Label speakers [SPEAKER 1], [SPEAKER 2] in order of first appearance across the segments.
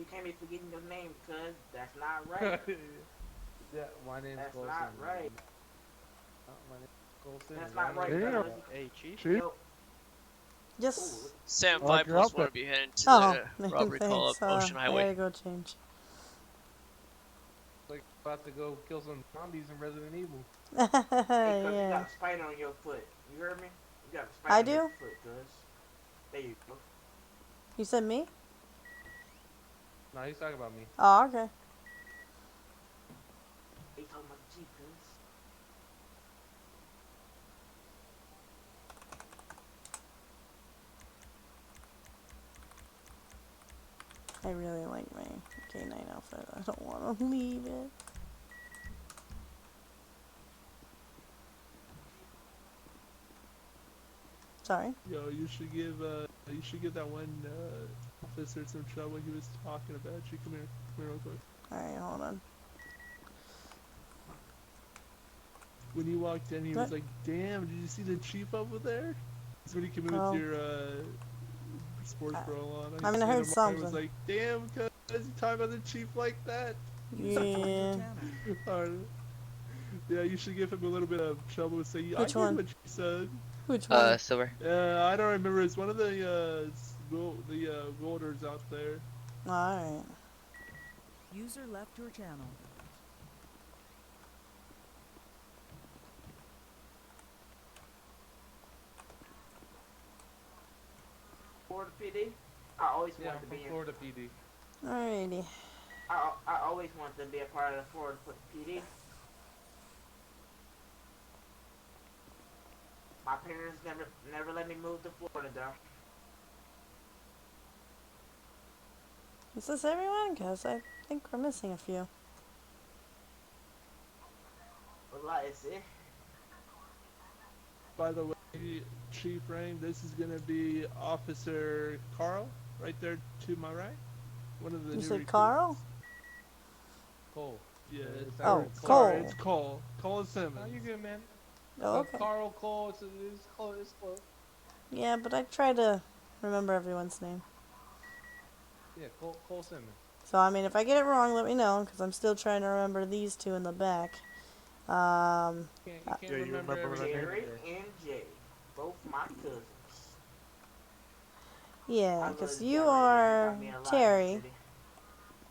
[SPEAKER 1] you can't be forgetting your name, cuz that's not right.
[SPEAKER 2] Yeah, my name's
[SPEAKER 1] That's
[SPEAKER 2] Colson.
[SPEAKER 1] not right.
[SPEAKER 2] My name's Colson.
[SPEAKER 1] That's
[SPEAKER 2] Is that
[SPEAKER 1] not
[SPEAKER 2] what
[SPEAKER 1] right,
[SPEAKER 2] you're talking
[SPEAKER 3] Damn,
[SPEAKER 1] cuz.
[SPEAKER 2] about?
[SPEAKER 4] Hey, Chief.
[SPEAKER 3] chief.
[SPEAKER 1] Yo, ooh,
[SPEAKER 5] Yes.
[SPEAKER 4] Sam
[SPEAKER 3] I like
[SPEAKER 4] 5
[SPEAKER 3] your
[SPEAKER 4] plus 1
[SPEAKER 3] outfit.
[SPEAKER 4] will be heading to
[SPEAKER 5] Oh,
[SPEAKER 4] the
[SPEAKER 5] man,
[SPEAKER 4] robbery call up
[SPEAKER 5] thanks.
[SPEAKER 4] Ocean
[SPEAKER 5] I
[SPEAKER 4] Highway.
[SPEAKER 5] gotta go change.
[SPEAKER 2] Like about to go kill some zombies in Resident Evil.
[SPEAKER 1] hey, cuz you
[SPEAKER 5] Yeah.
[SPEAKER 1] got a spider on your foot. You heard me? You got a
[SPEAKER 5] I
[SPEAKER 1] spider on your
[SPEAKER 5] do?
[SPEAKER 1] foot, cuz. There you go.
[SPEAKER 5] You said me?
[SPEAKER 2] No, he's talking about me.
[SPEAKER 5] Oh, okay.
[SPEAKER 1] They talking about the Jeep, cuz.
[SPEAKER 5] I really like my K9 outfit. I don't want to leave it. Sorry.
[SPEAKER 3] Yo, you should give that one officer some trouble. He was talking about you. Come here real quick.
[SPEAKER 5] Alright, hold on.
[SPEAKER 3] When you walked in, he
[SPEAKER 5] What?
[SPEAKER 3] was like, "Damn, did you see the chief over there?" That's when he came in with
[SPEAKER 5] Oh.
[SPEAKER 3] your sports bra on.
[SPEAKER 5] I mean, I
[SPEAKER 3] seen
[SPEAKER 5] heard
[SPEAKER 3] him. I was
[SPEAKER 5] something.
[SPEAKER 3] like, "Damn, cuz you talking about the chief like that?"
[SPEAKER 5] Yeah.
[SPEAKER 3] Alright. Yeah, you should give him a little bit of trouble. Say, "I
[SPEAKER 5] Which
[SPEAKER 3] heard
[SPEAKER 5] one?
[SPEAKER 3] what you said."
[SPEAKER 5] Which one?
[SPEAKER 6] Silver.
[SPEAKER 3] I don't remember. It's one of the golders out there.
[SPEAKER 5] Alright.
[SPEAKER 7] User left your channel.
[SPEAKER 1] Florida PD. I always
[SPEAKER 2] Yeah,
[SPEAKER 1] wanted
[SPEAKER 2] I'm
[SPEAKER 1] to
[SPEAKER 2] from
[SPEAKER 1] be in.
[SPEAKER 2] Florida PD.
[SPEAKER 5] Alrighty.
[SPEAKER 1] I always wanted to be a part of the Florida PD. My parents never let me move to Florida though.
[SPEAKER 5] Is this everyone? Because I think we're missing a few.
[SPEAKER 1] But like I said,
[SPEAKER 3] By the way, Chief Rain, this is gonna be Officer Carl, right there to my right. One of the
[SPEAKER 5] You
[SPEAKER 3] new
[SPEAKER 5] said
[SPEAKER 3] recruits.
[SPEAKER 5] Carl?
[SPEAKER 2] Cole.
[SPEAKER 3] Yeah,
[SPEAKER 2] It's
[SPEAKER 5] Oh,
[SPEAKER 2] actually
[SPEAKER 5] Cole.
[SPEAKER 3] sorry, it's Cole. Cole Simmons.
[SPEAKER 2] Oh, you good, man.
[SPEAKER 5] Oh, okay.
[SPEAKER 2] Carl Cole. It's close. It's close.
[SPEAKER 5] Yeah, but I try to remember everyone's name.
[SPEAKER 2] Yeah, Cole Simmons.
[SPEAKER 5] So, I mean, if I get it wrong, let me know, because I'm still trying to remember these two in the back.
[SPEAKER 2] You can't
[SPEAKER 3] Yeah, you
[SPEAKER 2] remember
[SPEAKER 3] remember
[SPEAKER 2] every name.
[SPEAKER 1] Jerry and Jay, both my cousins.
[SPEAKER 5] Yeah,
[SPEAKER 1] I love
[SPEAKER 5] because
[SPEAKER 1] this
[SPEAKER 5] you
[SPEAKER 1] guy right here. He
[SPEAKER 5] are
[SPEAKER 1] got me a lot in the
[SPEAKER 5] Terry,
[SPEAKER 1] city.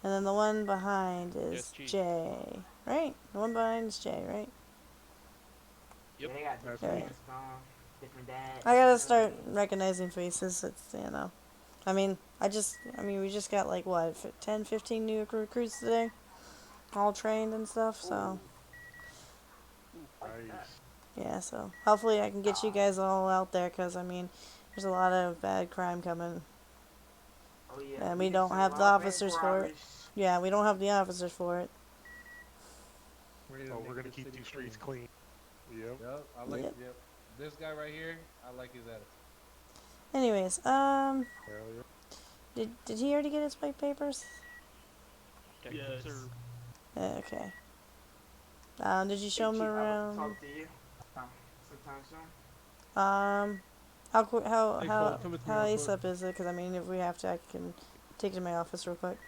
[SPEAKER 5] and then the one behind
[SPEAKER 4] Yes,
[SPEAKER 5] is
[SPEAKER 4] Chief.
[SPEAKER 5] Jay, right? The one behind is Jay, right?
[SPEAKER 1] Yeah,
[SPEAKER 4] Yep.
[SPEAKER 1] they got
[SPEAKER 3] That's
[SPEAKER 1] different
[SPEAKER 5] right.
[SPEAKER 1] names gone, different dads.
[SPEAKER 5] I gotta
[SPEAKER 1] You know what I
[SPEAKER 5] start
[SPEAKER 1] mean?
[SPEAKER 5] recognizing faces. It's, you know. I mean, we just got like, what, 10, 15 new recruits today? All trained and stuff, so.
[SPEAKER 1] Like that.
[SPEAKER 3] Nice.
[SPEAKER 5] Yeah, so hopefully I can get you guys all out there, because, I mean, there's a lot of bad crime coming.
[SPEAKER 1] Oh yeah,
[SPEAKER 5] And
[SPEAKER 1] we
[SPEAKER 5] we
[SPEAKER 1] just
[SPEAKER 5] don't
[SPEAKER 1] seen a
[SPEAKER 5] have the
[SPEAKER 1] lot of bank
[SPEAKER 5] officers for it.
[SPEAKER 1] robberies.
[SPEAKER 5] Yeah, we don't have the officers for it.
[SPEAKER 2] Ready to
[SPEAKER 3] Oh,
[SPEAKER 2] make
[SPEAKER 3] we're gonna
[SPEAKER 2] this
[SPEAKER 3] keep
[SPEAKER 2] city
[SPEAKER 3] these streets clean. Yep.
[SPEAKER 2] Yep, I like.
[SPEAKER 5] Yep.
[SPEAKER 2] Yep. This guy right here, I like his attitude.
[SPEAKER 5] Anyways,
[SPEAKER 3] Hell yeah.
[SPEAKER 5] did he already get his white papers?
[SPEAKER 3] Yes.
[SPEAKER 4] Sir.
[SPEAKER 5] Okay. Did you
[SPEAKER 1] Hey
[SPEAKER 5] show him
[SPEAKER 1] Chief, I would
[SPEAKER 5] around?
[SPEAKER 1] talk to you sometime soon.
[SPEAKER 5] How quick?
[SPEAKER 3] Hey, Cole, come with me
[SPEAKER 5] How
[SPEAKER 3] real quick.
[SPEAKER 5] ASAP is it? Because I mean, if we have to, I can take it to my office real quick.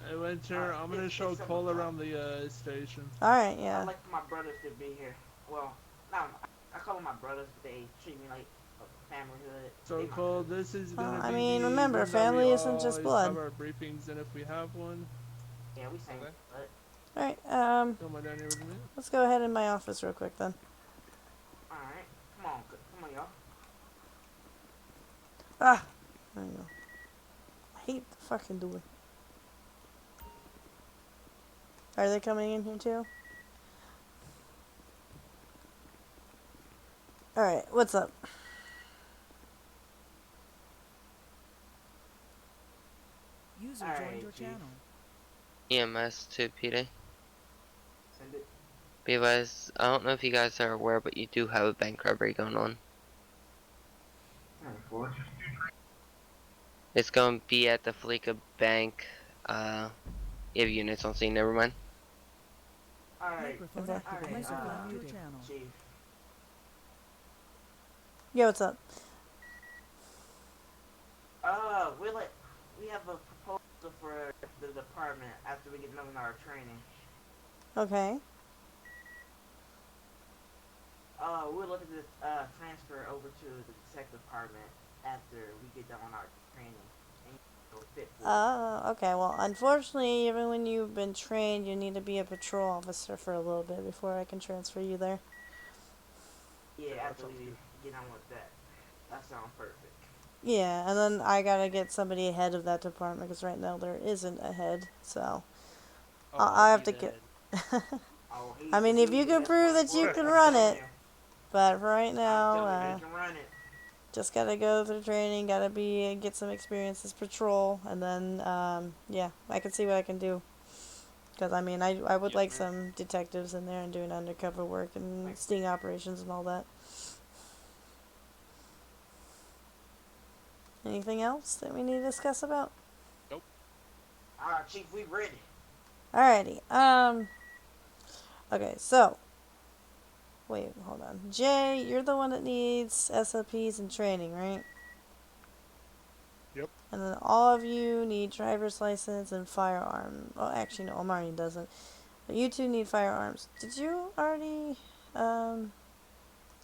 [SPEAKER 3] Hey, Winter, I'm gonna show
[SPEAKER 1] it's
[SPEAKER 3] Cole
[SPEAKER 1] 7 o'clock.
[SPEAKER 3] around the station.
[SPEAKER 5] All right,
[SPEAKER 1] I'd
[SPEAKER 5] yeah.
[SPEAKER 1] like my brothers to be here. Well, no, I call them my brothers, but they treat me like a familyhood.
[SPEAKER 3] So
[SPEAKER 1] They my
[SPEAKER 3] Cole,
[SPEAKER 1] cousins.
[SPEAKER 3] this is
[SPEAKER 5] Well,
[SPEAKER 3] gonna
[SPEAKER 5] I
[SPEAKER 3] be
[SPEAKER 5] mean,
[SPEAKER 3] the
[SPEAKER 5] remember,
[SPEAKER 3] room that we
[SPEAKER 5] family isn't just
[SPEAKER 3] always have
[SPEAKER 5] blood.
[SPEAKER 3] our briefings, and if we have one,
[SPEAKER 1] Yeah, we same.
[SPEAKER 2] Okay.
[SPEAKER 1] But,
[SPEAKER 5] All right.
[SPEAKER 3] come on down here with me.
[SPEAKER 5] Let's go ahead in my office real quick then.
[SPEAKER 1] alright, come on, y'all.
[SPEAKER 5] Ah, there you go. I hate the fucking door. Are they coming in here too? All right. What's up?
[SPEAKER 7] User
[SPEAKER 1] Alright,
[SPEAKER 7] joined your
[SPEAKER 1] Chief.
[SPEAKER 7] channel.
[SPEAKER 6] EMS to PD.
[SPEAKER 1] Send it.
[SPEAKER 6] Because I don't know if you guys are aware, but you do have a bank robbery going on.
[SPEAKER 1] Alright, boy.
[SPEAKER 6] It's going to be at the Fleeca Bank. You have units on scene, never mind.
[SPEAKER 1] Alright,
[SPEAKER 7] Microphone
[SPEAKER 5] Okay.
[SPEAKER 7] activated.
[SPEAKER 1] alright,
[SPEAKER 7] User left your
[SPEAKER 1] Chief.
[SPEAKER 7] channel.
[SPEAKER 5] Yeah, what's up?
[SPEAKER 1] We have a proposal for the department after we get done with our training.
[SPEAKER 5] Okay.
[SPEAKER 1] We're looking to transfer over to the detective department after we get done on our training and you're fit for it.
[SPEAKER 5] Okay. Well, unfortunately, even when you've been trained, you need to be a patrol officer for a little bit before I can transfer you there.
[SPEAKER 1] Yeah,
[SPEAKER 3] Yeah, that
[SPEAKER 1] after
[SPEAKER 3] sounds
[SPEAKER 1] we
[SPEAKER 3] good.
[SPEAKER 1] get on with that. That sounds perfect.
[SPEAKER 5] Yeah, and then I gotta get somebody ahead of that department because right now there isn't a head. So
[SPEAKER 4] Oh,
[SPEAKER 5] I
[SPEAKER 4] I'll
[SPEAKER 5] have
[SPEAKER 4] be
[SPEAKER 5] to
[SPEAKER 4] the
[SPEAKER 5] get.
[SPEAKER 4] head.
[SPEAKER 1] Oh,
[SPEAKER 5] I mean, if
[SPEAKER 1] he's
[SPEAKER 5] you
[SPEAKER 1] the
[SPEAKER 5] can
[SPEAKER 1] best
[SPEAKER 5] prove
[SPEAKER 1] one
[SPEAKER 5] that
[SPEAKER 1] for
[SPEAKER 5] you
[SPEAKER 1] it.
[SPEAKER 5] can
[SPEAKER 1] I'm
[SPEAKER 5] run
[SPEAKER 1] telling
[SPEAKER 5] it,
[SPEAKER 1] you.
[SPEAKER 5] but for right
[SPEAKER 1] I'm
[SPEAKER 5] now,
[SPEAKER 1] telling you, he can run it.
[SPEAKER 5] just gotta go through training, gotta get some experience as patrol, and then yeah, I can see what I can do. Because I mean, I would
[SPEAKER 4] Yes,
[SPEAKER 5] like
[SPEAKER 4] ma'am.
[SPEAKER 5] some detectives in there and doing undercover work and sting operations and all that. Anything else that we need to discuss about?
[SPEAKER 4] Nope.
[SPEAKER 1] Alright, Chief, we ready.
[SPEAKER 5] Alrighty. Okay, so wait, hold on. Jay, you're the one that needs SOPs and training, right?
[SPEAKER 3] Yep.
[SPEAKER 5] And then all of you need driver's license and firearm. Well, actually, no, Omari doesn't. But you two need firearms. Um,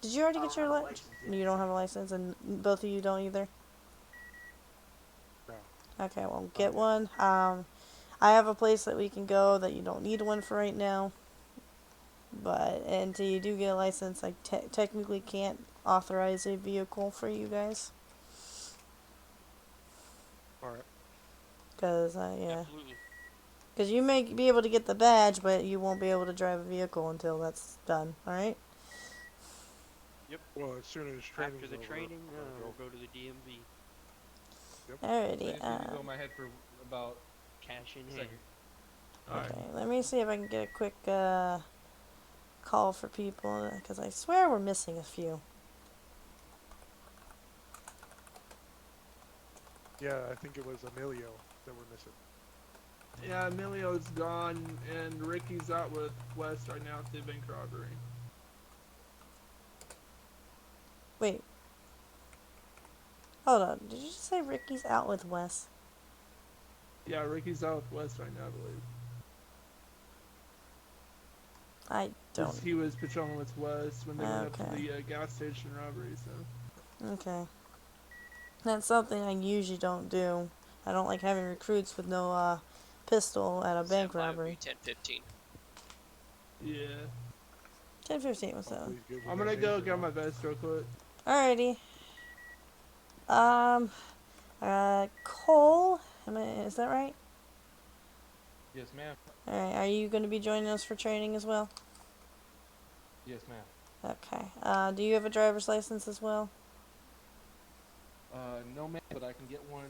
[SPEAKER 5] did you already
[SPEAKER 1] I
[SPEAKER 5] get
[SPEAKER 1] don't
[SPEAKER 5] your
[SPEAKER 1] have a license yet.
[SPEAKER 5] You don't have a license, and both of you don't either?
[SPEAKER 3] No.
[SPEAKER 5] Okay, well,
[SPEAKER 3] Not
[SPEAKER 5] get
[SPEAKER 3] yet.
[SPEAKER 5] one. I have a place that we can go that you don't need one for right now. But until you do get a license, I technically can't authorize a vehicle for you guys.
[SPEAKER 3] All right.
[SPEAKER 5] Because, yeah.
[SPEAKER 4] Absolutely.
[SPEAKER 5] Because you may be able to get the badge, but you won't be able to drive a vehicle until that's done, alright?
[SPEAKER 4] Yep.
[SPEAKER 3] Well, as soon as training's
[SPEAKER 4] After the
[SPEAKER 3] over,
[SPEAKER 4] training,
[SPEAKER 3] I'm gonna
[SPEAKER 4] we'll
[SPEAKER 3] go.
[SPEAKER 4] go to the DMV.
[SPEAKER 3] Yep.
[SPEAKER 2] So
[SPEAKER 5] Alrighty,
[SPEAKER 2] you can go in my head for about
[SPEAKER 4] Cash in
[SPEAKER 2] a
[SPEAKER 4] hand.
[SPEAKER 2] second.
[SPEAKER 3] All right.
[SPEAKER 5] okay, let me see if I can get a quick, call for people, because I swear we're missing a few.
[SPEAKER 3] Yeah, I think it was Emilio that we're missing.
[SPEAKER 8] Yeah, Emilio's gone, and Ricky's out with Wes right now at the bank robbery.
[SPEAKER 5] Wait. Hold on, did you just say Ricky's out with Wes?
[SPEAKER 8] Yeah, Ricky's out with Wes right now, I believe.
[SPEAKER 5] I don't.
[SPEAKER 8] 'Cause he was patrolling with Wes when they went up to
[SPEAKER 5] Okay.
[SPEAKER 8] the gas station robbery, so.
[SPEAKER 5] Okay. That's something I usually don't do. I don't like having recruits with no, pistol at a bank robbery.
[SPEAKER 4] 10:15.
[SPEAKER 8] Yeah.
[SPEAKER 5] 10:15 was that?
[SPEAKER 3] Hopefully he's good with
[SPEAKER 8] I'm
[SPEAKER 3] that
[SPEAKER 8] gonna go
[SPEAKER 3] taser,
[SPEAKER 8] grab
[SPEAKER 3] huh?
[SPEAKER 8] my vest real quick.
[SPEAKER 5] Alrighty. Cole, is that right?
[SPEAKER 2] Yes, ma'am.
[SPEAKER 5] Alright, are you going to be joining us for training as well?
[SPEAKER 2] Yes, ma'am.
[SPEAKER 5] Okay. Do you have a driver's license as well?
[SPEAKER 2] No, ma'am, but I can get one.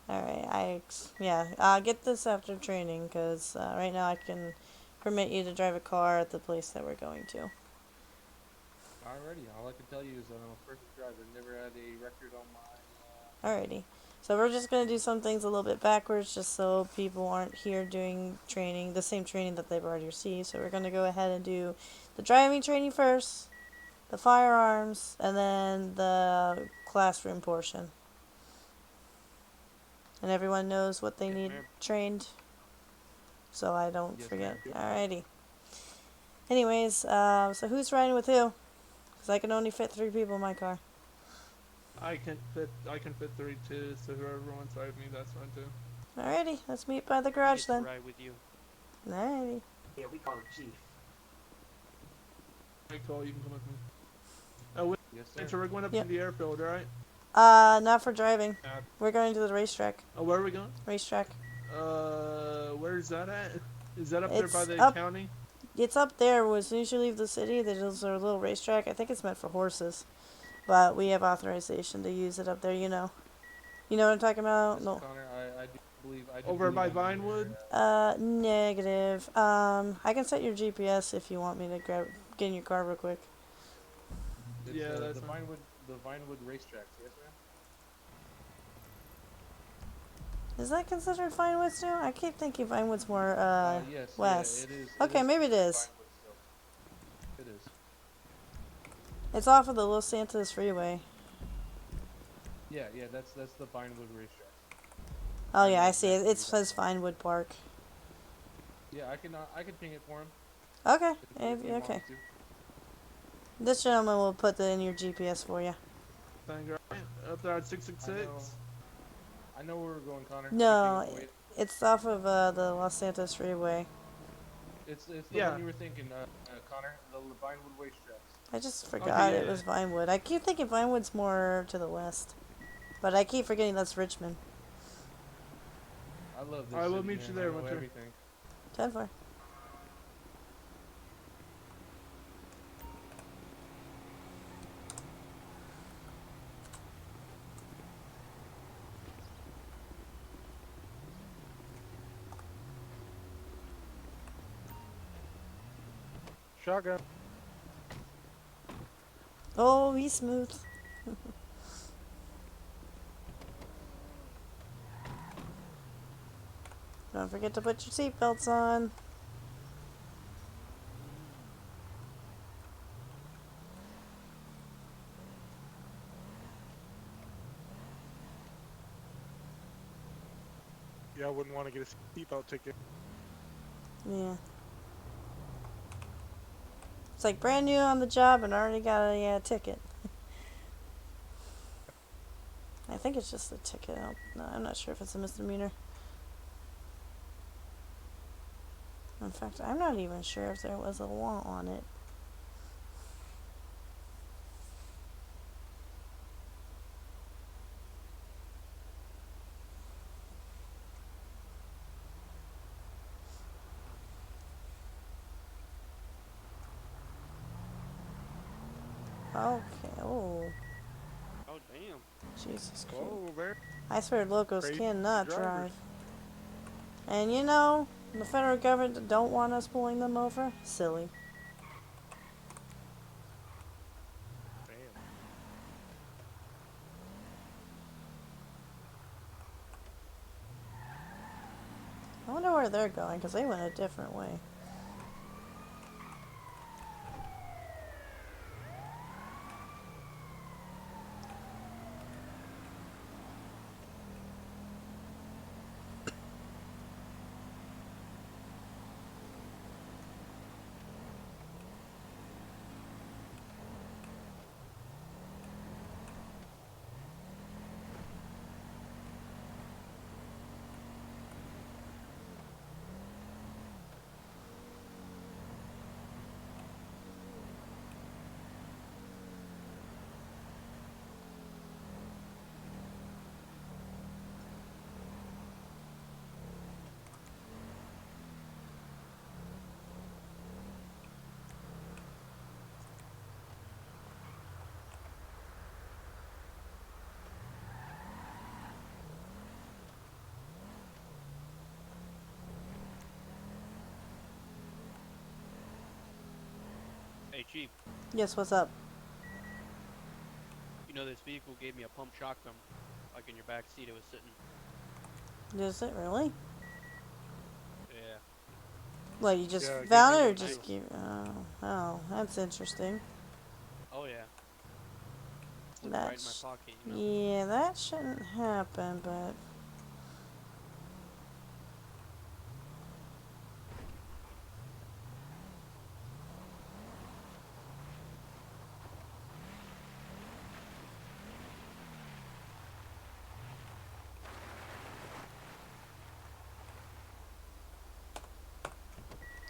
[SPEAKER 5] Alright, get this after training, because right now I can permit you to drive a car at the place that we're going to.
[SPEAKER 2] Alrighty. All I can tell you is that I'm a perfect driver. Never had a record on my.
[SPEAKER 5] Alrighty. So we're just going to do some things a little bit backwards just so people aren't here doing training, the same training that they've already received. So we're going to go ahead and do the driving training first, the firearms, and then the classroom portion. And everyone knows what they
[SPEAKER 4] Yes,
[SPEAKER 5] need
[SPEAKER 4] ma'am.
[SPEAKER 5] trained, so I don't
[SPEAKER 2] Yes,
[SPEAKER 5] forget.
[SPEAKER 2] ma'am.
[SPEAKER 5] Alrighty. Anyways, so who's riding with who? Because I can only fit 3 people in my car.
[SPEAKER 8] I can fit 3 too, so whoever wants to ride with me, that's fine too.
[SPEAKER 5] Alrighty, let's meet by the
[SPEAKER 4] I
[SPEAKER 5] garage
[SPEAKER 4] get to
[SPEAKER 5] then.
[SPEAKER 4] ride with you.
[SPEAKER 5] Alrighty.
[SPEAKER 1] Yeah, we call it Chief.
[SPEAKER 8] Hey Cole, you can come with me. Oh, wait,
[SPEAKER 2] Yes, sir.
[SPEAKER 8] so we're going up
[SPEAKER 5] Yep.
[SPEAKER 8] to the airfield, right?
[SPEAKER 5] Not for driving.
[SPEAKER 8] Uh,
[SPEAKER 5] We're going to the racetrack.
[SPEAKER 8] oh, where are we going?
[SPEAKER 5] Racetrack.
[SPEAKER 8] Where's that at? Is that up there by
[SPEAKER 5] It's
[SPEAKER 8] the
[SPEAKER 5] up-
[SPEAKER 8] county?
[SPEAKER 5] It's up there. As soon as you leave the city, there's a little racetrack. I think it's meant for horses, but we have authorization to use it up there. You know. You know what I'm talking about?
[SPEAKER 2] Mr.
[SPEAKER 5] No.
[SPEAKER 2] Connor, I do believe.
[SPEAKER 8] Over by
[SPEAKER 2] I know where,
[SPEAKER 8] Vinewood?
[SPEAKER 5] Negative. I can set your GPS if you want me to get in your car real quick.
[SPEAKER 2] It's,
[SPEAKER 8] Yeah, that's
[SPEAKER 2] the
[SPEAKER 8] fine.
[SPEAKER 2] Vinewood racetracks. Yes, ma'am.
[SPEAKER 5] Is that considered Vinewood still? I keep thinking Vinewood's more
[SPEAKER 2] Yes.
[SPEAKER 5] west.
[SPEAKER 2] Yeah, it is.
[SPEAKER 5] Okay, maybe it is.
[SPEAKER 2] Vinewood still. It is.
[SPEAKER 5] It's off of the Los Santos freeway.
[SPEAKER 2] Yeah. That's the Vinewood racetrack.
[SPEAKER 5] Oh
[SPEAKER 2] I
[SPEAKER 5] yeah,
[SPEAKER 2] know
[SPEAKER 5] I see it.
[SPEAKER 2] exactly
[SPEAKER 5] It
[SPEAKER 2] that.
[SPEAKER 5] says Vinewood Park.
[SPEAKER 2] Yeah, I can ping it for him
[SPEAKER 5] Okay.
[SPEAKER 2] if you want
[SPEAKER 5] Okay.
[SPEAKER 2] me to.
[SPEAKER 5] This gentleman will put that in your GPS for you.
[SPEAKER 8] Thank you. Up there at
[SPEAKER 2] I know
[SPEAKER 8] 666.
[SPEAKER 2] I know where we're going, Connor. I can ping it
[SPEAKER 5] No,
[SPEAKER 2] for you.
[SPEAKER 5] it's off of the Los Santos Freeway.
[SPEAKER 2] It's the one
[SPEAKER 8] Yeah.
[SPEAKER 2] you were thinking, Connor. The Vinewood Waste Tracks.
[SPEAKER 5] I just
[SPEAKER 8] Okay,
[SPEAKER 5] forgot
[SPEAKER 8] yeah,
[SPEAKER 5] it was Vinewood. I keep thinking Vinewood's more to the west, but I keep forgetting that's Richmond.
[SPEAKER 2] I love
[SPEAKER 8] yeah.
[SPEAKER 2] this
[SPEAKER 8] I will
[SPEAKER 2] city,
[SPEAKER 8] meet you
[SPEAKER 2] man. I
[SPEAKER 8] there,
[SPEAKER 2] know
[SPEAKER 8] Winter.
[SPEAKER 2] everything.
[SPEAKER 5] 10-4.
[SPEAKER 2] Shotgun.
[SPEAKER 5] Oh, he's smooth. Don't forget to put your seatbelts on.
[SPEAKER 2] Yeah, I wouldn't want to get a seatbelt ticket.
[SPEAKER 5] Yeah. It's like brand new on the job and already got a ticket. I think it's just a ticket. No, I'm not sure if it's a misdemeanor. In fact, I'm not even sure if there was a law on it. Okay. Oh,
[SPEAKER 4] Oh damn.
[SPEAKER 5] Jesus Christ.
[SPEAKER 2] Whoa, very
[SPEAKER 5] I swear locals
[SPEAKER 2] crazy
[SPEAKER 5] cannot
[SPEAKER 2] drivers.
[SPEAKER 5] drive. And you know, the federal government don't want us pulling them over. Silly.
[SPEAKER 2] Damn.
[SPEAKER 5] I wonder where they're going, because they went a different way.
[SPEAKER 4] Hey Chief,
[SPEAKER 5] Yes, what's up?
[SPEAKER 4] you know this vehicle gave me a pump shotgun, like in your back seat it was sitting.
[SPEAKER 5] Is it really?
[SPEAKER 4] Yeah.
[SPEAKER 5] What, you just
[SPEAKER 2] Yeah, it gave
[SPEAKER 5] found
[SPEAKER 2] me
[SPEAKER 5] it or
[SPEAKER 2] one too.
[SPEAKER 5] just give... Oh, that's interesting.
[SPEAKER 4] Oh yeah. Slipped
[SPEAKER 5] That
[SPEAKER 4] right in my pocket, you know.
[SPEAKER 5] Yeah, that shouldn't happen, but...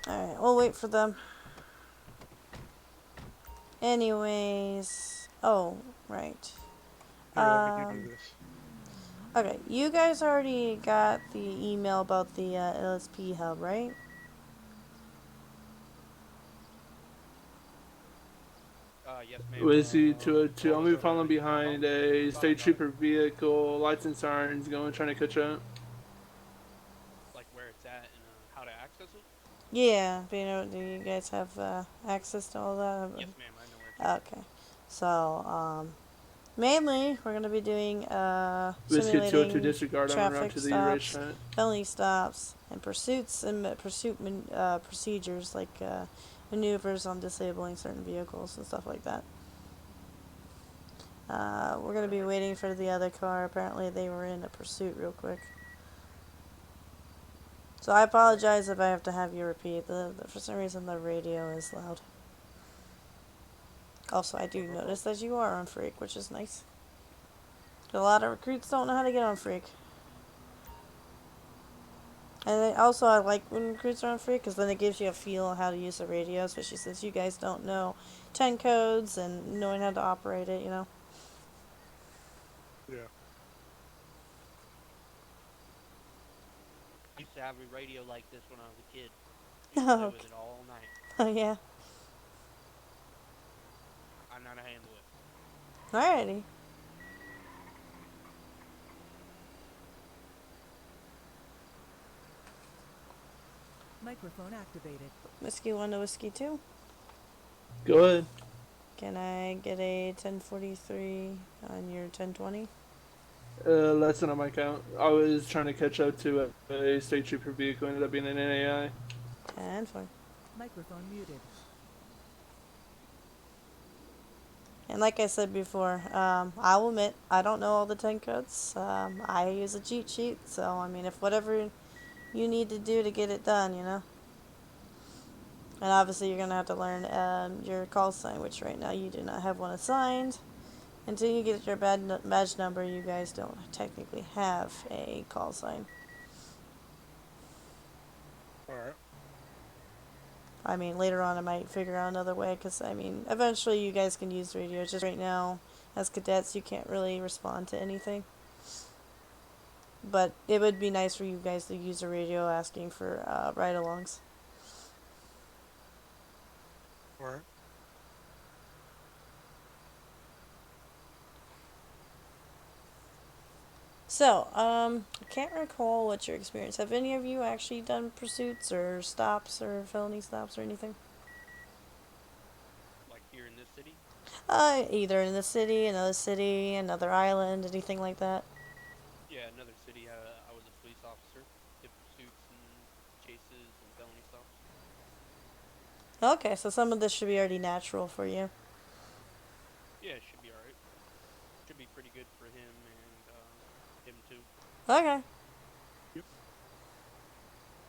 [SPEAKER 5] Alright, we'll wait for them. Anyways... Oh, right.
[SPEAKER 2] Here, let me do this.
[SPEAKER 5] Okay, you guys already got the email about the LSP hub, right?
[SPEAKER 4] Yes ma'am.
[SPEAKER 8] Whiskey 202.
[SPEAKER 2] What
[SPEAKER 8] I'll
[SPEAKER 2] was
[SPEAKER 8] be
[SPEAKER 2] it?
[SPEAKER 8] following behind a
[SPEAKER 4] Got it,
[SPEAKER 8] state
[SPEAKER 4] got it.
[SPEAKER 8] trooper vehicle. Lights and sirens going, trying to catch up.
[SPEAKER 4] Like where it's at and how to access it?
[SPEAKER 5] Yeah, but do you guys have access to all that?
[SPEAKER 4] Yes ma'am, I know where it's at.
[SPEAKER 5] Okay. So, mainly, we're going to be doing
[SPEAKER 8] Whiskey 202
[SPEAKER 5] simulating
[SPEAKER 8] disregard on route
[SPEAKER 5] traffic
[SPEAKER 8] to the
[SPEAKER 5] stops,
[SPEAKER 8] racetrack.
[SPEAKER 5] felony stops, and pursuits and procedures like maneuvers on disabling certain vehicles and stuff like that. We're going to be waiting for the other car. Apparently, they were in a pursuit real quick. So I apologize if I have to have you repeat. For some reason the radio is loud. Also, I do notice that you are on Freak, which is nice. A lot of recruits don't know how to get on Freak. And then also, I like when recruits are on Freak because then it gives you a feel of how to use the radio, especially since you guys don't know 10 codes and knowing how to operate it, you know?
[SPEAKER 3] Yeah.
[SPEAKER 4] I used to have a radio like this when I was a kid. Used to play with
[SPEAKER 5] Okay.
[SPEAKER 4] it all night.
[SPEAKER 5] Oh, yeah.
[SPEAKER 4] I know how to handle it.
[SPEAKER 5] Alrighty.
[SPEAKER 7] Microphone activated.
[SPEAKER 5] Whiskey 1 to Whiskey 2.
[SPEAKER 8] Go ahead.
[SPEAKER 5] Can I get a 1043 on your 1020?
[SPEAKER 8] Lesson on my count. I was trying to catch up to a state trooper vehicle. Ended up being an NAI.
[SPEAKER 5] 10-4.
[SPEAKER 7] Microphone muted.
[SPEAKER 5] And like I said before, I will admit I don't know all the 10 codes. I use a cheat sheet, so I mean, if whatever you need to do to get it done, you know. And obviously, you're gonna have to learn your call sign, which right now you do not have one assigned. Until you get your badge number, you guys don't technically have a call sign.
[SPEAKER 3] Alright.
[SPEAKER 5] I mean, later on I might figure out another way, because, I mean, eventually you guys can use radio. Just right now, as cadets, you can't really respond to anything. But it would be nice for you guys to use the radio asking for ride-alongs.
[SPEAKER 3] Alright.
[SPEAKER 5] So, I can't recall what your experience. Have any of you actually done pursuits or stops or felony stops or anything?
[SPEAKER 4] Like here in this city.
[SPEAKER 5] Either in the city, another island, anything like that.
[SPEAKER 4] Yeah, another city. I was a police officer. Did pursuits and chases and felony stops.
[SPEAKER 5] Okay, so some of this should be already natural for you.
[SPEAKER 4] Yeah, it should be alright. Should be pretty good for him and him too.
[SPEAKER 5] Okay.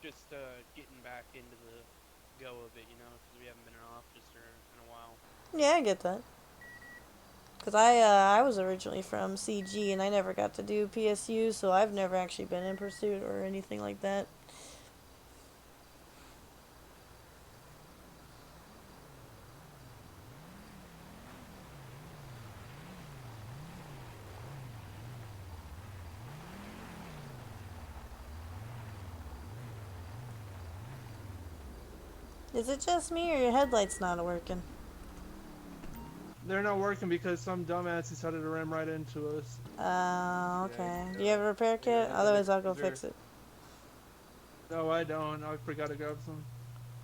[SPEAKER 4] Just getting back into the go of it, you know, because we haven't been in office in a while.
[SPEAKER 5] Yeah, I get that. Because I was originally from CG and I never got to do PSU, so I've never actually been in pursuit or anything like that. Is it just me or your headlights not working?
[SPEAKER 8] They're not working because some dumbass decided to ram right into us.
[SPEAKER 5] Okay. Do you have a repair kit? Otherwise, I'll go fix it.
[SPEAKER 8] No, I don't. I forgot to grab some.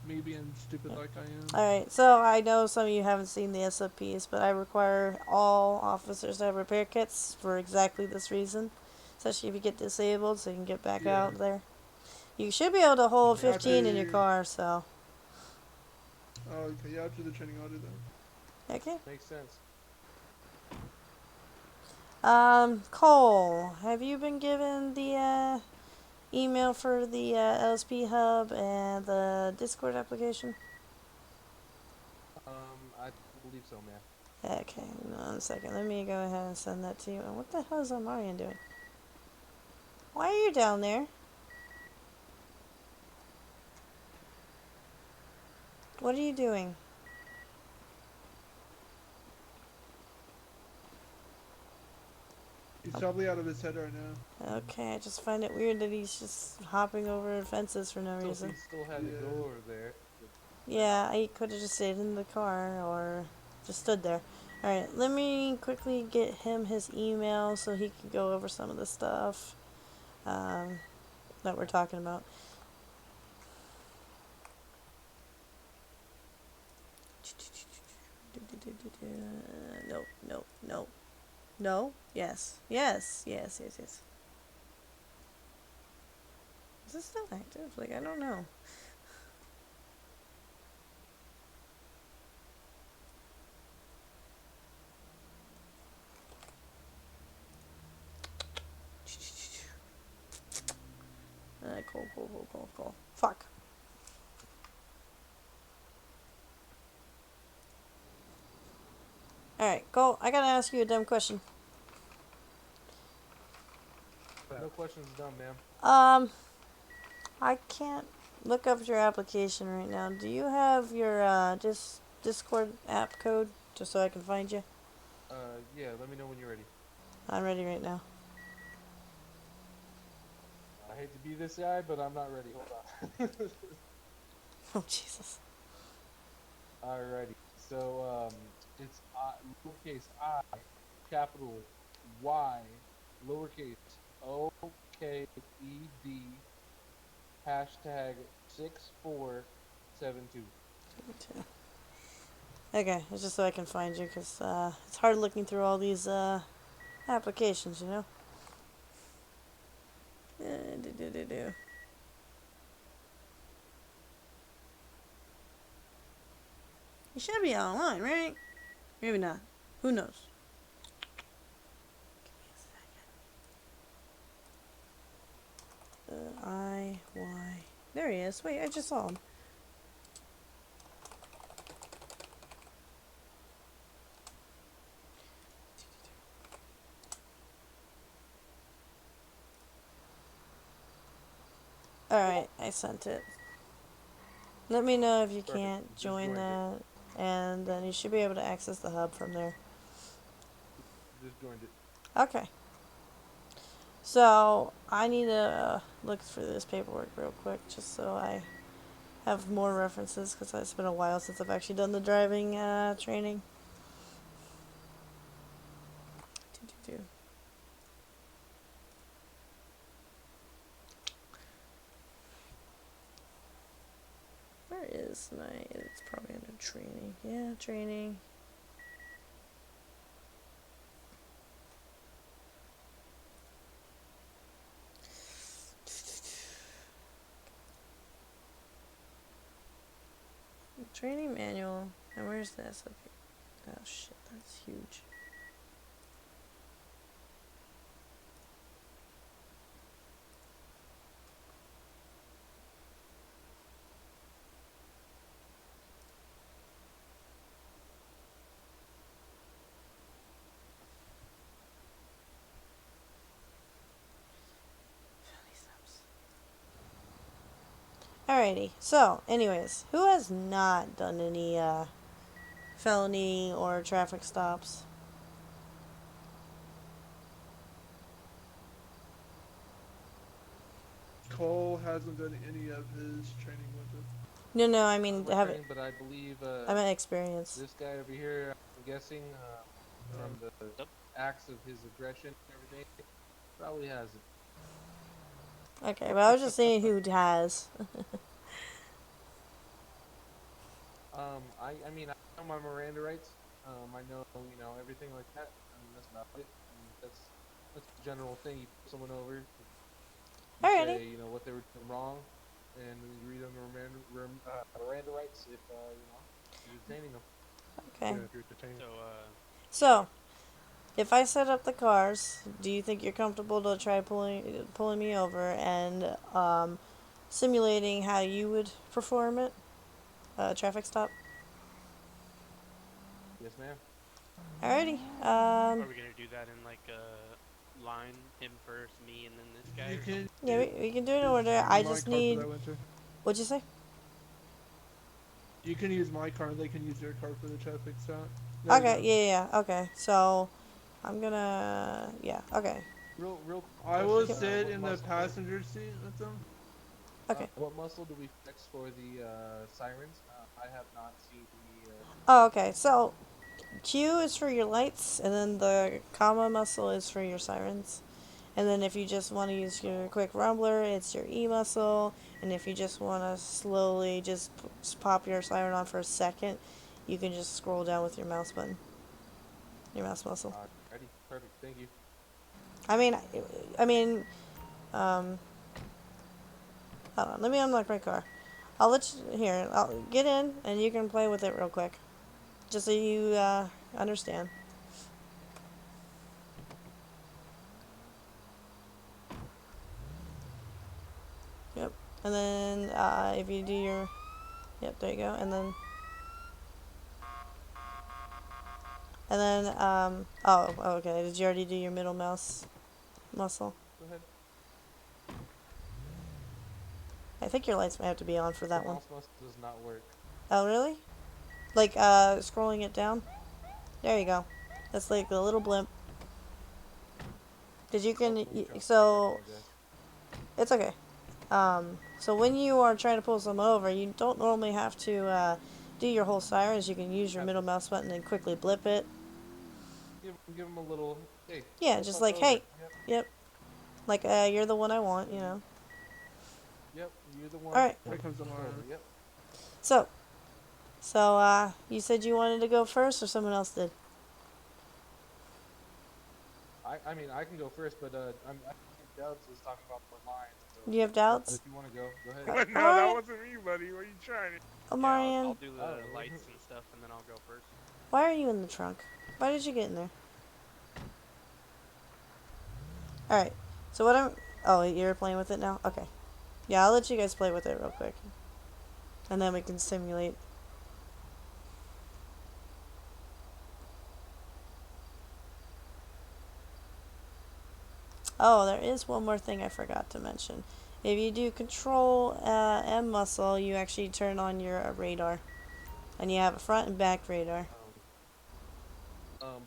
[SPEAKER 8] Me being stupid like I am.
[SPEAKER 5] Alright, so I know some of you haven't seen the SOPs, but I require all officers to have repair kits for exactly this reason. Especially if you get disabled, so you can get back out there. You should be able to hold 15 in your car, so.
[SPEAKER 8] Oh, okay. Yeah, after the training, I'll do that.
[SPEAKER 5] Okay.
[SPEAKER 2] Makes sense.
[SPEAKER 5] Cole, have you been given the email for the LSP hub and the Discord application?
[SPEAKER 2] I believe so, man.
[SPEAKER 5] Okay, one second. Let me go ahead and send that to you. And what the hell is Amarian doing? Why are you down there? What are you doing?
[SPEAKER 8] He's probably out of his head right now.
[SPEAKER 5] Okay, I just find it weird that he's just hopping over fences for no
[SPEAKER 2] So
[SPEAKER 5] reason.
[SPEAKER 2] he still had to go over there.
[SPEAKER 5] Yeah, he could have just stayed in the car or just stood there. Alright, let me quickly get him his email so he can go over some of the stuff that we're talking about. Nope, nope, nope. No? Yes. Yes, yes, yes, yes. Is this still active? Like, I don't know. Cool. Fuck. Alright, Cole, I gotta ask you a dumb question.
[SPEAKER 2] No questions done, ma'am.
[SPEAKER 5] I can't look up your application right now. Do you have your, Discord app code just so I can find you?
[SPEAKER 2] Yeah, let me know when you're ready.
[SPEAKER 5] I'm ready right now.
[SPEAKER 2] I hate to be this guy, but I'm not ready. Hold on.
[SPEAKER 5] Oh, Jesus.
[SPEAKER 2] Alrighty. So, it's lowercase I, capital Y, lowercase O K E D, hashtag 6472.
[SPEAKER 5] Okay, it's just so I can find you, because, it's hard looking through all these, applications, you know? Do. You should be online, right? Maybe not. Who knows? Give me a second. I-Y. There he is. Wait, I just saw him. Alright, I sent it. Let me know if you
[SPEAKER 2] Perfect.
[SPEAKER 5] can't
[SPEAKER 2] Just
[SPEAKER 5] join
[SPEAKER 2] joined it.
[SPEAKER 5] that, and then you should be able to access the hub from there.
[SPEAKER 2] Just joined it.
[SPEAKER 5] Okay. So, I need to look through this paperwork real quick, just so I have more references, because it's been a while since I've actually done the driving training. Do. Where is my... It's probably under training. Yeah, training. Training manual. And where's the SOP? Oh shit, that's huge. Alrighty, so, anyways, who has not done any, felony or traffic stops?
[SPEAKER 3] Cole hasn't done any of his training with it.
[SPEAKER 5] No, I mean,
[SPEAKER 2] My
[SPEAKER 5] have it.
[SPEAKER 2] training, but I believe
[SPEAKER 5] I meant experience.
[SPEAKER 2] this guy over here, I'm guessing, from the
[SPEAKER 4] Yep.
[SPEAKER 2] acts of his aggression and everything, probably hasn't.
[SPEAKER 5] Okay, but I was just saying who has.
[SPEAKER 2] I mean, I know my Miranda rights. I know, everything like that. I mean, that's about it. I mean, that's a general thing. You pull someone over, you
[SPEAKER 5] Alrighty.
[SPEAKER 2] say, what they were doing wrong, and then you read them the Miranda rights if, you're detaining them.
[SPEAKER 5] Okay.
[SPEAKER 2] If you're detaining them.
[SPEAKER 5] So, if I set up the cars, do you think you're comfortable to try pulling me over and simulating how you would perform it? Traffic stop.
[SPEAKER 2] Yes, ma'am.
[SPEAKER 5] Alrighty.
[SPEAKER 4] Are we gonna do that in like a line? Him first, me, and then this guy?
[SPEAKER 3] You
[SPEAKER 4] Or
[SPEAKER 3] can
[SPEAKER 5] Yeah, we can do it in
[SPEAKER 3] use
[SPEAKER 5] order. I
[SPEAKER 3] my
[SPEAKER 5] just
[SPEAKER 3] car
[SPEAKER 5] need.
[SPEAKER 3] for that winter.
[SPEAKER 5] What'd you say?
[SPEAKER 3] You can use my car. They can use your car for the traffic stop.
[SPEAKER 5] Okay. Yeah. Okay. So, I'm gonna. Yeah. Okay.
[SPEAKER 2] Real
[SPEAKER 3] I will
[SPEAKER 2] question,
[SPEAKER 3] sit
[SPEAKER 2] what
[SPEAKER 3] in the
[SPEAKER 2] muscle-
[SPEAKER 3] passenger seat with them.
[SPEAKER 5] Okay.
[SPEAKER 2] what muscle do we flex for the sirens? I have not seen the.
[SPEAKER 5] Oh, okay. So, Q is for your lights, and then the comma muscle is for your sirens. And then if you just want to use your quick rumbler, it's your E muscle. And if you just want to slowly just pop your siren on for a second, you can just scroll down with your mouse button. Your mouse muscle.
[SPEAKER 2] Ready? Perfect. Thank you.
[SPEAKER 5] I mean, hold on. Let me unlock my car. I'll let you, here, I'll get in and you can play with it real quick. Just so you, understand. And then if you do your, yep, there you go. And then oh, okay. Did you already do your middle mouse muscle?
[SPEAKER 2] Go ahead.
[SPEAKER 5] I think your lights might have to be on for that
[SPEAKER 2] The
[SPEAKER 5] one.
[SPEAKER 2] mouse muscle does not work.
[SPEAKER 5] Oh, really? Like scrolling it down. There you go. That's like a little blimp. Cause you
[SPEAKER 2] Oh,
[SPEAKER 5] can.
[SPEAKER 2] let me drop back, I
[SPEAKER 5] So
[SPEAKER 2] apologize.
[SPEAKER 5] it's okay. So when you are trying to pull someone over, you don't normally have to do your whole sirens. You can use your
[SPEAKER 2] Have
[SPEAKER 5] middle
[SPEAKER 2] this.
[SPEAKER 5] mouse button and quickly blip it.
[SPEAKER 2] Give him a little. Hey,
[SPEAKER 5] Yeah,
[SPEAKER 2] pull
[SPEAKER 5] just
[SPEAKER 2] fuck
[SPEAKER 5] like,
[SPEAKER 2] over.
[SPEAKER 5] hey,
[SPEAKER 2] Yep.
[SPEAKER 5] yep. Like, you're the one I want, you know.
[SPEAKER 2] Yep. You're the one.
[SPEAKER 5] Alright,
[SPEAKER 3] Here comes the
[SPEAKER 2] Fuck
[SPEAKER 3] line.
[SPEAKER 2] over. Yep.
[SPEAKER 5] so, you said you wanted to go first or someone else did?
[SPEAKER 2] I mean, I can go first, but I think Dubs was talking about the lines. So,
[SPEAKER 5] You have
[SPEAKER 2] but
[SPEAKER 5] doubts?
[SPEAKER 2] if you want to go ahead.
[SPEAKER 3] no, that
[SPEAKER 5] Alright,
[SPEAKER 3] wasn't me, buddy. What are you trying to?
[SPEAKER 4] Yeah,
[SPEAKER 5] Omarion,
[SPEAKER 4] I'll do the
[SPEAKER 2] Oh.
[SPEAKER 4] lights and stuff, and then I'll go first.
[SPEAKER 5] why are you in the trunk? Why did you get in there? Alright, so what I'm... Oh, you're playing with it now? Okay. Yeah, I'll let you guys play with it real quick. And then we can simulate. Oh, there is one more thing I forgot to mention. If you do Control M muscle, you actually turn on your radar. And you have a front and back radar.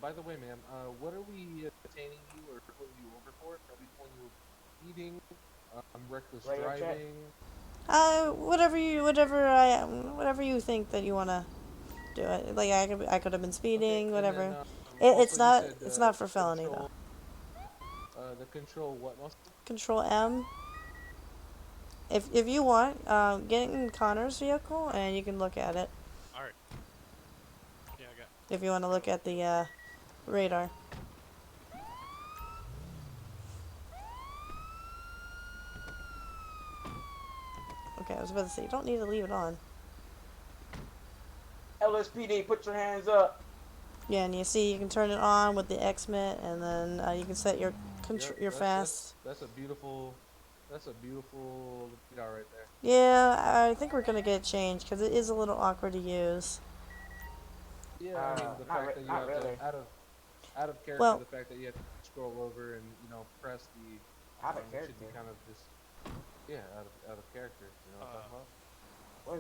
[SPEAKER 2] By the way, ma'am, what are we detaining you or pulling you over for? Are we pulling you over speeding? Reckless
[SPEAKER 1] Radio check.
[SPEAKER 2] driving?
[SPEAKER 5] Whatever you think that you wanna do it. Like I could have been speeding,
[SPEAKER 2] Okay,
[SPEAKER 5] whatever.
[SPEAKER 2] and then,
[SPEAKER 5] It's
[SPEAKER 2] also you
[SPEAKER 5] not
[SPEAKER 2] said,
[SPEAKER 5] it's not for felony
[SPEAKER 2] control,
[SPEAKER 5] though.
[SPEAKER 2] the control what muscle?
[SPEAKER 5] Control M. If you want, get in Connor's vehicle and you can look at it.
[SPEAKER 4] All right. Yeah, I got.
[SPEAKER 5] If you want to look at the radar. Okay, I was about to say you don't need to leave it on.
[SPEAKER 1] LSPD, put your hands up.
[SPEAKER 5] Yeah, and you see you can turn it on with the X-Mit, and then you can set your
[SPEAKER 2] Yep,
[SPEAKER 5] your fast.
[SPEAKER 2] That's a beautiful radar right there.
[SPEAKER 5] Yeah, I think we're gonna get it changed because it is a little awkward to use.
[SPEAKER 2] Yeah, I mean the fact that you have
[SPEAKER 1] really.
[SPEAKER 2] to out of character,
[SPEAKER 5] Well-
[SPEAKER 2] the fact that you have to scroll over and press the
[SPEAKER 1] Out of
[SPEAKER 2] should be
[SPEAKER 1] character.
[SPEAKER 2] kind of just out of character. You know what I'm talking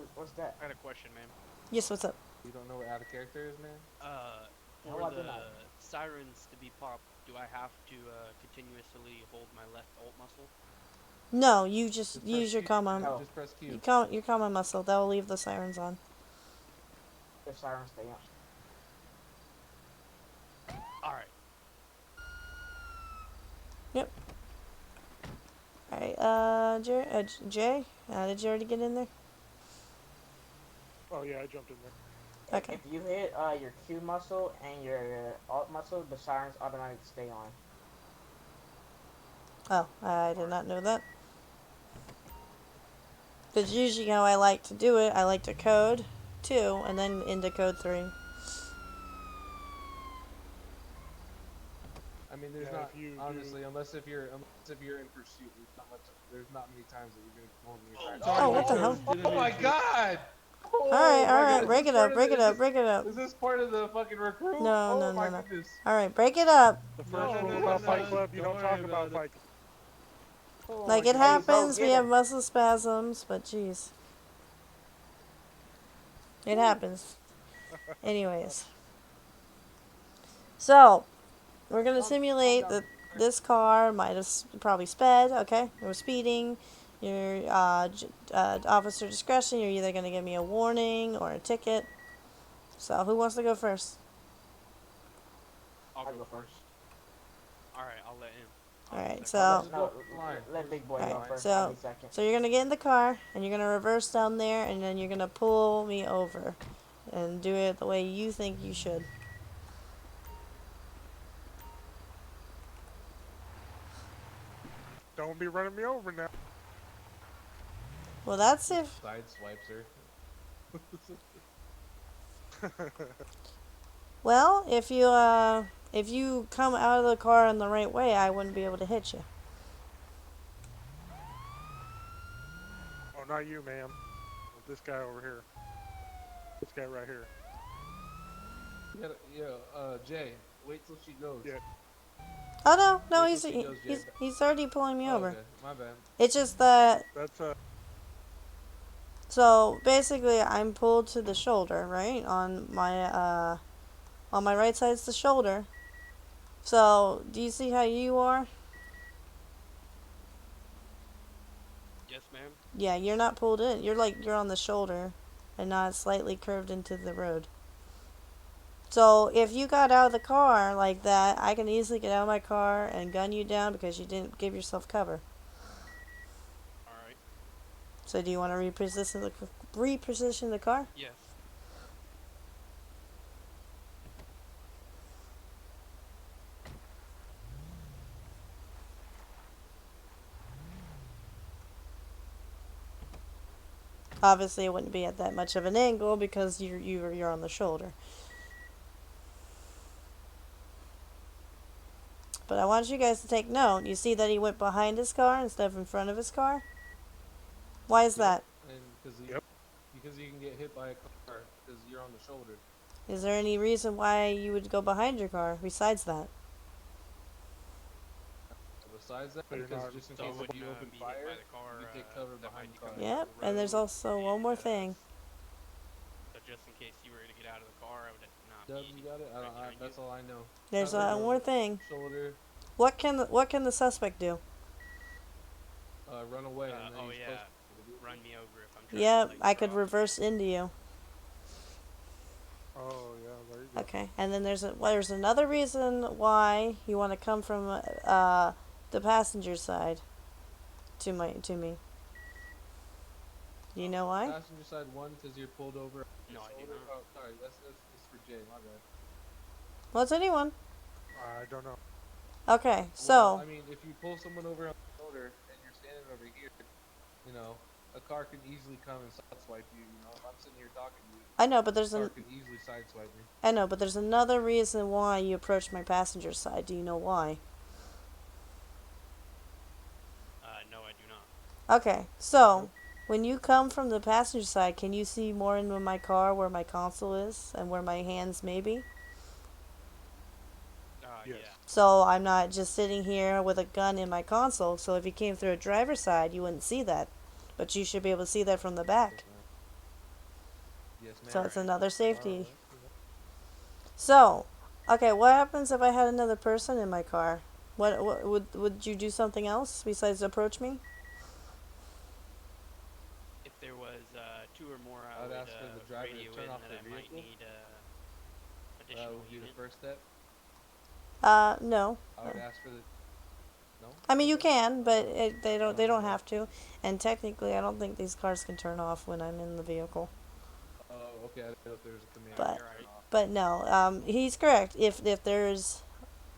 [SPEAKER 2] about?
[SPEAKER 1] What's that?
[SPEAKER 4] I got a question, man.
[SPEAKER 5] Yes, what's up?
[SPEAKER 2] You don't know what out of character is, man?
[SPEAKER 1] No,
[SPEAKER 4] For
[SPEAKER 1] I
[SPEAKER 4] the
[SPEAKER 1] do not.
[SPEAKER 4] sirens to be popped, do I have to continuously hold my left alt muscle?
[SPEAKER 5] No, you just
[SPEAKER 2] Just
[SPEAKER 5] use
[SPEAKER 2] press
[SPEAKER 5] your
[SPEAKER 2] Q.
[SPEAKER 5] comma.
[SPEAKER 1] No.
[SPEAKER 2] Just press Q.
[SPEAKER 5] Your comma muscle. That will leave the sirens on.
[SPEAKER 1] The sirens stay on.
[SPEAKER 4] All right.
[SPEAKER 5] Yep. All right. Jay, did you already get in there?
[SPEAKER 3] Oh yeah, I jumped in there.
[SPEAKER 5] Okay.
[SPEAKER 1] If you hit your Q muscle and your alt muscle, the sirens automatically stay on.
[SPEAKER 5] Oh, I did not know that. Because usually how I like to do it, I like to code 2 and then into code 3.
[SPEAKER 2] I mean, there's
[SPEAKER 3] Yeah,
[SPEAKER 2] not
[SPEAKER 3] if you
[SPEAKER 2] honestly, unless if you're in pursuit, there's not many times that you're gonna come home and you're
[SPEAKER 5] Oh, what the hell?
[SPEAKER 2] Oh my god!
[SPEAKER 5] Alright, break it up, break it up, break it up.
[SPEAKER 2] Is this part of the fucking recruit?
[SPEAKER 5] No,
[SPEAKER 2] oh
[SPEAKER 5] no,
[SPEAKER 2] my
[SPEAKER 5] no, no.
[SPEAKER 2] goodness.
[SPEAKER 5] Alright, break it up.
[SPEAKER 3] The first
[SPEAKER 2] No,
[SPEAKER 3] rule
[SPEAKER 2] no,
[SPEAKER 3] about
[SPEAKER 2] no,
[SPEAKER 3] Fight
[SPEAKER 2] no,
[SPEAKER 3] Club, you don't don't worry talk about about Fight
[SPEAKER 2] Oh
[SPEAKER 5] Like
[SPEAKER 2] my
[SPEAKER 5] it
[SPEAKER 2] goodness.
[SPEAKER 5] happens,
[SPEAKER 1] Go
[SPEAKER 5] we
[SPEAKER 1] get
[SPEAKER 5] have
[SPEAKER 1] her.
[SPEAKER 5] muscle spasms, but jeez. It happens. Anyways. So, we're gonna simulate that this car might have probably sped, okay? It was speeding. Your officer discretion, you're either gonna give me a warning or a ticket. So, who wants to go first?
[SPEAKER 4] I'll
[SPEAKER 1] I'll
[SPEAKER 4] go
[SPEAKER 1] go
[SPEAKER 4] first. All right, I'll let him.
[SPEAKER 5] Alright,
[SPEAKER 2] Let's
[SPEAKER 5] so
[SPEAKER 2] go line.
[SPEAKER 1] Let Big Boy
[SPEAKER 5] Alright,
[SPEAKER 1] go first.
[SPEAKER 5] so-
[SPEAKER 1] I'll be second.
[SPEAKER 5] So you're gonna get in the car and you're gonna reverse down there and then you're gonna pull me over and do it the way you think you should.
[SPEAKER 3] Don't be running me over now.
[SPEAKER 5] Well, that's if
[SPEAKER 2] Side swipes her.
[SPEAKER 5] if you come out of the car in the right way, I wouldn't be able to hit you.
[SPEAKER 9] Oh, not you, ma'am. This guy over here. This guy right here.
[SPEAKER 2] Jay, wait till she goes.
[SPEAKER 9] Yeah.
[SPEAKER 5] Oh no, no,
[SPEAKER 2] Wait till she goes, Jay.
[SPEAKER 5] he's already pulling me
[SPEAKER 2] Oh,
[SPEAKER 5] over.
[SPEAKER 2] okay, my bad.
[SPEAKER 5] It's just that.
[SPEAKER 9] That's
[SPEAKER 5] So basically, I'm pulled to the shoulder, right? On my right side is the shoulder. So do you see how you are?
[SPEAKER 4] Yes, ma'am.
[SPEAKER 5] Yeah, you're not pulled in. You're on the shoulder, and not slightly curved into the road. So if you got out of the car like that, I can easily get out of my car and gun you down because you didn't give yourself cover.
[SPEAKER 4] All right.
[SPEAKER 5] So do you want to reposition the car?
[SPEAKER 4] Yes.
[SPEAKER 5] Obviously, it wouldn't be at that much of an angle because you're on the shoulder. But I want you guys to take note. You see that he went behind his car instead of in front of his car? Why is that?
[SPEAKER 2] And because
[SPEAKER 9] Yep.
[SPEAKER 2] you can get hit by a car because you're on the shoulder.
[SPEAKER 5] Is there any reason why you would go behind your car besides that?
[SPEAKER 2] Besides that,
[SPEAKER 9] So you're
[SPEAKER 2] because
[SPEAKER 9] not-
[SPEAKER 2] just in
[SPEAKER 4] So I
[SPEAKER 2] case if
[SPEAKER 4] wouldn't
[SPEAKER 2] you open
[SPEAKER 4] be hit
[SPEAKER 2] fire,
[SPEAKER 4] by the car.
[SPEAKER 2] you take cover
[SPEAKER 4] that
[SPEAKER 2] behind
[SPEAKER 4] might
[SPEAKER 2] the
[SPEAKER 4] be
[SPEAKER 2] car.
[SPEAKER 4] coming
[SPEAKER 5] Yep,
[SPEAKER 4] down the
[SPEAKER 5] and there's
[SPEAKER 4] road,
[SPEAKER 5] also one more thing.
[SPEAKER 4] So just in case you were to get out of the car, I would not
[SPEAKER 2] Dubs,
[SPEAKER 4] be
[SPEAKER 2] you got it?
[SPEAKER 4] right behind
[SPEAKER 2] That's
[SPEAKER 4] you.
[SPEAKER 2] all I know.
[SPEAKER 5] There's
[SPEAKER 2] Cover,
[SPEAKER 5] one more thing.
[SPEAKER 2] shoulder,
[SPEAKER 5] What can the suspect do?
[SPEAKER 2] run away, and then
[SPEAKER 4] Oh
[SPEAKER 2] he's
[SPEAKER 4] yeah,
[SPEAKER 2] supposed to
[SPEAKER 4] run me over if I'm trying
[SPEAKER 5] Yep,
[SPEAKER 4] to like
[SPEAKER 5] I could
[SPEAKER 4] cross.
[SPEAKER 5] reverse into you.
[SPEAKER 9] Oh yeah, there you go.
[SPEAKER 5] Okay, and then there's another reason why you want to come from the passenger side to me. Do you know why?
[SPEAKER 2] Passenger side one, because you're pulled over.
[SPEAKER 4] No, I do
[SPEAKER 2] shoulder.
[SPEAKER 4] not.
[SPEAKER 2] Oh, sorry, that's for Jay. My bad.
[SPEAKER 5] Well, it's anyone.
[SPEAKER 9] I don't know.
[SPEAKER 5] Okay,
[SPEAKER 2] Well,
[SPEAKER 5] so
[SPEAKER 2] I mean, if you pull someone over on the shoulder and you're standing over here, you know, a car can easily come and sideswipe you. You know, if I'm sitting here talking to you,
[SPEAKER 5] I know, but
[SPEAKER 2] a car can easily sideswipe me.
[SPEAKER 5] I know, but there's another reason why you approached my passenger side. Do you know why?
[SPEAKER 4] No, I do not.
[SPEAKER 5] Okay, so when you come from the passenger side, can you see more into my car where my console is and where my hands may be?
[SPEAKER 9] Yes.
[SPEAKER 4] Yeah.
[SPEAKER 5] So I'm not just sitting here with a gun in my console. So if you came through a driver's side, you wouldn't see that, but you should be able to see that from the back.
[SPEAKER 2] Yes, ma'am.
[SPEAKER 5] So it's another safety.
[SPEAKER 2] Alright.
[SPEAKER 5] So, okay, what happens if I had another person in my car? What would you do something else besides approach me?
[SPEAKER 4] If there was two or more, I
[SPEAKER 2] I'd
[SPEAKER 4] would
[SPEAKER 2] ask for the driver to
[SPEAKER 4] radio
[SPEAKER 2] turn
[SPEAKER 4] in
[SPEAKER 2] off
[SPEAKER 4] that
[SPEAKER 2] their
[SPEAKER 4] I might
[SPEAKER 2] vehicle.
[SPEAKER 4] need
[SPEAKER 2] That
[SPEAKER 4] additional
[SPEAKER 2] would be the
[SPEAKER 4] unit.
[SPEAKER 2] first step.
[SPEAKER 5] No.
[SPEAKER 2] I would ask for the. No.
[SPEAKER 5] I mean, you
[SPEAKER 2] Okay.
[SPEAKER 5] can, but they don't have to. And technically, I don't think these cars can turn off when I'm in the vehicle.
[SPEAKER 2] Oh, okay. I didn't know if there was a command.
[SPEAKER 5] But-
[SPEAKER 2] to turn off.
[SPEAKER 5] But no, he's correct. If there's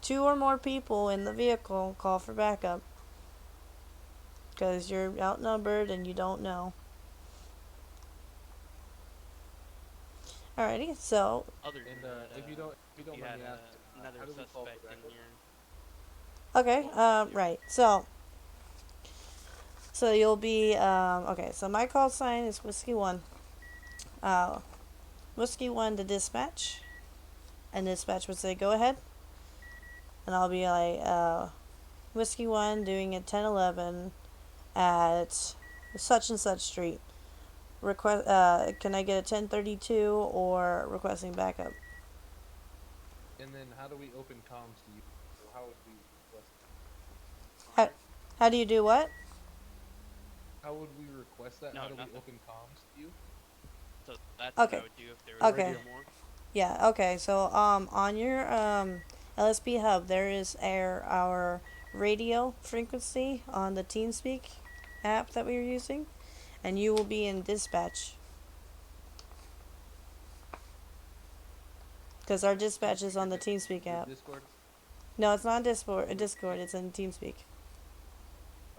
[SPEAKER 5] two or more people in the vehicle, call for backup. Because you're outnumbered and you don't know. Alrighty, so
[SPEAKER 4] Other than
[SPEAKER 2] And
[SPEAKER 4] that,
[SPEAKER 2] if you don't
[SPEAKER 4] you
[SPEAKER 2] mind
[SPEAKER 4] had
[SPEAKER 2] me asking,
[SPEAKER 4] another
[SPEAKER 2] how do we call for
[SPEAKER 4] suspect in
[SPEAKER 2] backup?
[SPEAKER 4] your.
[SPEAKER 5] okay, right. So you'll be okay. So my call sign is Whiskey 1. Whiskey 1 to dispatch, and dispatch would say go ahead, and I'll be like Whiskey 1 doing a 1011 at such and such street. Request can I get a 1032 or requesting backup?
[SPEAKER 2] And then how do we open comms to you? Or how would we request?
[SPEAKER 5] How do you do what?
[SPEAKER 2] How would we request that?
[SPEAKER 4] No,
[SPEAKER 2] How do
[SPEAKER 4] nothing.
[SPEAKER 2] we open comms to you?
[SPEAKER 4] So that's
[SPEAKER 5] Okay.
[SPEAKER 4] what I would do if there was
[SPEAKER 5] Okay.
[SPEAKER 4] two or more.
[SPEAKER 5] Yeah, okay. So on your LSP hub there is our radio frequency on the TeamSpeak app that we were using, and you will be in dispatch. Because our dispatch is on the TeamSpeak
[SPEAKER 2] The
[SPEAKER 5] app.
[SPEAKER 2] Discord.
[SPEAKER 5] No, it's not Discord. Discord. It's in TeamSpeak.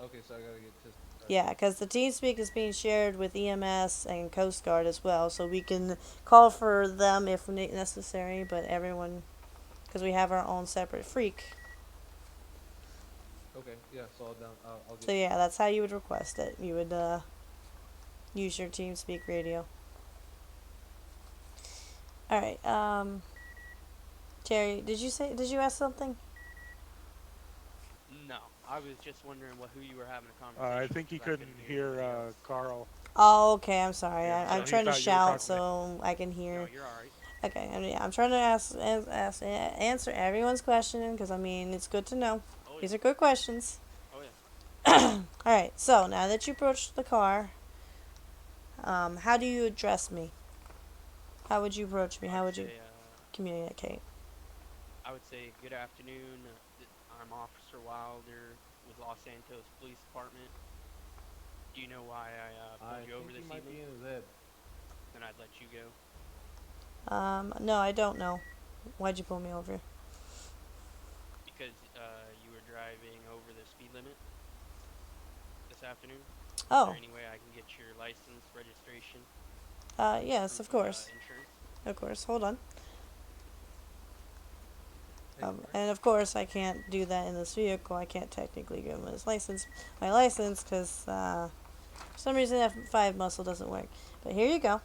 [SPEAKER 2] Okay, so I gotta get to.
[SPEAKER 5] Yeah, because the TeamSpeak is being shared with EMS and Coast Guard as well, so we can call for them if necessary. But everyone, because we have our own separate freak.
[SPEAKER 2] Okay, yeah. So I'll down. I'll get.
[SPEAKER 5] So yeah, that's how you would request it. You would Use your team speak radio. All right. Terry, did you ask something?
[SPEAKER 4] No, I was just wondering who you were having a
[SPEAKER 9] I
[SPEAKER 4] conversation with
[SPEAKER 9] think he
[SPEAKER 4] because I couldn't
[SPEAKER 9] couldn't
[SPEAKER 4] hear
[SPEAKER 9] hear
[SPEAKER 4] anybody else.
[SPEAKER 9] Carl.
[SPEAKER 5] Oh, okay. I'm sorry.
[SPEAKER 9] Yeah,
[SPEAKER 5] I'm
[SPEAKER 9] so he
[SPEAKER 5] trying to
[SPEAKER 9] thought you were
[SPEAKER 5] shout
[SPEAKER 9] talking to him.
[SPEAKER 5] so I can
[SPEAKER 4] No,
[SPEAKER 5] hear.
[SPEAKER 4] you're all right.
[SPEAKER 5] Okay. I mean, I'm trying to answer everyone's question because I mean it's good to know.
[SPEAKER 4] Oh
[SPEAKER 5] These
[SPEAKER 4] yeah.
[SPEAKER 5] are good questions.
[SPEAKER 4] Oh yeah.
[SPEAKER 5] All right. So now that you approached the car, how do you address me? How would you approach me?
[SPEAKER 4] I
[SPEAKER 5] How
[SPEAKER 4] would
[SPEAKER 5] would you
[SPEAKER 4] say
[SPEAKER 5] communicate?
[SPEAKER 4] good afternoon. I'm Officer Wilder with Los Santos Police Department. Do you know why I
[SPEAKER 2] I
[SPEAKER 4] pulled you over
[SPEAKER 2] think he
[SPEAKER 4] this
[SPEAKER 2] might
[SPEAKER 4] evening?
[SPEAKER 2] be in his head.
[SPEAKER 4] Then I'd let you go
[SPEAKER 5] No, I don't know. Why'd you pull me over?
[SPEAKER 4] because you were driving over the speed limit this afternoon. Is there
[SPEAKER 5] Oh,
[SPEAKER 4] any way I can get your license, registration,
[SPEAKER 5] yes,
[SPEAKER 4] proof
[SPEAKER 5] of
[SPEAKER 4] of
[SPEAKER 5] course.
[SPEAKER 4] insurance?
[SPEAKER 5] Of course. Hold on.
[SPEAKER 2] Hey, Frank.
[SPEAKER 5] And of course, I can't do that in this vehicle. I can't technically give him my license, because for some reason F5 muscle doesn't work. But here you go.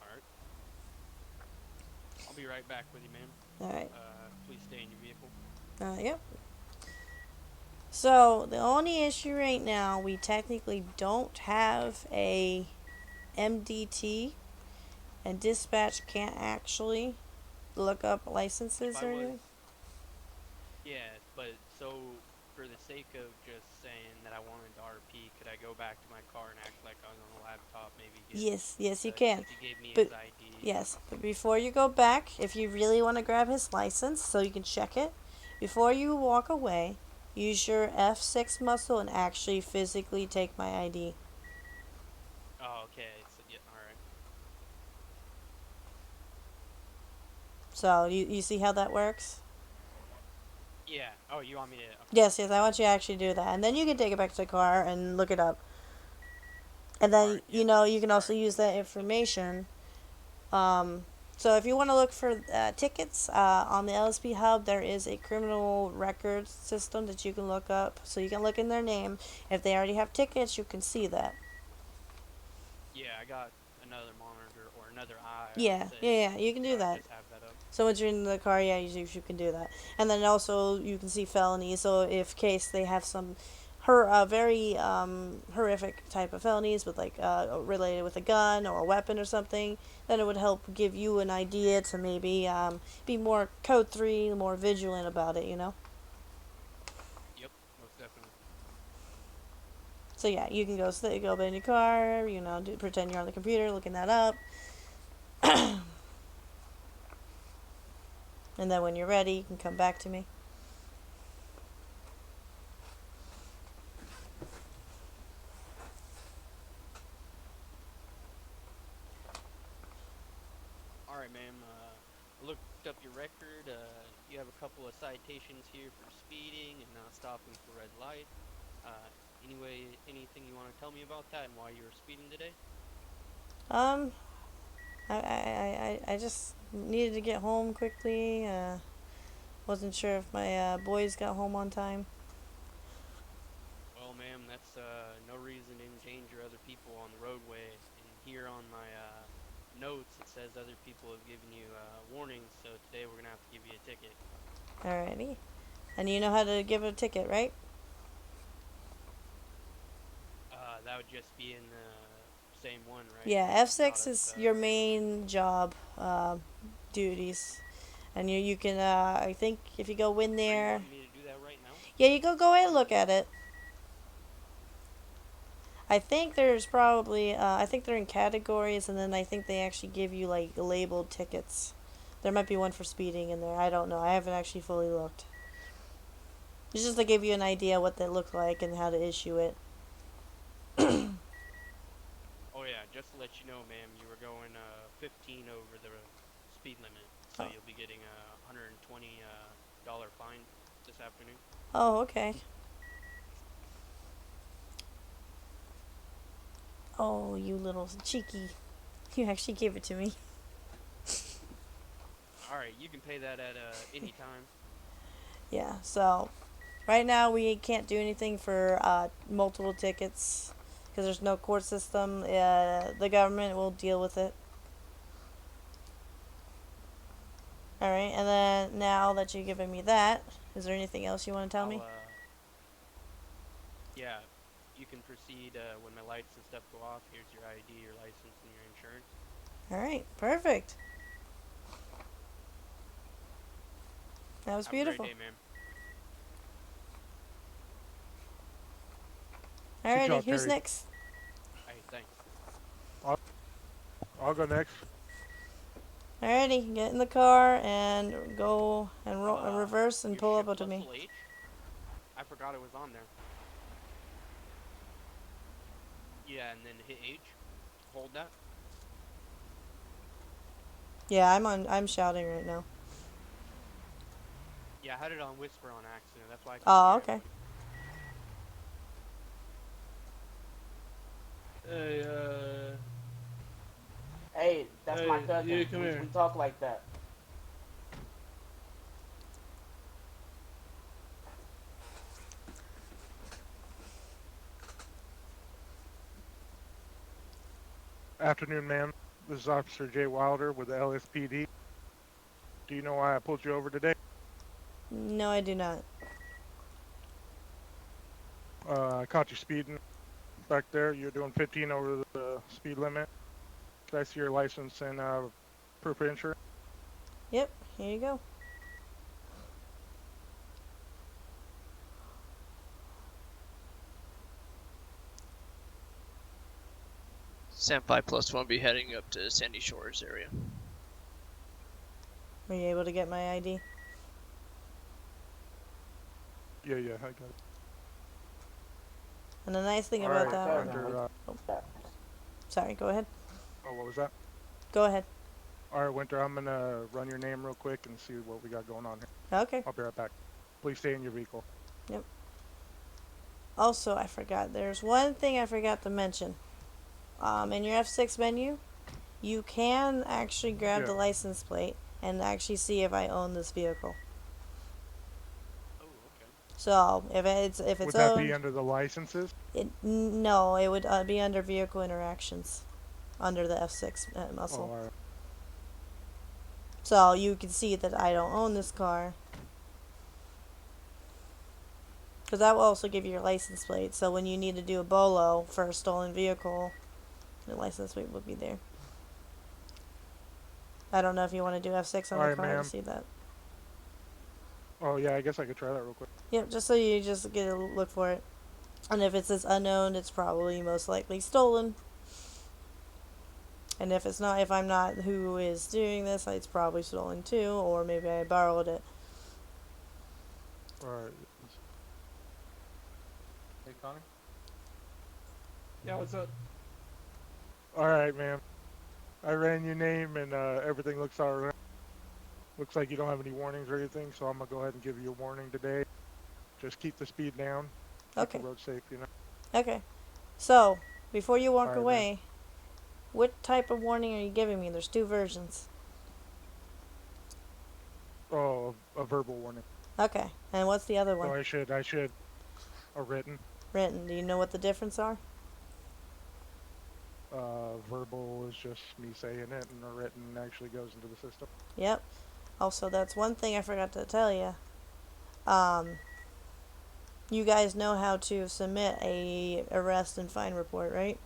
[SPEAKER 4] All right. I'll be right back with you, ma'am.
[SPEAKER 5] All right.
[SPEAKER 4] Please stay in your vehicle.
[SPEAKER 5] Yep. So the only issue right now, we technically don't have a MDT, and dispatch can't actually look up
[SPEAKER 4] If
[SPEAKER 5] licenses
[SPEAKER 4] I
[SPEAKER 5] or
[SPEAKER 4] was,
[SPEAKER 5] anything.
[SPEAKER 4] yeah, but so for the sake of just saying that I wanted to RP, could I go back to my car and act like I was on the laptop, maybe get
[SPEAKER 5] Yes, you can.
[SPEAKER 4] since he gave me
[SPEAKER 5] But
[SPEAKER 4] his ID.
[SPEAKER 5] yes, but before you go back, if you really want to grab his license so you can check it, before you walk away, use your F6 muscle and actually physically take my ID.
[SPEAKER 4] Oh, okay. So yeah, all right.
[SPEAKER 5] So you see how that works?
[SPEAKER 4] Yeah. Oh, you want me to? Okay.
[SPEAKER 5] Yes, I want you to actually do that. And then you can take it back to the car and look it up. And
[SPEAKER 4] All
[SPEAKER 5] then,
[SPEAKER 4] right. Yeah.
[SPEAKER 5] you can
[SPEAKER 4] All
[SPEAKER 5] also
[SPEAKER 4] right.
[SPEAKER 5] use that
[SPEAKER 4] Understood.
[SPEAKER 5] information. So if you want to look for tickets on the LSP Hub, there is a criminal records system that you can look up. So you can look in their name. If they already have tickets, you can see that.
[SPEAKER 4] Yeah, I got another monitor or another eye, I would
[SPEAKER 5] Yeah,
[SPEAKER 4] say.
[SPEAKER 5] yeah, you can
[SPEAKER 4] So
[SPEAKER 5] do
[SPEAKER 4] I
[SPEAKER 5] that.
[SPEAKER 4] just have that up.
[SPEAKER 5] So once you're in the car, yeah, you can do that. And then also you can see felonies. So if case they have some very horrific type of felonies with like related with a gun or a weapon or something, then it would help give you an idea to maybe be more code 3, more vigilant about it, you know?
[SPEAKER 4] Yep. Most definitely.
[SPEAKER 5] So yeah, you can go in your car, pretend you're on the computer looking that up. And then when you're ready, you can come back to me.
[SPEAKER 4] All right, ma'am. I looked up your record. You have a couple of citations here for speeding and not stopping for red light. Anything you want to tell me about that and why you were speeding today?
[SPEAKER 5] Um, I just needed to get home quickly. Wasn't sure if my boys got home on time.
[SPEAKER 4] Well, ma'am, that's no reason to endanger other people on the roadway. And here on my notes, it says other people have given you warnings, so today we're gonna have to give you a ticket.
[SPEAKER 5] Alrighty. And you know how to give a ticket, right?
[SPEAKER 4] That would just be in the same one, right?
[SPEAKER 5] Yeah,
[SPEAKER 4] Not
[SPEAKER 5] F6
[SPEAKER 4] us.
[SPEAKER 5] is your main job duties. And you can, I think if you go in
[SPEAKER 4] Are you
[SPEAKER 5] there.
[SPEAKER 4] wanting me to do that right now?
[SPEAKER 5] Yeah, you go ahead and look at it. I think there's probably, I think they're in categories, and then I think they actually give you like labeled tickets. There might be one for speeding in there. I don't know. I haven't actually fully looked. It's just to give you an idea what they look like and how to issue it.
[SPEAKER 4] Oh yeah, just to let you know, ma'am, you were going 15 over the speed limit, so
[SPEAKER 5] Oh.
[SPEAKER 4] you'll be getting a $120 fine this afternoon.
[SPEAKER 5] Oh, okay. Oh, you little cheeky. You actually gave it to me.
[SPEAKER 4] All right, you can pay that at any time.
[SPEAKER 5] Yeah, so Right now, we can't do anything for multiple tickets because there's no court system. The government will deal with it. All right, and then now that you've given me that, is there anything else you want to tell me?
[SPEAKER 4] Yeah, you can proceed when my lights and stuff go off. Here's your ID, your license, and your insurance.
[SPEAKER 5] All right, perfect. That was
[SPEAKER 4] Have a great
[SPEAKER 5] beautiful.
[SPEAKER 4] day, man.
[SPEAKER 9] Good
[SPEAKER 5] Alrighty,
[SPEAKER 9] job,
[SPEAKER 5] who's
[SPEAKER 9] Terry.
[SPEAKER 5] next?
[SPEAKER 4] Hey, thanks.
[SPEAKER 9] I'll go next.
[SPEAKER 5] Alrighty, get in the car and go and roll and reverse and
[SPEAKER 4] Your
[SPEAKER 5] pull
[SPEAKER 4] shift
[SPEAKER 5] up to me.
[SPEAKER 4] muscle H? I forgot it was on there. Yeah, and then hit H. Hold that.
[SPEAKER 5] Yeah, I'm shouting right now.
[SPEAKER 4] Yeah, I had it on whisper on accident. That's why I couldn't
[SPEAKER 5] Oh,
[SPEAKER 4] hear
[SPEAKER 5] okay.
[SPEAKER 3] Hey,
[SPEAKER 1] Hey, that's my
[SPEAKER 3] hey,
[SPEAKER 1] cousin.
[SPEAKER 3] you come
[SPEAKER 1] We
[SPEAKER 3] here.
[SPEAKER 1] talk like that.
[SPEAKER 9] Afternoon, ma'am. This is Officer Jay Wilder with the LSPD. Do you know why I pulled you over today?
[SPEAKER 5] No, I do not.
[SPEAKER 9] I caught you speeding back there. You're doing 15 over the speed limit. Can I see your license and proof of insurance?
[SPEAKER 5] Yep, here you go.
[SPEAKER 10] Senpai plus one will be heading up to Sandy Shores area.
[SPEAKER 5] Were you able to get my ID?
[SPEAKER 9] Yeah, I got it.
[SPEAKER 5] And the nice thing
[SPEAKER 9] All
[SPEAKER 5] about
[SPEAKER 9] right,
[SPEAKER 5] that one.
[SPEAKER 9] Winter,
[SPEAKER 5] Sorry, go ahead.
[SPEAKER 9] oh, what was that?
[SPEAKER 5] Go ahead.
[SPEAKER 9] All right, Winter, I'm going to run your name real quick and see what we got going on here.
[SPEAKER 5] Okay.
[SPEAKER 9] I'll be right back. Please stay in your vehicle.
[SPEAKER 5] Yep. Also, I forgot. There's one thing I forgot to mention. In your F6 menu, you can actually grab the license plate and actually see if I own this vehicle.
[SPEAKER 4] Oh, okay.
[SPEAKER 5] So if it's
[SPEAKER 9] Would that
[SPEAKER 5] owned,
[SPEAKER 9] be under the licenses?
[SPEAKER 5] no, it would be under vehicle interactions, under the F6 muscle.
[SPEAKER 9] Oh, all right.
[SPEAKER 5] So you can see that I don't own this car. Because that will also give you your license plate. So when you need to do a BOLO for a stolen vehicle, the license plate will be there. I don't know if you want to do F6 on the car to see that.
[SPEAKER 9] Oh, yeah, I guess I could try that real quick.
[SPEAKER 5] Yep, just so you just get a look for it. And if it says unknown, it's probably most likely stolen. And if it's not, if I'm not who is doing this, it's probably stolen too, or maybe I borrowed it.
[SPEAKER 9] All right.
[SPEAKER 2] Hey, Connor?
[SPEAKER 3] Yeah, what's up?
[SPEAKER 9] All right, ma'am. I ran your name and everything looks all right. Looks like you don't have any warnings or anything, so I'm going to go ahead and give you a warning today. Just keep the speed down. Keep the road safe, you know.
[SPEAKER 5] Okay. So, before you walk
[SPEAKER 9] All right,
[SPEAKER 5] away, what type of warning are you giving me? There's two versions.
[SPEAKER 9] Oh, a verbal warning.
[SPEAKER 5] Okay. And what's the other one?
[SPEAKER 9] No, I should. A written.
[SPEAKER 5] Written. Do you know what the difference are?
[SPEAKER 9] Verbal is just me saying it, and a written actually goes into the system.
[SPEAKER 5] Yep. Also, that's one thing I forgot to tell you. You guys know how to submit a arrest and fine report, right?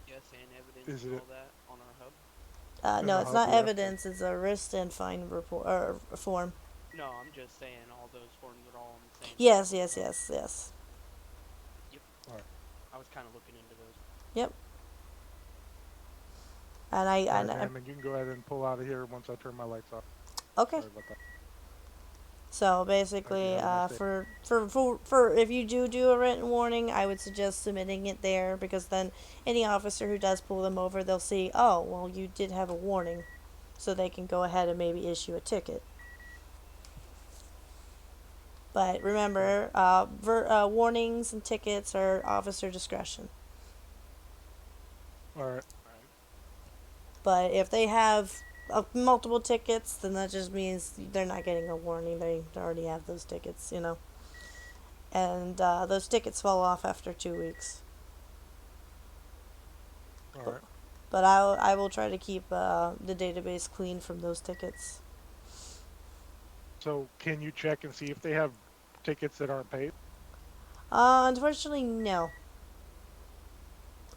[SPEAKER 4] Yes, and evidence and all that on our hub.
[SPEAKER 5] No, it's not evidence. It's a arrest and fine report or form.
[SPEAKER 4] No, I'm just saying all those forms are all on the same.
[SPEAKER 5] Yes.
[SPEAKER 4] Yep.
[SPEAKER 9] All right.
[SPEAKER 4] I was kind of looking into those.
[SPEAKER 5] Yep. And
[SPEAKER 9] and you can go ahead and pull out of here once I turn my lights off.
[SPEAKER 5] Okay.
[SPEAKER 9] Sorry about that.
[SPEAKER 5] So basically, for if you do a written warning, I would suggest submitting it there, because then any officer who does pull them over, they'll see, oh, well, you did have a warning, so they can go ahead and maybe issue a ticket. But remember, warnings and tickets are officer discretion.
[SPEAKER 9] All right.
[SPEAKER 5] But if they have multiple tickets, then that just means they're not getting a warning. They already have those tickets, you know. And those tickets fall off after 2 weeks.
[SPEAKER 9] All right.
[SPEAKER 5] But I will try to keep the database clean from those tickets.
[SPEAKER 9] So can you check and see if they have tickets that aren't paid?
[SPEAKER 5] Unfortunately, no.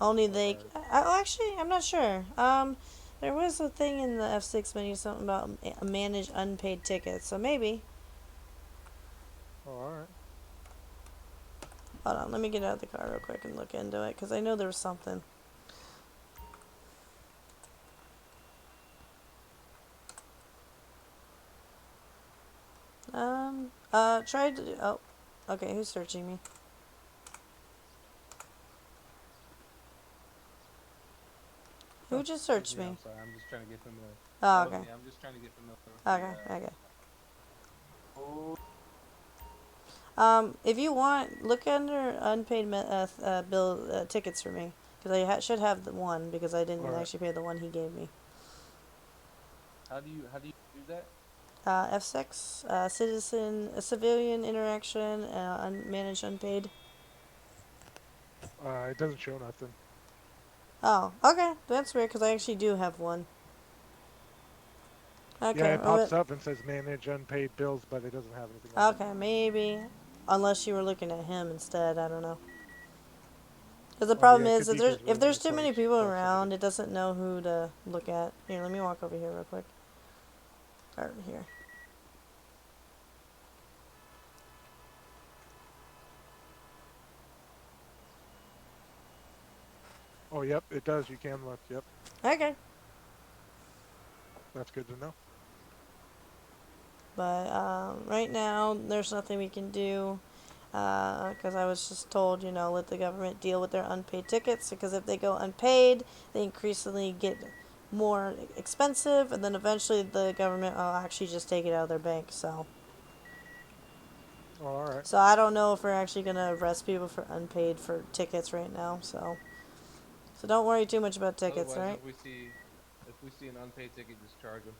[SPEAKER 5] Only they. Actually, I'm not sure. There was a thing in the F6 menu, something about manage unpaid tickets. So maybe.
[SPEAKER 9] Oh, all right.
[SPEAKER 5] Hold on, let me get out of the car real quick and look into it, because I know there was something. Tried to do. Oh, okay. Who's searching me? Who just searched me?
[SPEAKER 2] I'm sorry. I'm just trying to get familiar.
[SPEAKER 5] Oh,
[SPEAKER 2] That was
[SPEAKER 5] okay.
[SPEAKER 2] me. I'm just trying to get familiar with
[SPEAKER 5] Okay,
[SPEAKER 2] the.
[SPEAKER 5] okay.
[SPEAKER 1] Oh,
[SPEAKER 5] If you want, look under unpaid bill tickets for me, because I should have the one, because I didn't
[SPEAKER 9] All right.
[SPEAKER 5] actually pay the one he gave me.
[SPEAKER 2] How do you do that?
[SPEAKER 5] F6, civilian interaction, managed unpaid.
[SPEAKER 9] It doesn't show nothing.
[SPEAKER 5] Oh, okay. That's weird, because I actually do have one.
[SPEAKER 9] Yeah,
[SPEAKER 5] Okay,
[SPEAKER 9] it pops up and says manage unpaid bills, but it doesn't have anything on it.
[SPEAKER 5] okay, maybe. Unless you were looking at him instead, I don't know. Because the
[SPEAKER 9] Oh
[SPEAKER 5] problem
[SPEAKER 9] yeah, it
[SPEAKER 5] is,
[SPEAKER 9] could be his
[SPEAKER 5] if
[SPEAKER 9] room and
[SPEAKER 5] there's
[SPEAKER 9] it
[SPEAKER 5] too many
[SPEAKER 9] pops
[SPEAKER 5] people
[SPEAKER 9] somebody.
[SPEAKER 5] around, it doesn't know who to look at. Here, let me walk over here real quick. Or here.
[SPEAKER 9] Oh, yep, it does. You can look. Yep,
[SPEAKER 5] Okay.
[SPEAKER 9] that's good to know.
[SPEAKER 5] But right now, there's nothing we can do. Because I was just told, let the government deal with their unpaid tickets. Because if they go unpaid, they increasingly get more expensive, and then eventually the government will actually just take it out of their bank.
[SPEAKER 9] Oh, all right.
[SPEAKER 5] So I don't know if we're actually gonna arrest people for unpaid for tickets right now. So don't worry too much about tickets,
[SPEAKER 2] Otherwise,
[SPEAKER 5] alright?
[SPEAKER 2] if we see an unpaid ticket, just charge them.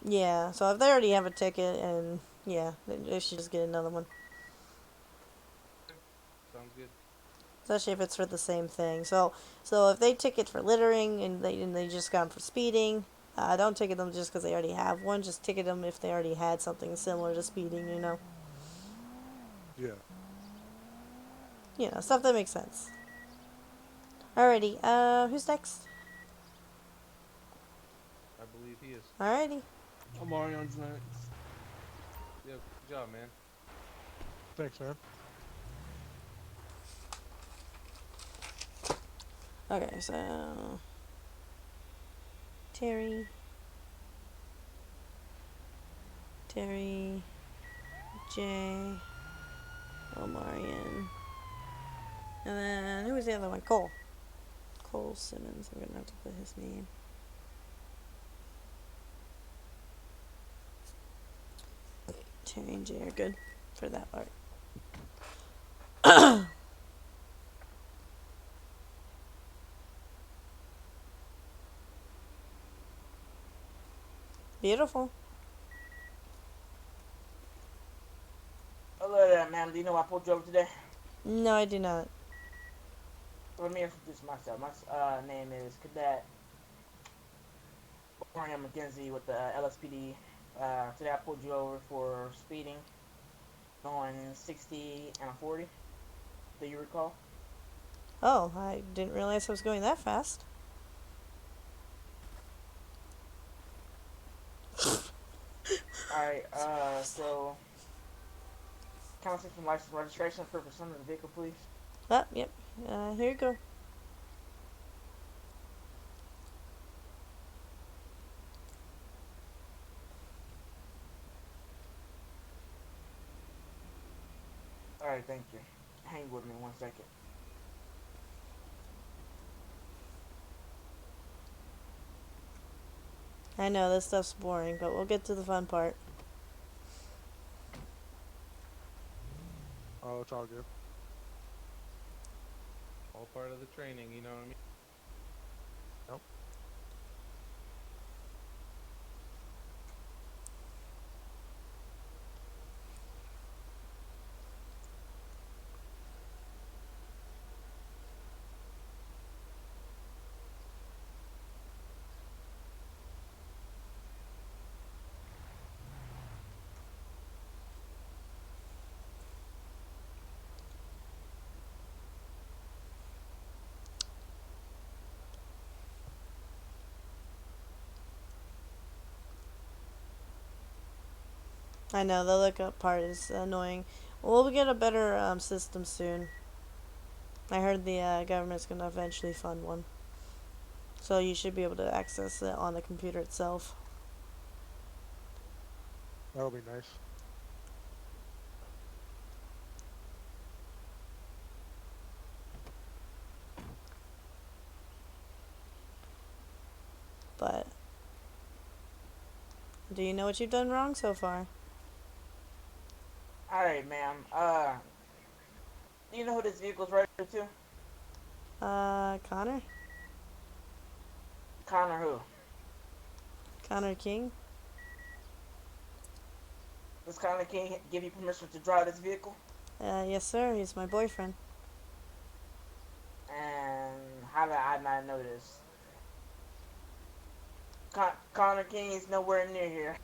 [SPEAKER 5] Yeah. So if they already have a ticket, and yeah, they should just get another one.
[SPEAKER 2] Sounds good.
[SPEAKER 5] Especially if it's for the same thing. So if they ticket for littering and they just got 'em for speeding, don't ticket them just because they already have one. Just ticket them if they already had something similar to speeding.
[SPEAKER 9] Yeah.
[SPEAKER 5] Stuff that makes sense. Alrighty. Who's next?
[SPEAKER 2] I believe he is.
[SPEAKER 5] Alrighty.
[SPEAKER 3] Omarion's next.
[SPEAKER 2] Yeah, good job, man.
[SPEAKER 9] Thanks, man.
[SPEAKER 5] Okay. So Terry, Jay, Omarion, and then who was the other one? Cole Simmons. I'm gonna have to put his name. Terry and Jay are good for that part. Beautiful.
[SPEAKER 1] other than that, ma'am, do you know why I pulled you over today?
[SPEAKER 5] No, I do not.
[SPEAKER 1] Let me introduce myself. My name is Cadet Orion McKenzie with the LSPD. Today I pulled you over for speeding, going 60 and a 40. Do you recall?
[SPEAKER 5] Oh, I didn't realize I was going that fast.
[SPEAKER 1] Alright, so can I see some license registration for some of the vehicle, please?
[SPEAKER 5] Yep. Here you go.
[SPEAKER 1] Alright, thank you. Hang with me 1 second.
[SPEAKER 5] I know this stuff's boring, but we'll get to the fun part.
[SPEAKER 9] Oh, it's all good.
[SPEAKER 2] All part of the training, you know what I mean?
[SPEAKER 9] Nope.
[SPEAKER 5] I know the lookup part is annoying. We'll get a better system soon. I heard the government's gonna eventually fund one, so you should be able to access it on the computer itself.
[SPEAKER 9] That'll be nice.
[SPEAKER 5] But do you know what you've done wrong so far?
[SPEAKER 1] Alright, ma'am. Do you know who this vehicle's registered to?
[SPEAKER 5] Connor?
[SPEAKER 1] Connor who?
[SPEAKER 5] Connor King?
[SPEAKER 1] Does Connor King give you permission to drive this vehicle?
[SPEAKER 5] Yes, sir. He's my boyfriend.
[SPEAKER 1] And how did I not know this? Connor King is nowhere near here.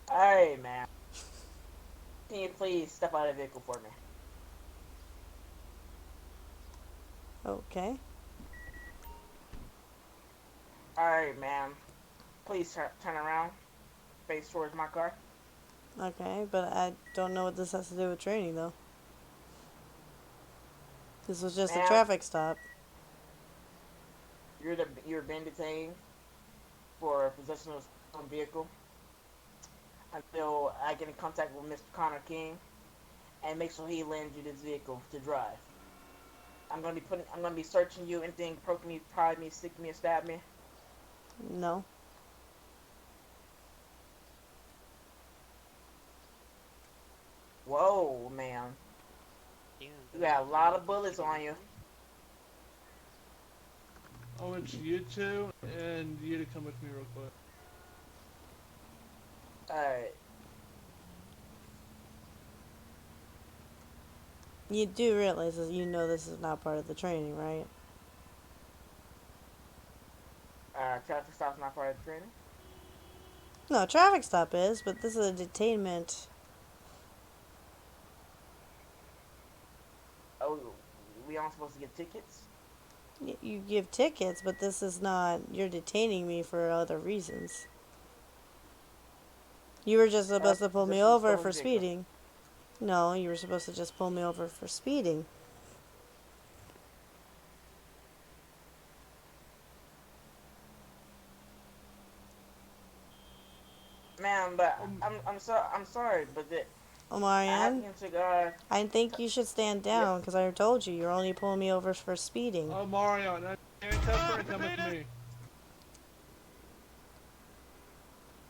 [SPEAKER 1] Alright, man. Can you please step out of the vehicle for me?
[SPEAKER 5] Okay.
[SPEAKER 1] Alright, ma'am. Please turn around. Face towards my car.
[SPEAKER 5] Okay, but I don't know what this has to do with training, though. This was just a
[SPEAKER 1] Ma'am,
[SPEAKER 5] traffic stop.
[SPEAKER 1] You're being detained for possession of a stolen vehicle until I get in contact with Mr. Connor King and make sure he lends you this vehicle to drive. I'm gonna be searching you. Anything poke me, pry me, stick me, or stab me.
[SPEAKER 5] No.
[SPEAKER 1] Whoa, man.
[SPEAKER 4] Yeah,
[SPEAKER 1] You got a lot of bullets on you.
[SPEAKER 3] I want you two and you to come with me real quick.
[SPEAKER 1] Alright.
[SPEAKER 5] You do realize that you know this is not part of the training, right?
[SPEAKER 1] Traffic stop's not part of the training.
[SPEAKER 5] No, traffic stop is, but this is a detainment.
[SPEAKER 1] Oh, we aren't supposed to get tickets?
[SPEAKER 5] You give tickets, but this is not. You're detaining me for other reasons. You were just supposed to pull me
[SPEAKER 1] Possession of
[SPEAKER 5] over
[SPEAKER 1] stolen
[SPEAKER 5] for
[SPEAKER 1] vehicle.
[SPEAKER 5] speeding. No, you were supposed to just pull me over for speeding.
[SPEAKER 1] Man, but I'm sorry, but I have
[SPEAKER 5] Omarion,
[SPEAKER 1] to
[SPEAKER 5] I think you should stand down because I told you you're only pulling me over for speeding.
[SPEAKER 3] Oh, Mario, now handcuff her and come with me.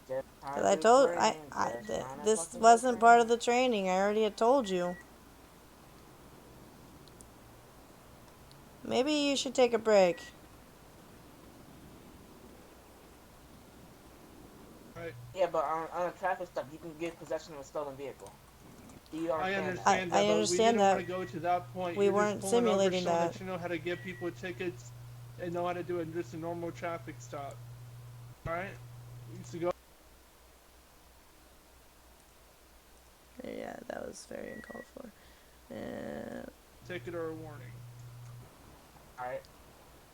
[SPEAKER 5] Because I told this wasn't part of the training. I already had told you. Maybe you should take a break.
[SPEAKER 3] Right.
[SPEAKER 1] Yeah, but on a traffic stop, you can get possession of a stolen vehicle. Do you
[SPEAKER 3] I
[SPEAKER 1] understand that?
[SPEAKER 3] understand that,
[SPEAKER 5] I
[SPEAKER 3] but
[SPEAKER 5] understand
[SPEAKER 3] we didn't
[SPEAKER 5] that.
[SPEAKER 3] want to go to that point.
[SPEAKER 5] We
[SPEAKER 3] You're
[SPEAKER 5] weren't
[SPEAKER 3] just pulling over,
[SPEAKER 5] simulating
[SPEAKER 3] showing
[SPEAKER 5] that.
[SPEAKER 3] that you know how to give people tickets and know how to do it in just a normal traffic stop. Alright? So go.
[SPEAKER 5] Yeah, that was very uncalled for.
[SPEAKER 3] Ticket or a warning.
[SPEAKER 1] Alright.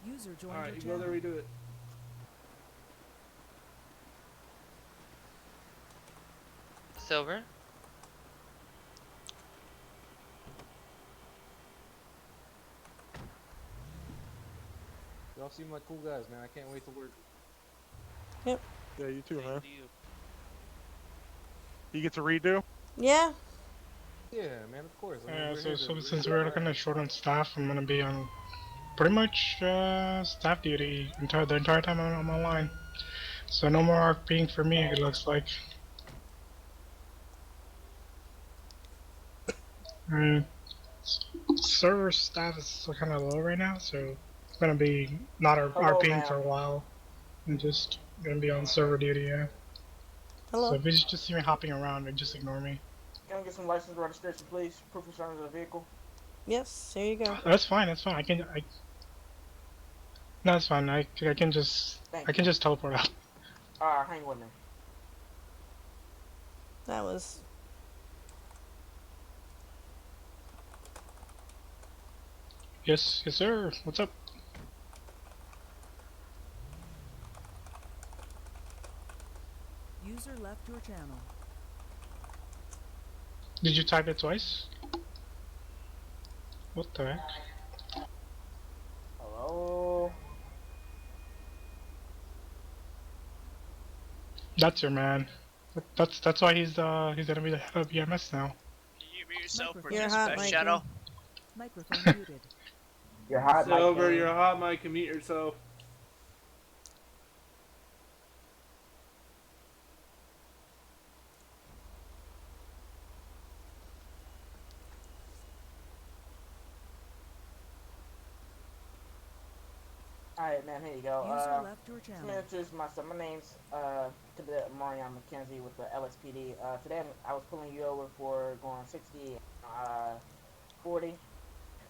[SPEAKER 7] User joined
[SPEAKER 3] Alright,
[SPEAKER 7] your
[SPEAKER 3] you go
[SPEAKER 7] channel.
[SPEAKER 3] there, redo it.
[SPEAKER 6] Silver?
[SPEAKER 2] Y'all seem like cool guys, man. I can't wait to work.
[SPEAKER 9] Yeah, you too,
[SPEAKER 4] same
[SPEAKER 9] man.
[SPEAKER 4] to you.
[SPEAKER 9] You get to redo?
[SPEAKER 5] Yeah.
[SPEAKER 2] Yeah, man, of course. I mean,
[SPEAKER 11] Yeah,
[SPEAKER 2] we're here
[SPEAKER 11] so
[SPEAKER 2] to
[SPEAKER 11] since we're looking at short on staff, I'm gonna be on pretty much staff duty the entire time I'm online. So no more RPing for me, it looks like. Server staff is kind of low right now, so it's gonna be not
[SPEAKER 1] Hello,
[SPEAKER 11] RPing for
[SPEAKER 1] ma'am.
[SPEAKER 11] a while. I'm just gonna be on server duty, yeah.
[SPEAKER 5] Hello.
[SPEAKER 11] So if you just see me hopping around, then just ignore me.
[SPEAKER 1] Can I get some license and registration, please? Proof of insurance of the vehicle.
[SPEAKER 5] Yes, here you go.
[SPEAKER 11] That's fine. That's fine. No, that's fine. I can just
[SPEAKER 1] Thank
[SPEAKER 11] I can
[SPEAKER 1] you.
[SPEAKER 11] just teleport out.
[SPEAKER 1] Hang with me.
[SPEAKER 5] That was.
[SPEAKER 11] Yes, sir. What's up?
[SPEAKER 7] channel.
[SPEAKER 11] Did you type it twice? What the heck?
[SPEAKER 1] Hello.
[SPEAKER 11] That's your man. That's why he's gonna be the head of EMS now.
[SPEAKER 10] Can you mute yourself for
[SPEAKER 7] Microphone
[SPEAKER 5] You're
[SPEAKER 10] just a
[SPEAKER 5] hot,
[SPEAKER 10] best
[SPEAKER 7] activated.
[SPEAKER 5] Mikey.
[SPEAKER 10] shadow?
[SPEAKER 7] Microphone muted.
[SPEAKER 1] You're hot, Mike
[SPEAKER 8] Silver,
[SPEAKER 1] King.
[SPEAKER 8] you're hot, Mike, and mute yourself.
[SPEAKER 1] Alright, man, here you go.
[SPEAKER 7] User left your
[SPEAKER 1] Let me
[SPEAKER 7] channel.
[SPEAKER 1] introduce myself. My name's Cadet Marion McKenzie with the LSPD. Today I was pulling you over for going 60, 40.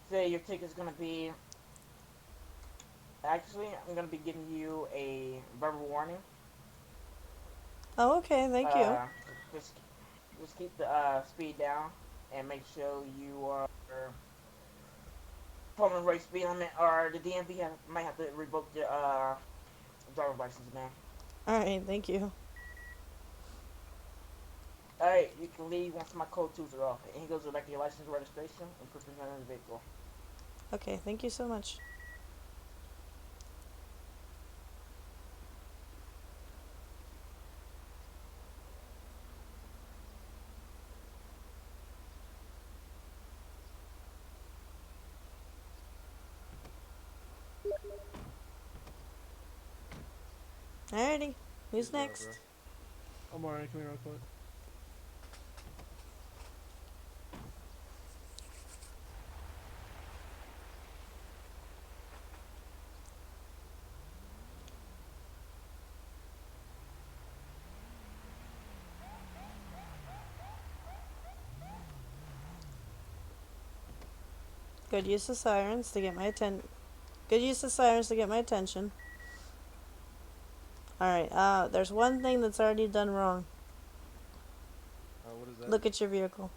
[SPEAKER 1] Today your ticket's gonna be. Actually, I'm gonna be giving you a verbal warning.
[SPEAKER 5] Oh, okay, thank you.
[SPEAKER 1] Uh, just, just keep the speed down and make sure you are following the right speed limit, or the DMV might have to revoke your driver's license, man.
[SPEAKER 5] Alright, thank you.
[SPEAKER 1] Alright, you can leave once my code 2s are off. And he goes back to your license registration and proof of the vehicle.
[SPEAKER 5] Okay, thank you so much. Alrighty, who's
[SPEAKER 2] Good job,
[SPEAKER 5] next?
[SPEAKER 2] bro.
[SPEAKER 3] I'm alright. Come here real quick.
[SPEAKER 5] Good use of sirens to get my Good use of sirens to get my attention. Alright, there's one thing that's already done wrong.
[SPEAKER 2] What is that?
[SPEAKER 5] Look at your vehicle.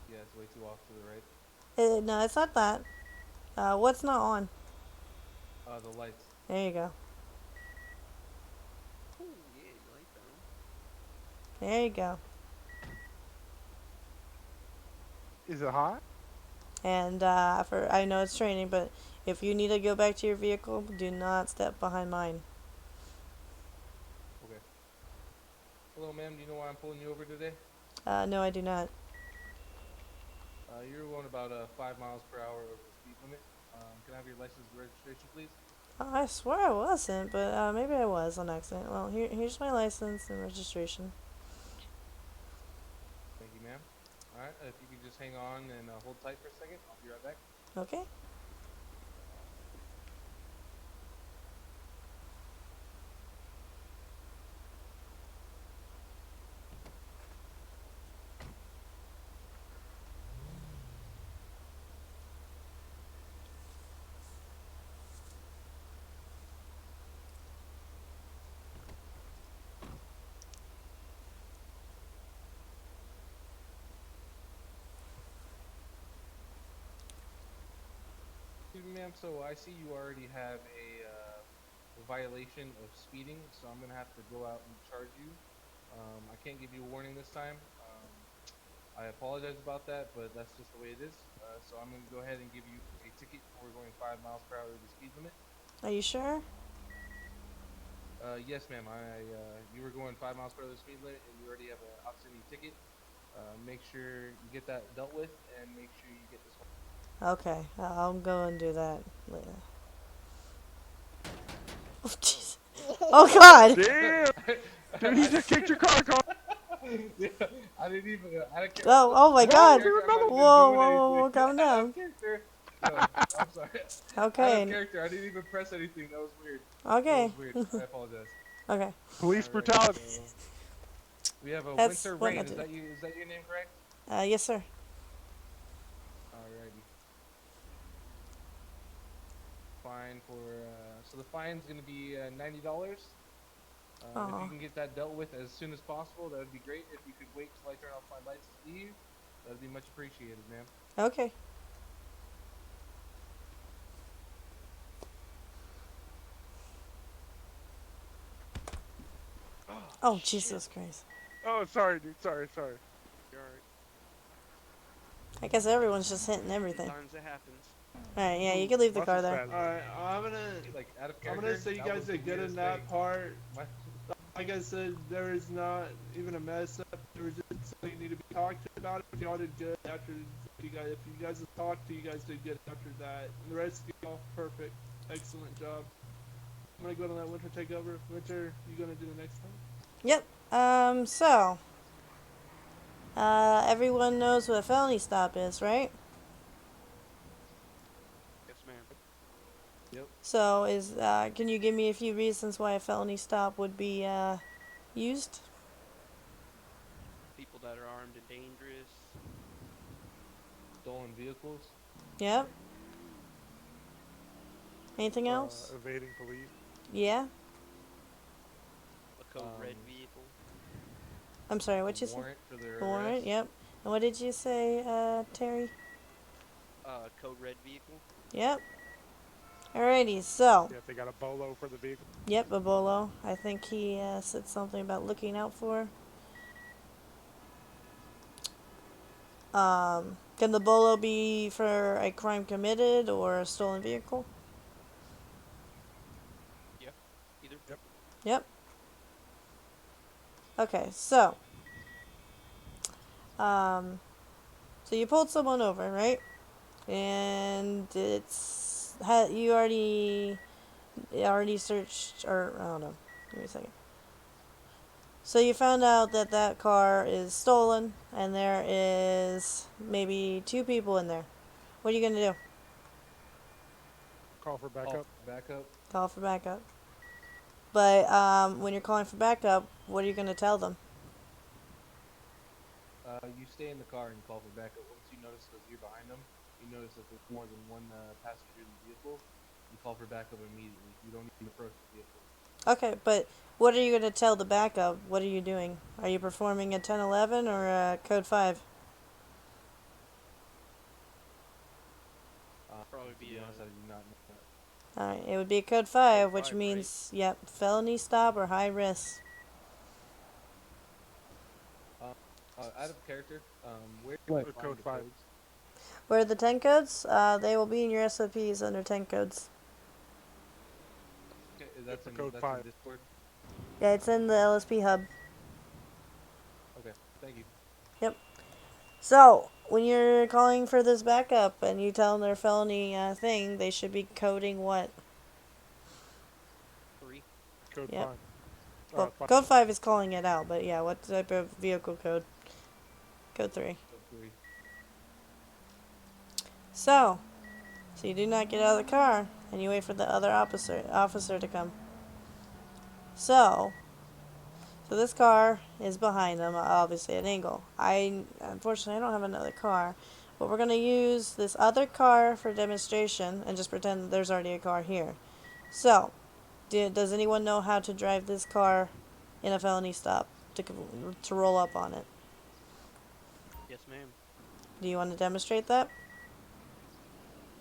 [SPEAKER 2] Yeah, it's way too off to the right.
[SPEAKER 5] No, it's not that. What's not on?
[SPEAKER 2] The lights.
[SPEAKER 5] There you go.
[SPEAKER 10] Oh, yeah, you like that one.
[SPEAKER 5] There you go.
[SPEAKER 9] Is it hot?
[SPEAKER 5] And I know it's training, but if you need to go back to your vehicle, do not step behind mine.
[SPEAKER 2] Okay. Hello, ma'am. Do you know why I'm pulling you over today?
[SPEAKER 5] No, I do not.
[SPEAKER 2] You're going about 5 miles per hour over the speed limit. Can I have your license and registration, please?
[SPEAKER 5] Oh, I swear I wasn't, but maybe I was on accident. Well, here's my license and registration.
[SPEAKER 2] Thank you, ma'am. Alright, if you could just hang on and hold tight for a second, I'll be right back.
[SPEAKER 5] Okay.
[SPEAKER 2] Excuse me, ma'am. So I see you already have a violation of speeding, so I'm gonna have to go out and charge you. I can't give you a warning this time. I apologize about that, but that's just the way it is. So I'm gonna go ahead and give you a ticket for going 5 miles per hour over the speed limit.
[SPEAKER 5] Are you sure?
[SPEAKER 2] Yes, ma'am. You were going 5 miles per hour over the speed limit, and you already have an outstanding ticket. Make sure you get that dealt with, and make sure you get this one.
[SPEAKER 5] Okay, I'll go and do that later. Oh, jeez. Oh, God!
[SPEAKER 9] Damn! Dude, he just kicked your car, Carl.
[SPEAKER 2] Yeah, I didn't even. I don't care.
[SPEAKER 5] Oh my
[SPEAKER 2] Out of
[SPEAKER 5] God!
[SPEAKER 2] character, I'm not even
[SPEAKER 5] Whoa,
[SPEAKER 2] doing
[SPEAKER 5] whoa, whoa,
[SPEAKER 2] anything.
[SPEAKER 5] whoa, calm
[SPEAKER 2] Out
[SPEAKER 5] down.
[SPEAKER 2] of character. No, I'm sorry. Out of
[SPEAKER 5] Okay,
[SPEAKER 2] character, I didn't even press anything. That was weird.
[SPEAKER 5] okay,
[SPEAKER 2] That was weird. I apologize.
[SPEAKER 5] okay.
[SPEAKER 9] Police
[SPEAKER 2] Alright,
[SPEAKER 9] brutality.
[SPEAKER 2] so we have a
[SPEAKER 5] That's
[SPEAKER 2] Winter
[SPEAKER 5] what
[SPEAKER 2] Rain.
[SPEAKER 5] not
[SPEAKER 2] Is
[SPEAKER 5] to
[SPEAKER 2] that you? Is that your name, correct?
[SPEAKER 5] Yes, sir.
[SPEAKER 2] Alrighty. Fine for. So the fine's gonna be $90. If
[SPEAKER 5] Aw.
[SPEAKER 2] you can get that dealt with as soon as possible, that would be great. If you could wait till I turn off my lights to leave, that would be much appreciated, ma'am.
[SPEAKER 5] Okay. Oh,
[SPEAKER 4] Shit.
[SPEAKER 5] Jesus Christ.
[SPEAKER 9] Oh, sorry, dude. Sorry.
[SPEAKER 4] You're alright.
[SPEAKER 5] I guess everyone's just hitting everything.
[SPEAKER 4] Sometimes it happens.
[SPEAKER 5] Alright, yeah, you
[SPEAKER 9] Ooh,
[SPEAKER 5] can leave the car
[SPEAKER 9] muscle
[SPEAKER 5] there.
[SPEAKER 9] spasm.
[SPEAKER 8] Alright,
[SPEAKER 2] Like out of
[SPEAKER 8] I'm gonna
[SPEAKER 2] character,
[SPEAKER 8] say you
[SPEAKER 2] that
[SPEAKER 8] guys
[SPEAKER 2] was the
[SPEAKER 8] did good in
[SPEAKER 2] weirdest
[SPEAKER 8] that
[SPEAKER 2] thing.
[SPEAKER 8] part.
[SPEAKER 2] My,
[SPEAKER 8] Like I said, there is not even a mess up. There was just something that needed to be talked about. If y'all did good after if you guys have talked to, you guys did good after that. And the rest of y'all, perfect, excellent job. I'm gonna go ahead and let Winter take over. Winter, you gonna do the next one?
[SPEAKER 5] Yep. So. Everyone knows what a felony stop is, right?
[SPEAKER 4] Yes, ma'am.
[SPEAKER 2] yep.
[SPEAKER 5] So, can you give me a few reasons why a felony stop would be, used?
[SPEAKER 4] People that are armed and dangerous.
[SPEAKER 2] Stolen vehicles.
[SPEAKER 5] Yep. Anything else?
[SPEAKER 9] Evading police.
[SPEAKER 5] Yeah?
[SPEAKER 4] A code red
[SPEAKER 2] Um,
[SPEAKER 4] vehicle.
[SPEAKER 5] I'm sorry,
[SPEAKER 2] a
[SPEAKER 5] what you say?
[SPEAKER 2] warrant for their
[SPEAKER 5] A warrant,
[SPEAKER 2] arrest.
[SPEAKER 5] yep. And what did you say, Terry?
[SPEAKER 4] Code red vehicle.
[SPEAKER 5] Yep. Alrighty, so.
[SPEAKER 9] Yeah, if they got a bolo for the vehicle.
[SPEAKER 5] Yep, a bolo. I think he, said something about looking out for. Can the bolo be for a crime committed or a stolen vehicle?
[SPEAKER 4] Yeah. Either.
[SPEAKER 9] Yep.
[SPEAKER 5] Yep. Okay, so. So you pulled someone over, right? And you already searched, or I don't know. Give me a second. So you found out that that car is stolen, and there is maybe 2 people in there. What are you gonna do?
[SPEAKER 9] Call for
[SPEAKER 2] Call
[SPEAKER 9] backup.
[SPEAKER 2] for backup.
[SPEAKER 5] Call for backup. But when you're calling for backup, what are you gonna tell them?
[SPEAKER 2] You stay in the car and call for backup. Once you notice, because you're behind them, you notice that there's more than one passenger in the vehicle. You call for backup immediately. You don't even approach the vehicle.
[SPEAKER 5] Okay, but what are you gonna tell the backup? What are you doing? Are you performing a 1011 or a code 5?
[SPEAKER 4] Probably
[SPEAKER 2] To
[SPEAKER 4] be
[SPEAKER 2] be
[SPEAKER 4] a
[SPEAKER 2] honest, I do not know that.
[SPEAKER 5] Alright, it would be a code
[SPEAKER 4] code
[SPEAKER 5] 5, which
[SPEAKER 4] 5, right?
[SPEAKER 5] means, yep, felony stop or high risk.
[SPEAKER 2] Out of character, where do I
[SPEAKER 9] With
[SPEAKER 2] find
[SPEAKER 9] code
[SPEAKER 2] the
[SPEAKER 9] 5.
[SPEAKER 2] codes?
[SPEAKER 5] Where are the 10 codes? They will be in your SOPs under 10 codes.
[SPEAKER 2] Okay,
[SPEAKER 9] For code
[SPEAKER 2] that's in
[SPEAKER 9] 5.
[SPEAKER 2] Discord.
[SPEAKER 5] Yeah, it's in the LSP hub.
[SPEAKER 2] Okay, thank you.
[SPEAKER 5] Yep. So, when you're calling for this backup and you tell them their felony thing, they should be coding what?
[SPEAKER 4] 3.
[SPEAKER 9] Code
[SPEAKER 5] Yep.
[SPEAKER 9] 5.
[SPEAKER 5] Well,
[SPEAKER 9] 5.
[SPEAKER 5] code 5 is calling it out, but yeah, what type of vehicle code? Code 3.
[SPEAKER 2] Code 3.
[SPEAKER 5] So you do not get out of the car and you wait for the other officer to come. So this car is behind them, obviously at an angle. Unfortunately I don't have another car, but we're gonna use this other car for demonstration and just pretend that there's already a car here. So, does anyone know how to drive this car in a felony stop to roll up on it?
[SPEAKER 4] Yes, ma'am.
[SPEAKER 5] Do you want to demonstrate that?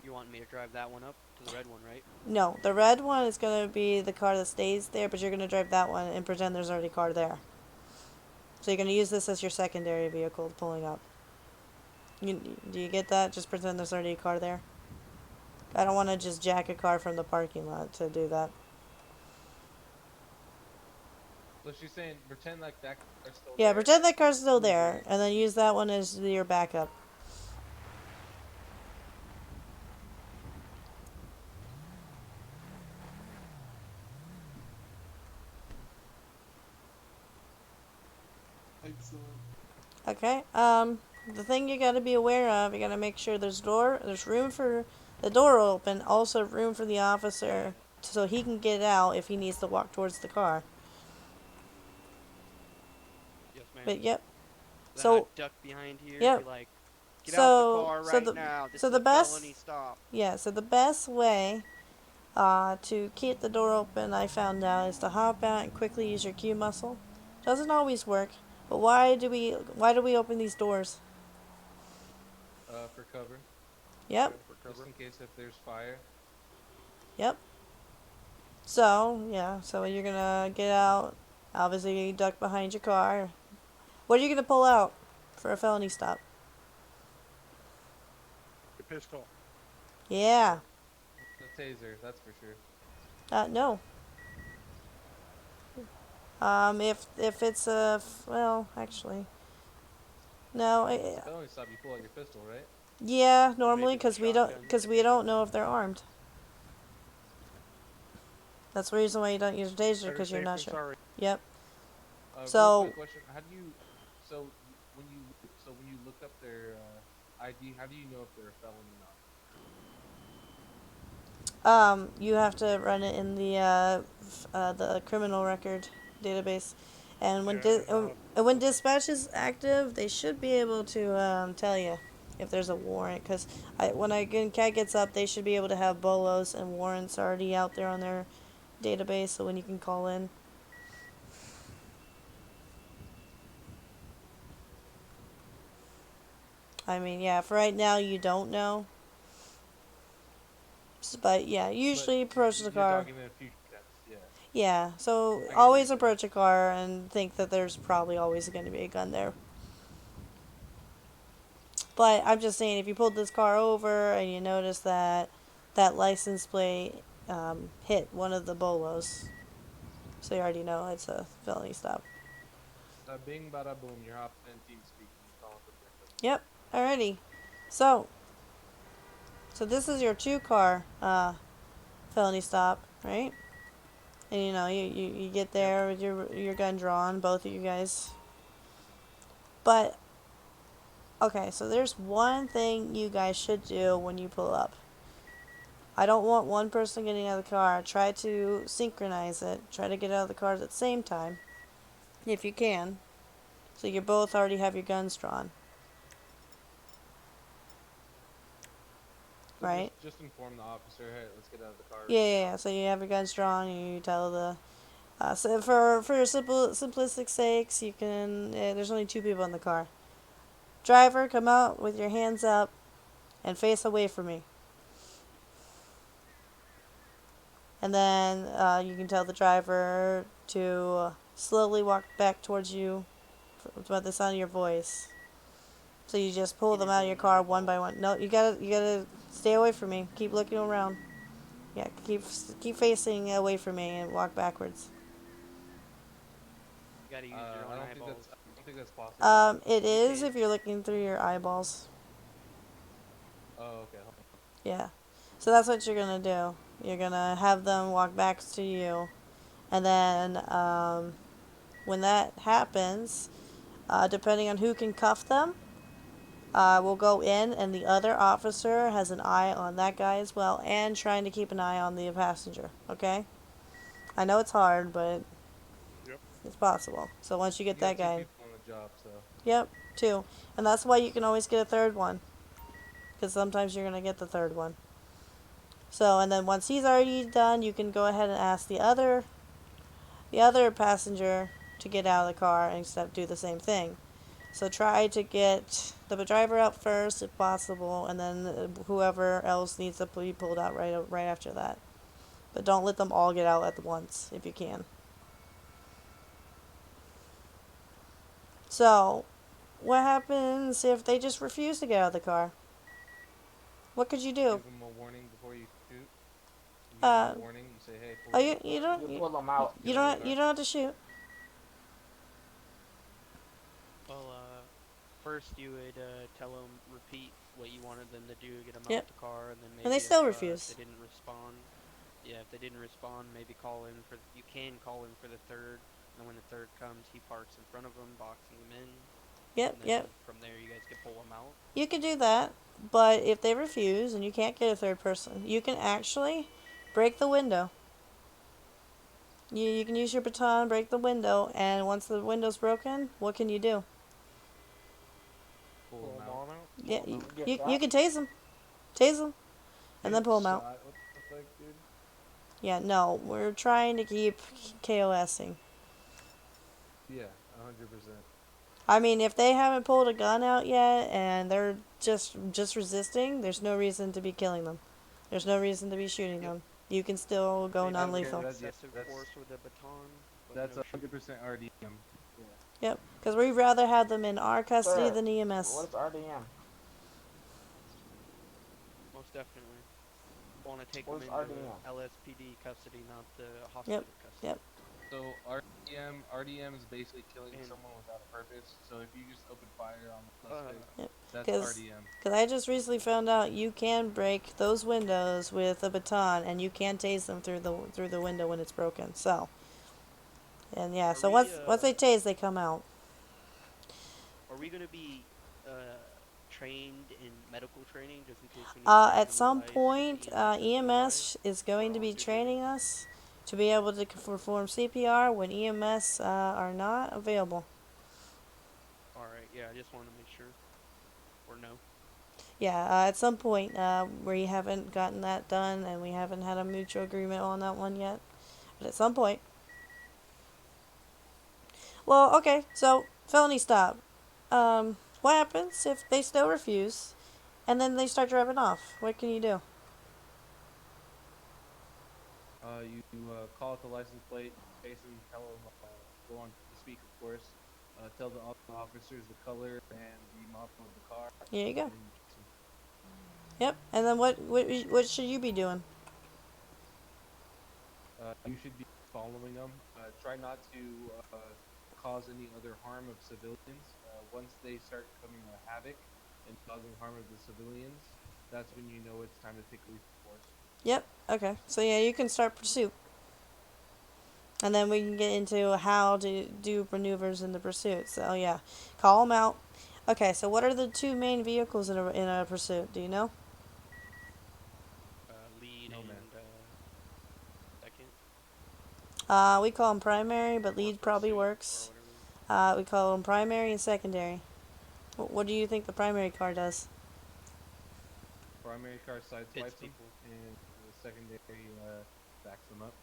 [SPEAKER 4] You want me to drive that one up to the red one, right?
[SPEAKER 5] No, the red one is going to be the car that stays there, but you're going to drive that one and pretend there's already a car there. So you're going to use this as your secondary vehicle pulling up. Do you get that? Just pretend there's already a car there. I don't want to just jack a car from the parking lot to do that.
[SPEAKER 2] So she's saying pretend like that car's still
[SPEAKER 5] Yeah,
[SPEAKER 2] there.
[SPEAKER 5] pretend that car's still
[SPEAKER 2] Move
[SPEAKER 5] there,
[SPEAKER 2] away.
[SPEAKER 5] and then use that one as your backup.
[SPEAKER 8] Excellent.
[SPEAKER 5] Okay. The thing you got to be aware of, you got to make sure there's room for the door open, also room for the officer so he can get out if he needs to walk towards the car.
[SPEAKER 4] Yes, ma'am.
[SPEAKER 5] But yep.
[SPEAKER 4] Then I'd
[SPEAKER 5] So
[SPEAKER 4] duck behind here and
[SPEAKER 5] yep.
[SPEAKER 4] be like, get out the
[SPEAKER 5] So
[SPEAKER 4] car
[SPEAKER 5] so
[SPEAKER 4] right
[SPEAKER 5] the
[SPEAKER 4] now. This
[SPEAKER 5] so
[SPEAKER 4] is
[SPEAKER 5] the
[SPEAKER 4] a
[SPEAKER 5] best
[SPEAKER 4] felony stop.
[SPEAKER 5] so the best way to keep the door open, I found out, is to hop out and quickly use your Q muscle. Doesn't always work, but why do we open these doors?
[SPEAKER 2] For cover.
[SPEAKER 5] Yep.
[SPEAKER 9] Yeah, for
[SPEAKER 2] Just
[SPEAKER 9] cover.
[SPEAKER 2] in case if there's fire.
[SPEAKER 5] Yep. So, yeah, so you're gonna get out, Obviously, you duck behind your car. What are you gonna pull out for a felony stop?
[SPEAKER 9] The pistol.
[SPEAKER 5] Yeah.
[SPEAKER 2] The taser, that's for sure.
[SPEAKER 5] No. If it's a well, actually, no.
[SPEAKER 2] If it's a felony stop, you pull out your pistol, right?
[SPEAKER 5] Yeah,
[SPEAKER 4] Or
[SPEAKER 5] normally
[SPEAKER 4] maybe the shotgun
[SPEAKER 5] because
[SPEAKER 4] if
[SPEAKER 5] we
[SPEAKER 4] you're
[SPEAKER 5] don't
[SPEAKER 4] gonna.
[SPEAKER 5] know if they're armed. That's the reason why you don't use a taser
[SPEAKER 9] Better
[SPEAKER 5] because you're
[SPEAKER 9] safe
[SPEAKER 5] not
[SPEAKER 9] than
[SPEAKER 5] sure.
[SPEAKER 9] sorry.
[SPEAKER 5] Yep.
[SPEAKER 2] Real
[SPEAKER 5] So
[SPEAKER 2] quick question: How do you, so when you look up their ID, how do you know if they're a felon or not?
[SPEAKER 5] You have to run it in the criminal record database, and
[SPEAKER 9] Yeah, and
[SPEAKER 5] when
[SPEAKER 2] Okay.
[SPEAKER 5] dispatch is active, they should be able to tell you if there's a warrant. Because when CAT gets up, they should be able to have bolos and warrants already out there on their database, so when you can call in. I mean, yeah, for right now you don't know, but yeah,
[SPEAKER 2] But
[SPEAKER 5] usually approach the
[SPEAKER 2] you're
[SPEAKER 5] car.
[SPEAKER 2] talking in a future tense, yeah.
[SPEAKER 5] Yeah, so
[SPEAKER 2] I get what you're
[SPEAKER 5] always
[SPEAKER 2] saying.
[SPEAKER 5] approach a car and think that there's probably always going to be a gun there. But I'm just saying, if you pulled this car over and you notice that that license plate hit one of the bolos, so you already know it's a felony stop.
[SPEAKER 2] Bing, bada boom, you're hopping in team speak and you're calling for breakfast.
[SPEAKER 5] Yep. Alrighty. So, so this is your two-car felony stop, right? And you know, you get
[SPEAKER 9] Yep.
[SPEAKER 5] there with your gun drawn, both of you guys. But okay, so there's one thing you guys should do when you pull up. I don't want one person getting out of the car. Try to synchronize it. Try to get out of the cars at the same time, if you can. So you both already have your guns drawn,
[SPEAKER 2] So
[SPEAKER 5] right?
[SPEAKER 2] just inform the officer, hey, let's get out of the car
[SPEAKER 5] Yeah,
[SPEAKER 2] right
[SPEAKER 5] yeah,
[SPEAKER 2] now.
[SPEAKER 5] yeah. So you have your guns drawn, and you tell the. So for your simplistic sakes, you can. There's only two people in the car. Driver, come out with your hands up, and face away from me. And then you can tell the driver to slowly walk back towards you, by the sound of your voice. So you just pull
[SPEAKER 4] In
[SPEAKER 5] them
[SPEAKER 4] his
[SPEAKER 5] out of your
[SPEAKER 4] own
[SPEAKER 5] car one by
[SPEAKER 4] eyeballs.
[SPEAKER 5] one. No, you gotta stay away from me. Keep looking around. Yeah, keep facing away from me and walk backwards.
[SPEAKER 4] You gotta use your own eyeballs.
[SPEAKER 2] I don't think that's possible.
[SPEAKER 5] It
[SPEAKER 4] You
[SPEAKER 5] is
[SPEAKER 4] can.
[SPEAKER 5] if you're looking through your eyeballs.
[SPEAKER 2] Oh, okay. Hold on.
[SPEAKER 5] Yeah. So that's what you're gonna do. You're gonna have them walk back to you, and then when that happens, depending on who can cuff them, we'll go in, and the other officer has an eye on that guy as well, and trying to keep an eye on the passenger. Okay. I know it's hard, but
[SPEAKER 9] Yep.
[SPEAKER 5] it's possible. So once you get
[SPEAKER 2] You
[SPEAKER 5] that
[SPEAKER 2] got two
[SPEAKER 5] guy,
[SPEAKER 2] people on the job, so
[SPEAKER 5] yep, two, and that's why you can always get a third one, because sometimes you're gonna get the third one. So and then once he's already done, you can go ahead and ask the other passenger to get out of the car and do the same thing. So try to get the driver out first if possible, and then whoever else needs to be pulled out right after that. But don't let them all get out at once if you can. So, what happens if they just refuse to get out of the car? What could you
[SPEAKER 2] you
[SPEAKER 5] do?
[SPEAKER 2] give them a warning before you shoot. You give them a
[SPEAKER 5] Uh,
[SPEAKER 2] warning. You say, hey, pull
[SPEAKER 5] oh,
[SPEAKER 2] out of
[SPEAKER 5] you
[SPEAKER 2] the
[SPEAKER 5] you
[SPEAKER 2] car.
[SPEAKER 5] don't
[SPEAKER 1] You
[SPEAKER 5] you,
[SPEAKER 1] pull them out.
[SPEAKER 5] you
[SPEAKER 2] Get out of the
[SPEAKER 5] don't
[SPEAKER 2] car.
[SPEAKER 5] you don't have to shoot.
[SPEAKER 4] Well, first you would tell them repeat what you wanted them to do, get them out
[SPEAKER 5] Yep,
[SPEAKER 4] the car, and then
[SPEAKER 5] and they
[SPEAKER 4] maybe
[SPEAKER 5] still
[SPEAKER 4] if they
[SPEAKER 5] refuse.
[SPEAKER 4] didn't respond, yeah, if they didn't respond, maybe call in for you can call in for the third, and when the third comes, he parks in front of them, boxing them in,
[SPEAKER 5] Yep,
[SPEAKER 4] and
[SPEAKER 5] yep.
[SPEAKER 4] then from there you guys can pull them out.
[SPEAKER 5] You can do that, but if they refuse and you can't get a third person, you can actually break the window. You can use your baton, break the window, and once the window's broken, what can you do?
[SPEAKER 2] Pull
[SPEAKER 9] Pull
[SPEAKER 2] them
[SPEAKER 9] them
[SPEAKER 2] out.
[SPEAKER 9] all out.
[SPEAKER 5] Yeah,
[SPEAKER 1] You can get
[SPEAKER 5] you
[SPEAKER 1] shot.
[SPEAKER 5] can tase them, and then
[SPEAKER 2] Get
[SPEAKER 5] pull them out.
[SPEAKER 2] shot. What the fuck, dude?
[SPEAKER 5] Yeah, no, we're trying to keep KOSing.
[SPEAKER 2] Yeah, 100%.
[SPEAKER 5] I mean, if they haven't pulled a gun out yet and they're just resisting, there's no reason to be killing them. There's no reason to be shooting
[SPEAKER 4] Yep.
[SPEAKER 5] them. You can still go
[SPEAKER 4] Maybe
[SPEAKER 2] That,
[SPEAKER 4] with
[SPEAKER 2] okay,
[SPEAKER 5] non-lethal.
[SPEAKER 2] that, yeah,
[SPEAKER 4] excessive
[SPEAKER 2] that's
[SPEAKER 4] force with a baton,
[SPEAKER 2] That's
[SPEAKER 4] No shooting.
[SPEAKER 2] 100% RDM. Yeah.
[SPEAKER 5] Yep, because we'd rather have them in our custody
[SPEAKER 1] Sir,
[SPEAKER 5] than
[SPEAKER 1] what
[SPEAKER 5] EMS.
[SPEAKER 1] is RDM?
[SPEAKER 4] Most definitely. Want to take
[SPEAKER 1] What
[SPEAKER 4] them
[SPEAKER 1] is
[SPEAKER 4] into
[SPEAKER 1] RDM?
[SPEAKER 4] LSPD custody, not the
[SPEAKER 5] Yep,
[SPEAKER 4] hospital
[SPEAKER 5] yep,
[SPEAKER 4] custody.
[SPEAKER 2] So RDM is basically killing
[SPEAKER 4] And
[SPEAKER 2] someone without a purpose. So if you just open fire on the suspect,
[SPEAKER 5] yep.
[SPEAKER 2] that's
[SPEAKER 5] Because
[SPEAKER 2] RDM.
[SPEAKER 5] I just recently found out you can break those windows with a baton, and you can tase them through the window when it's broken. So, and yeah,
[SPEAKER 4] are
[SPEAKER 5] so
[SPEAKER 4] we
[SPEAKER 5] once they tase, they come out.
[SPEAKER 4] are we gonna be uh trained in medical training just in case we need to
[SPEAKER 5] At some
[SPEAKER 4] utilize
[SPEAKER 5] point,
[SPEAKER 4] EMS's device
[SPEAKER 5] EMS is
[SPEAKER 4] while
[SPEAKER 5] going to
[SPEAKER 4] on
[SPEAKER 5] be
[SPEAKER 4] duty?
[SPEAKER 5] training us to be able to perform CPR when EMS are not available.
[SPEAKER 4] All right, yeah, I just wanted to make sure or no.
[SPEAKER 5] Yeah, at some point, we haven't gotten that done, and we haven't had a mutual agreement on that one yet. But at some point. Well, okay, so felony stop. What happens if they still refuse, and then they start driving off? What can you do?
[SPEAKER 2] You call out the license plate, face them, tell them, go on to speak, of course. Tell the other officers the color and the model of the car,
[SPEAKER 5] Here you go.
[SPEAKER 2] and you chase them.
[SPEAKER 5] Yep. And then what should you be doing?
[SPEAKER 2] You should be following them. Try not to cause any other harm of civilians. Once they start becoming a havoc and causing harm of the civilians, that's when you know it's time to take lethal force.
[SPEAKER 5] Yep. Okay. So yeah, you can start pursuit, and then we can get into how to do maneuvers in the pursuit. So yeah, call them out. Okay. So what are the two main vehicles in a pursuit? Do you know?
[SPEAKER 4] Lead
[SPEAKER 2] No, man.
[SPEAKER 4] and second
[SPEAKER 5] We call them primary, but
[SPEAKER 4] or
[SPEAKER 5] lead probably
[SPEAKER 4] pursuit or
[SPEAKER 5] works.
[SPEAKER 4] whatever.
[SPEAKER 5] We call them primary and secondary. What do you think the primary car does?
[SPEAKER 2] Primary car
[SPEAKER 4] Hits
[SPEAKER 2] sideswipes them,
[SPEAKER 4] people.
[SPEAKER 2] and the secondary backs them up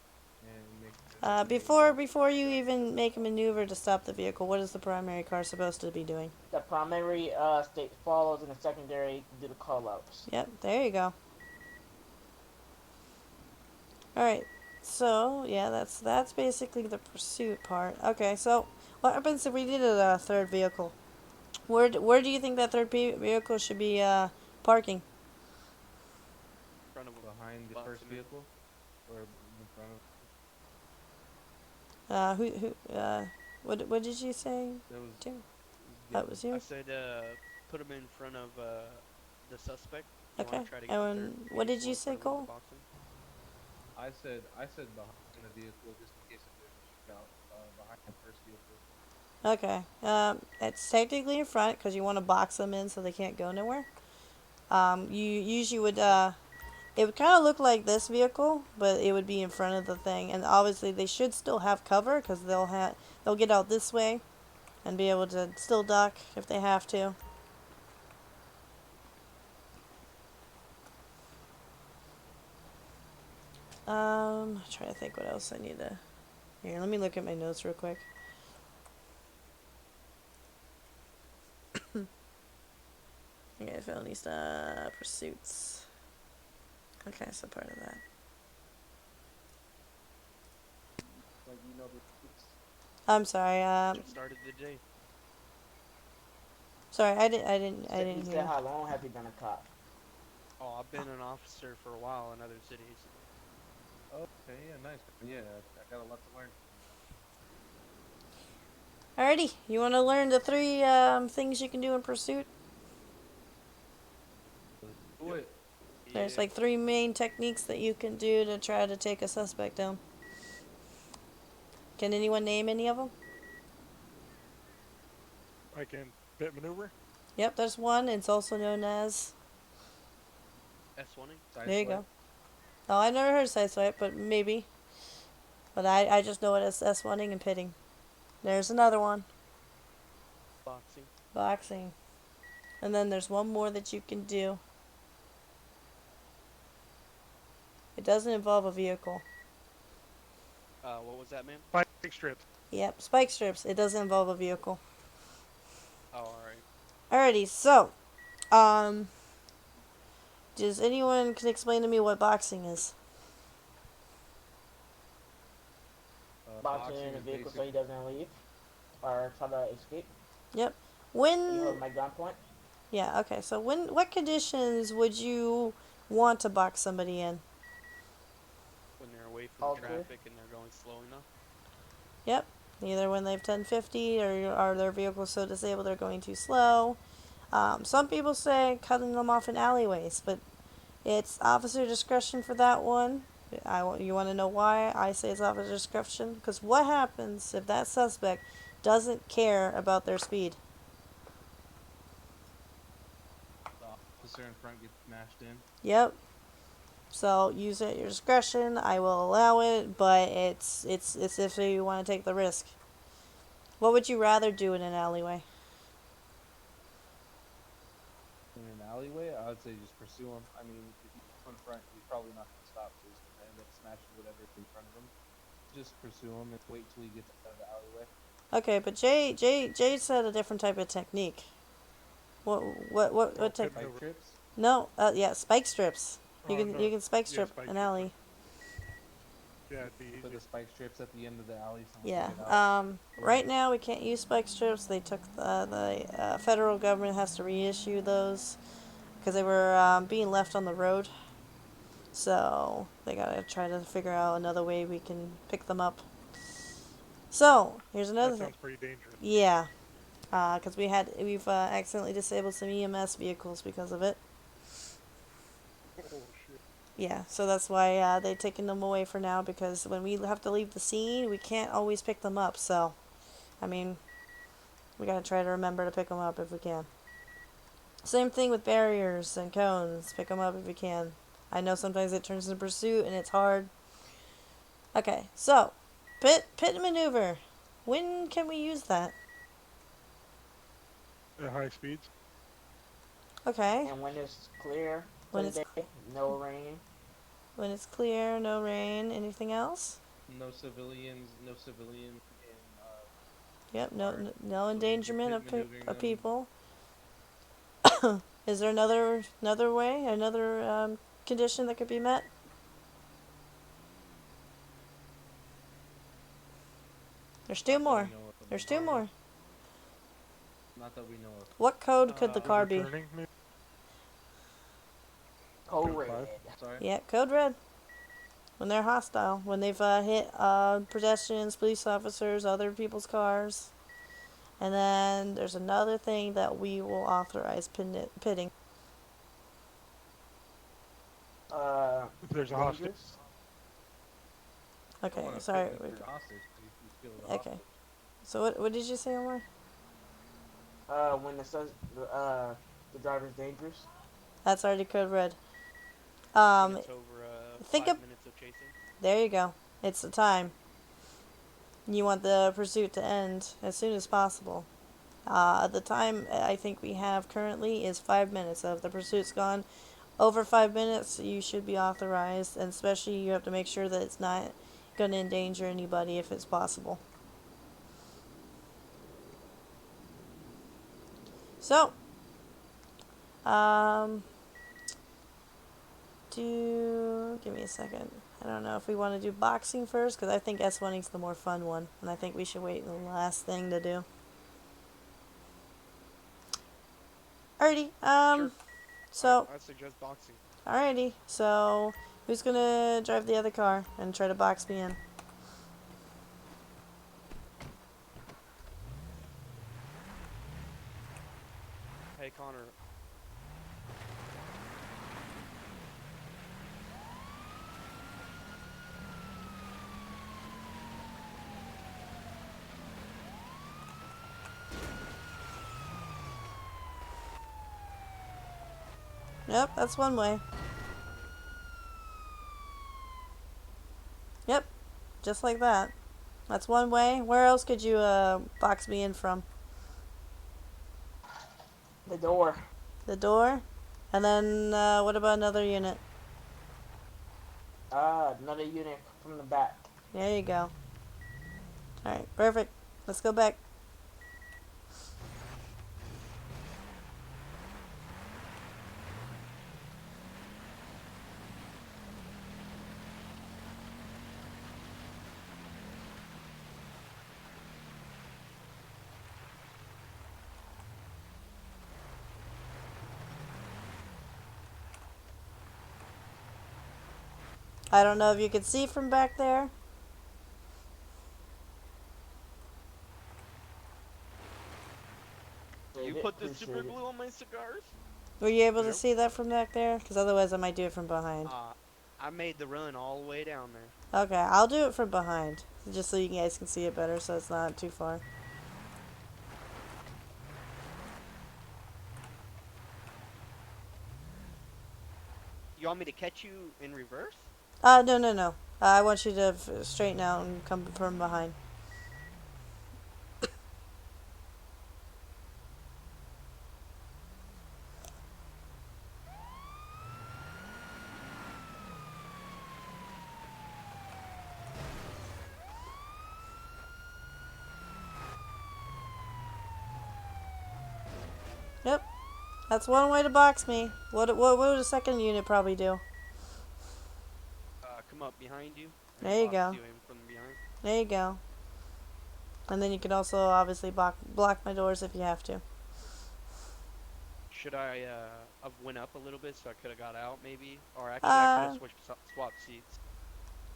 [SPEAKER 2] and makes sure that they
[SPEAKER 5] Before you
[SPEAKER 2] drive
[SPEAKER 5] even
[SPEAKER 2] themselves
[SPEAKER 5] make a
[SPEAKER 2] off.
[SPEAKER 5] maneuver to stop the vehicle, what is the primary car supposed to be doing?
[SPEAKER 1] The primary state follows, and the secondary do the call outs.
[SPEAKER 5] Yep, there you go. All right. So yeah, that's basically the pursuit part. Okay, so what happens if we needed a third vehicle? Where do you think that third vehicle should be parking?
[SPEAKER 4] In front of them.
[SPEAKER 2] Behind the
[SPEAKER 4] Box
[SPEAKER 2] first
[SPEAKER 4] them in.
[SPEAKER 2] vehicle or in front of
[SPEAKER 5] Who what did you say?
[SPEAKER 2] that was
[SPEAKER 5] Tim? That
[SPEAKER 2] Gavin.
[SPEAKER 5] was
[SPEAKER 4] I
[SPEAKER 5] you.
[SPEAKER 4] said put them in front of the suspect. You want
[SPEAKER 5] Okay.
[SPEAKER 4] to try to get the third
[SPEAKER 5] And what did
[SPEAKER 4] vehicle
[SPEAKER 5] you
[SPEAKER 4] in
[SPEAKER 5] say,
[SPEAKER 4] front of him to
[SPEAKER 5] Cole?
[SPEAKER 4] box him?
[SPEAKER 2] I said behind the vehicle just in case if there's a shootout behind the first vehicle.
[SPEAKER 5] Okay. It's technically in front because you want to box them in so they can't go nowhere. You usually would it would kind of look like this vehicle, but it would be in front of the thing, and obviously they should still have cover because they'll get out this way and be able to still duck if they have to. Trying to think what else I need to. Here, let me look at my notes real quick. Okay, felony stop pursuits. Okay, so part of that.
[SPEAKER 2] Like you know the routes.
[SPEAKER 5] I'm sorry.
[SPEAKER 4] Just started the day.
[SPEAKER 5] Sorry, I
[SPEAKER 1] He
[SPEAKER 5] didn't hear
[SPEAKER 1] said,
[SPEAKER 5] you.
[SPEAKER 1] "How long have you been a cop?"
[SPEAKER 4] Oh, I've been an officer for a while in other cities.
[SPEAKER 2] Okay, yeah, nice. Yeah, I got a lot to learn from
[SPEAKER 5] Alrighty, you want to learn the three things you can do in pursuit?
[SPEAKER 2] you. Let's do
[SPEAKER 4] Yep.
[SPEAKER 2] it.
[SPEAKER 5] There's
[SPEAKER 4] Yeah.
[SPEAKER 5] like three main techniques that you can do to try to take a suspect down. Can anyone name any of them?
[SPEAKER 9] I can bit maneuver.
[SPEAKER 5] Yep, there's one. It's also known as.
[SPEAKER 4] S1ing.
[SPEAKER 5] There you
[SPEAKER 2] Sideswipe.
[SPEAKER 5] go. Oh, I never heard sideswipe, but maybe. But I just know it as S1ing and pitting. There's another one.
[SPEAKER 4] Boxing.
[SPEAKER 5] Boxing. And then there's one more that you can do. It doesn't involve a vehicle.
[SPEAKER 4] What was that, man?
[SPEAKER 9] Spike strips.
[SPEAKER 5] Yep, spike strips. It doesn't involve a vehicle.
[SPEAKER 4] Oh, all right.
[SPEAKER 5] Alrighty, so, um, does anyone can explain to me what boxing is?
[SPEAKER 1] boxing in the
[SPEAKER 2] is
[SPEAKER 1] vehicle so
[SPEAKER 2] basic.
[SPEAKER 1] he doesn't leave or try to escape.
[SPEAKER 5] Yep.
[SPEAKER 1] You hold
[SPEAKER 5] When,
[SPEAKER 1] him at gunpoint.
[SPEAKER 5] yeah, okay. So what conditions would you want to box somebody in?
[SPEAKER 4] When they're away from
[SPEAKER 1] All clear.
[SPEAKER 4] traffic and they're going slow enough.
[SPEAKER 5] Yep. Either when they've 1050 or are their vehicles so disabled they're going too slow. Some people say cutting them off in alleyways, but it's officer discretion for that one. You want to know why I say it's officer discretion? Because what happens if that suspect doesn't care about their speed?
[SPEAKER 2] The officer in front gets smashed in.
[SPEAKER 5] Yep. So use it at your discretion. I will allow it, but it's if you want to take the risk. What would you rather do in an alleyway?
[SPEAKER 2] In an alleyway, I would say just pursue him. I mean, if you go in front, he's probably not going to stop, so he's going to end up smashing whatever's in front of him. Just pursue him and wait till he gets out of the alleyway.
[SPEAKER 5] Okay, but Jay said a different type of technique. What tech?
[SPEAKER 2] Spike trips.
[SPEAKER 5] No, yeah, spike strips. You
[SPEAKER 9] Oh,
[SPEAKER 5] can
[SPEAKER 9] no.
[SPEAKER 5] you can spike
[SPEAKER 9] Yeah,
[SPEAKER 5] strip
[SPEAKER 9] spike
[SPEAKER 5] an
[SPEAKER 9] strip.
[SPEAKER 5] alley.
[SPEAKER 9] Yeah, it'd be
[SPEAKER 2] Put
[SPEAKER 9] easy.
[SPEAKER 2] the spike strips at the end of the alley so
[SPEAKER 5] Yeah.
[SPEAKER 2] get out.
[SPEAKER 5] Right now we can't use spike strips. They took the federal government has to reissue those because they were being left on the road. So they gotta try to figure out another way we can pick them up. So here's another
[SPEAKER 9] That
[SPEAKER 5] thing.
[SPEAKER 9] sounds pretty dangerous.
[SPEAKER 5] Yeah, because we've accidentally disabled some EMS vehicles because of it.
[SPEAKER 9] Oh, shit.
[SPEAKER 5] Yeah, so that's why they've taken them away for now because when we have to leave the scene, we can't always pick them up. So, I mean, we gotta try to remember to pick them up if we can. Same thing with barriers and cones. Pick them up if you can. I know sometimes it turns into pursuit and it's hard. Okay, so pit maneuver. When can we use that?
[SPEAKER 9] At high speeds.
[SPEAKER 5] Okay,
[SPEAKER 1] And when it's clear for
[SPEAKER 5] when
[SPEAKER 1] the
[SPEAKER 5] it's
[SPEAKER 1] day, no rain.
[SPEAKER 5] when it's clear, no rain. Anything else?
[SPEAKER 2] No civilians. No civilian in.
[SPEAKER 5] Yep, no
[SPEAKER 2] Alright.
[SPEAKER 5] no
[SPEAKER 2] So we'll be
[SPEAKER 5] endangerment
[SPEAKER 2] pit maneuvering
[SPEAKER 5] of
[SPEAKER 2] them.
[SPEAKER 5] people. Is there another way, another condition that could be met? There's two
[SPEAKER 2] Not that
[SPEAKER 5] more.
[SPEAKER 2] we know of.
[SPEAKER 5] There's two more.
[SPEAKER 2] Not that we know of.
[SPEAKER 5] What code could the car be?
[SPEAKER 9] Overturning, maybe?
[SPEAKER 1] Code
[SPEAKER 9] Code
[SPEAKER 1] red.
[SPEAKER 9] five.
[SPEAKER 2] Sorry.
[SPEAKER 5] Yeah, code red. When they're hostile, when they've hit pedestrians, police officers, other people's cars. And then there's another thing that we will authorize pitting.
[SPEAKER 9] If there's a hostage.
[SPEAKER 1] Dangerous.
[SPEAKER 2] Don't
[SPEAKER 5] Okay,
[SPEAKER 2] wanna
[SPEAKER 5] sorry.
[SPEAKER 2] pit if you're hostage. You feel the
[SPEAKER 5] Okay.
[SPEAKER 2] hostage.
[SPEAKER 5] So what did you say, Omar?
[SPEAKER 1] When the driver's dangerous.
[SPEAKER 5] That's already code red.
[SPEAKER 4] When it's over
[SPEAKER 5] think
[SPEAKER 4] 5
[SPEAKER 5] of-
[SPEAKER 4] minutes of chasing.
[SPEAKER 5] There you go. It's the time. You want the pursuit to end as soon as possible. The time I think we have currently is 5 minutes. So if the pursuit's gone over 5 minutes, you should be authorized. And especially you have to make sure that it's not going to endanger anybody if it's possible. So, give me a second. I don't know if we want to do boxing first, because I think S1's the more fun one, and I think we should wait until the last thing to do. Alrighty,
[SPEAKER 12] Sure.
[SPEAKER 5] so,
[SPEAKER 12] I'd suggest boxing.
[SPEAKER 5] alrighty, so, who's gonna drive the other car and try to box me in?
[SPEAKER 4] Hey Connor,
[SPEAKER 5] Yep, that's one way. Yep, just like that. That's one way. Where else could you box me in from?
[SPEAKER 1] The door.
[SPEAKER 5] The door? And then what about another unit?
[SPEAKER 1] Another unit from the back.
[SPEAKER 5] There you go. Alright, perfect. Let's go back. I don't know if you can see from back there.
[SPEAKER 4] You put the super glue on my cigars?
[SPEAKER 5] Were you able to
[SPEAKER 4] Yep.
[SPEAKER 5] see that from back there? Because otherwise I might do it from behind.
[SPEAKER 4] I made the run all the way down there.
[SPEAKER 5] Okay, I'll do it from behind. Just so you guys can see it better so it's not too far.
[SPEAKER 4] You want me to catch you in reverse?
[SPEAKER 5] No, no, no. I want you to straighten out and come from behind. Yep. That's one way to box me. What would a second unit probably do?
[SPEAKER 4] Come up behind you. And
[SPEAKER 5] There you
[SPEAKER 4] box
[SPEAKER 5] go.
[SPEAKER 4] you in from behind.
[SPEAKER 5] There you go. And then you can also obviously block my doors if you have to.
[SPEAKER 4] Should I have went up a little bit so I could have got out maybe? Or actually I could have swapped seats.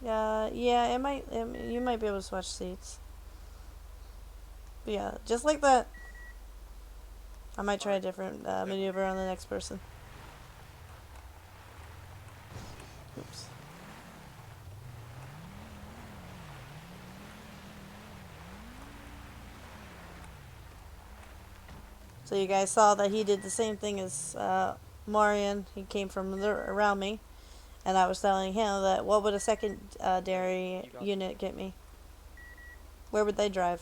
[SPEAKER 5] Yeah, you might be able to switch seats. But yeah, just like that. I might try a different maneuver on the next person. Oops. So you guys saw that he did the same thing as Marion. He came from around me. And I was telling him that what would a secondary unit get me? Where would they drive?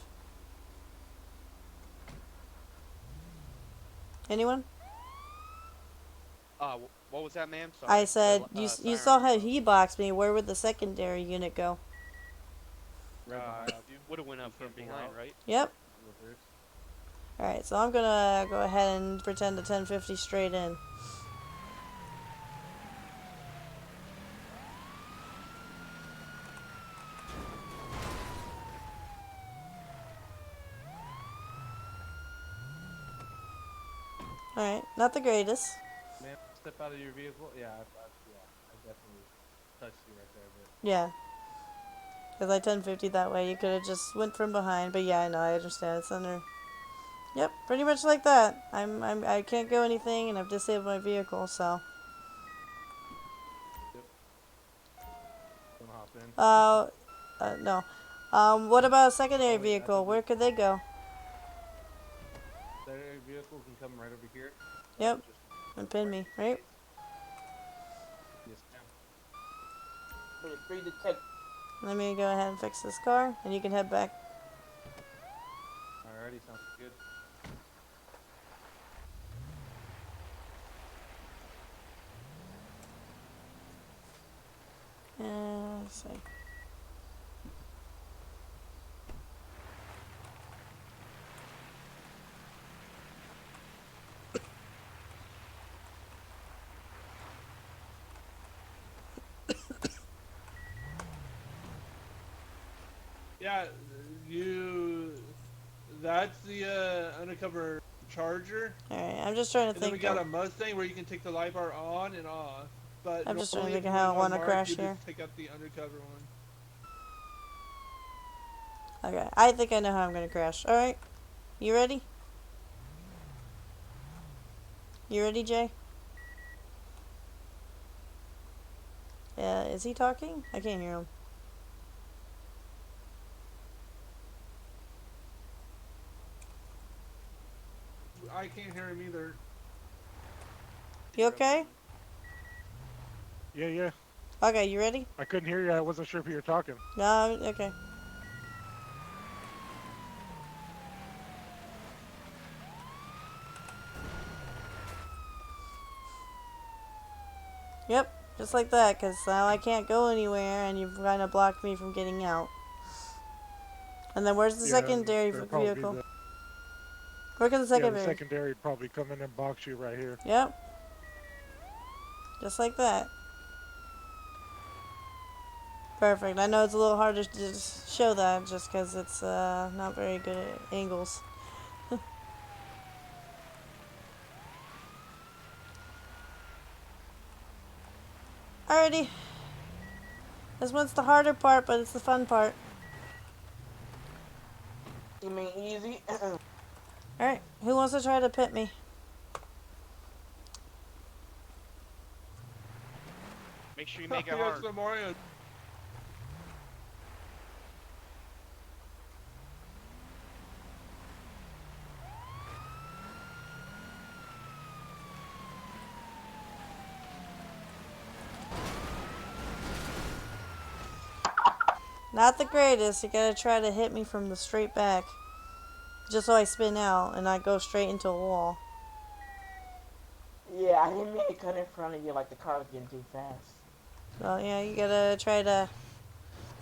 [SPEAKER 5] Anyone?
[SPEAKER 4] What was that, ma'am? Sorry.
[SPEAKER 5] I said, you saw how he boxed me. Where would the secondary unit go?
[SPEAKER 4] Would have went up from behind, right?
[SPEAKER 5] Yep. Alright, so I'm gonna go ahead and pretend a 1050 straight in. Alright, not the greatest.
[SPEAKER 2] Man, step out of your vehicle. Yeah, I definitely touched you right there, but.
[SPEAKER 5] Yeah. Because I 1050 that way, you could have just went from behind. But yeah, I know, I understand. It's under. Yep, pretty much like that. I can't go anything, and I've disabled my vehicle, so.
[SPEAKER 2] Yep. Don't hop in.
[SPEAKER 5] No. What about a secondary vehicle? Where could they go?
[SPEAKER 2] Secondary vehicle can come right over here.
[SPEAKER 5] Yep. And pin me, right?
[SPEAKER 2] Yes, ma'am.
[SPEAKER 5] Let me go ahead and fix this car, and you can head back.
[SPEAKER 2] Alrighty, sounds good.
[SPEAKER 5] Let's see.
[SPEAKER 8] Yeah, that's the undercover Charger.
[SPEAKER 5] Alright, I'm just trying to
[SPEAKER 8] And then we
[SPEAKER 5] think.
[SPEAKER 8] got a Mustang where you can take the light bar on and off. But
[SPEAKER 5] I'm just trying to
[SPEAKER 8] normally
[SPEAKER 5] think
[SPEAKER 8] if
[SPEAKER 5] of how I
[SPEAKER 8] you're
[SPEAKER 5] want to
[SPEAKER 8] unmarked,
[SPEAKER 5] crash
[SPEAKER 8] you
[SPEAKER 5] here.
[SPEAKER 8] just take out the undercover one.
[SPEAKER 5] Okay, I think I know how I'm gonna crash. Alright, you ready? You ready, Jay? Is he talking? I can't hear him.
[SPEAKER 8] I can't hear him either.
[SPEAKER 5] You okay?
[SPEAKER 9] Yeah.
[SPEAKER 5] Okay, you ready?
[SPEAKER 9] I couldn't hear you. I wasn't sure if you were talking.
[SPEAKER 5] No, okay. Yep, just like that, because now I can't go anywhere, and you've kind of blocked me from getting out. And then where's the secondary vehicle? Where can the secondary?
[SPEAKER 9] Yeah, the secondary would probably come in and box you right here.
[SPEAKER 5] Yep. Just like that. Perfect. I know it's a little hard to show that just because it's not very good at angles. Alrighty. This one's the harder part, but it's the fun part.
[SPEAKER 1] You mean easy?
[SPEAKER 5] Alright, who wants to try to pit me?
[SPEAKER 4] Make sure you make it
[SPEAKER 8] Yes,
[SPEAKER 4] hard.
[SPEAKER 8] the Mario.
[SPEAKER 5] Not the greatest. You gotta try to hit me from the straight back. Just so I spin out and I go straight into a wall.
[SPEAKER 1] Yeah, I didn't mean to cut in front of you like the car was getting too fast.
[SPEAKER 5] So yeah, you gotta try to.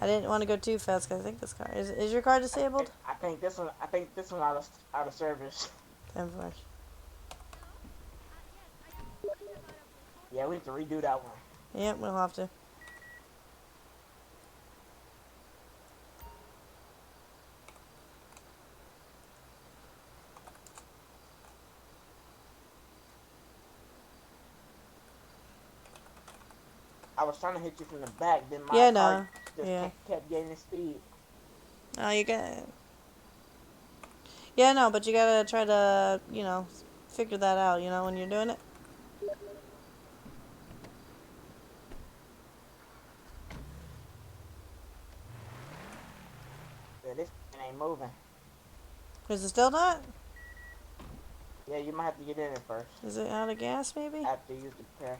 [SPEAKER 5] I didn't want to go too fast because I think this car is your car disabled?
[SPEAKER 1] I think this one. I think this one out of service.
[SPEAKER 5] 10-4.
[SPEAKER 1] Yeah, we need to redo that one.
[SPEAKER 5] Yep, we'll have to.
[SPEAKER 1] I was trying to hit you from the back, then my
[SPEAKER 5] Yeah,
[SPEAKER 1] car
[SPEAKER 5] no.
[SPEAKER 1] just
[SPEAKER 5] Yeah.
[SPEAKER 1] kept gaining speed.
[SPEAKER 5] Oh, you got. Yeah, no, but you gotta try to, figure that out, when you're doing it.
[SPEAKER 1] Yeah, this ain't moving.
[SPEAKER 5] Is it still not?
[SPEAKER 1] Yeah, you might have to get in it first.
[SPEAKER 5] Is it out of gas, maybe?
[SPEAKER 1] After you use the car.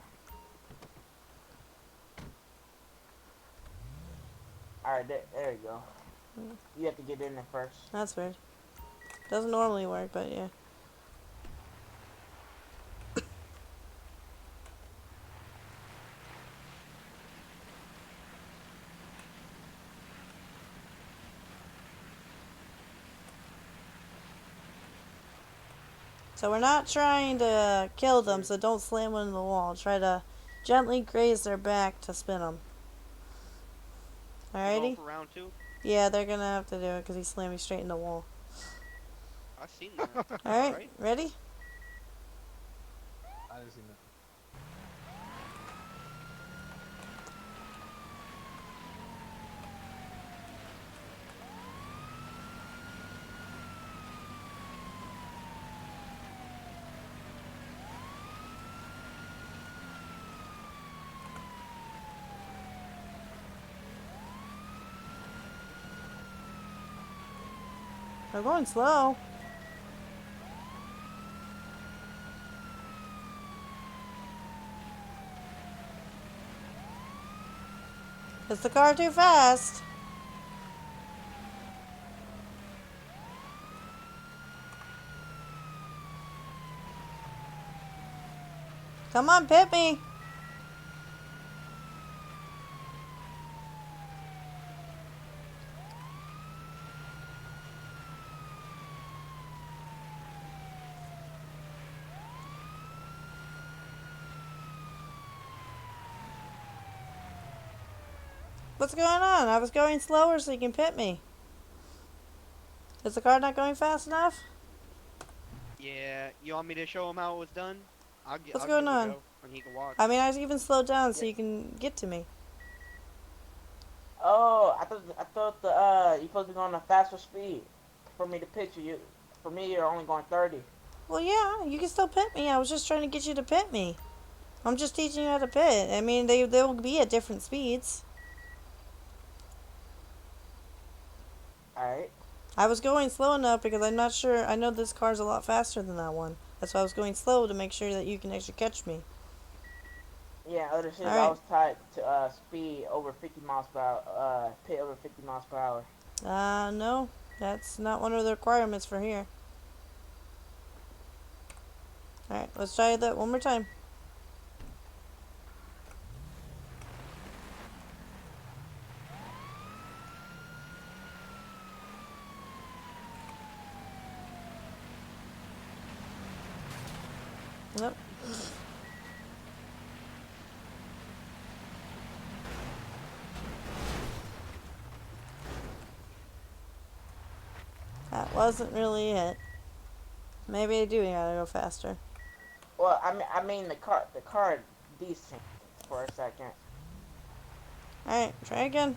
[SPEAKER 1] Alright, there you go. You have to get in it first.
[SPEAKER 5] That's weird. Doesn't normally work, but yeah. So we're not trying to kill them, so don't slam them into the wall. Try to gently graze their back to spin them.
[SPEAKER 4] You going
[SPEAKER 5] Alrighty?
[SPEAKER 4] for round 2?
[SPEAKER 5] Yeah, they're gonna have to do it because he slammed me straight in the wall.
[SPEAKER 4] I've seen that.
[SPEAKER 5] Alright,
[SPEAKER 4] Right?
[SPEAKER 5] ready?
[SPEAKER 2] I didn't see that.
[SPEAKER 5] We're going slow. Is the car too fast? Come on, pit me. What's going on? I was going slower so you can pit me. Is the car not going fast enough?
[SPEAKER 4] Yeah, you want me to show him how it was done? I'll
[SPEAKER 5] What's
[SPEAKER 4] give
[SPEAKER 5] going
[SPEAKER 4] it a
[SPEAKER 5] on?
[SPEAKER 4] go, and he can watch.
[SPEAKER 5] I mean, I even slowed down so
[SPEAKER 1] Yeah.
[SPEAKER 5] you can get to me.
[SPEAKER 1] Oh, I thought you're supposed to be going a faster speed for me to pitch you. For me, you're only going 30.
[SPEAKER 5] Well, yeah, you can still pit me. I was just trying to get you to pit me. I'm just teaching you how to pit. I mean, they will be at different speeds.
[SPEAKER 1] Alright.
[SPEAKER 5] I was going slow enough because I'm not sure. I know this car's a lot faster than that one. That's why I was going slow to make sure that you can actually catch me.
[SPEAKER 1] Yeah, other shit,
[SPEAKER 5] Alright.
[SPEAKER 1] I was tied to speed over 50 miles per hour, pit over 50 miles per hour.
[SPEAKER 5] No. That's not one of the requirements for here. Alright, let's try that one more time. Nope. That wasn't really it. Maybe I do gotta go faster.
[SPEAKER 1] Well, I mean the car decent for a second.
[SPEAKER 5] Alright, try again.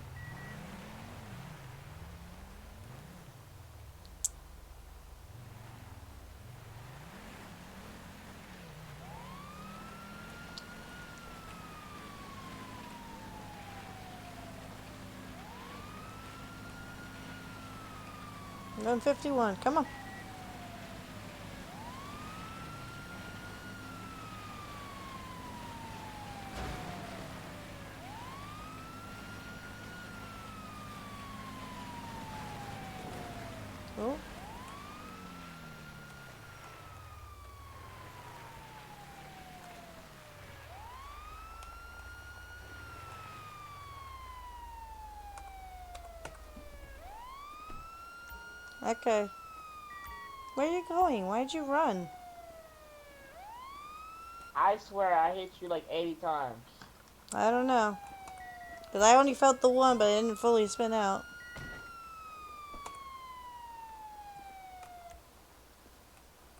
[SPEAKER 5] I'm going 51. Come on. Oh. Okay. Where are you going? Why'd you run?
[SPEAKER 1] I swear I hit you like 80 times.
[SPEAKER 5] I don't know. Because I only felt the one, but it didn't fully spin out.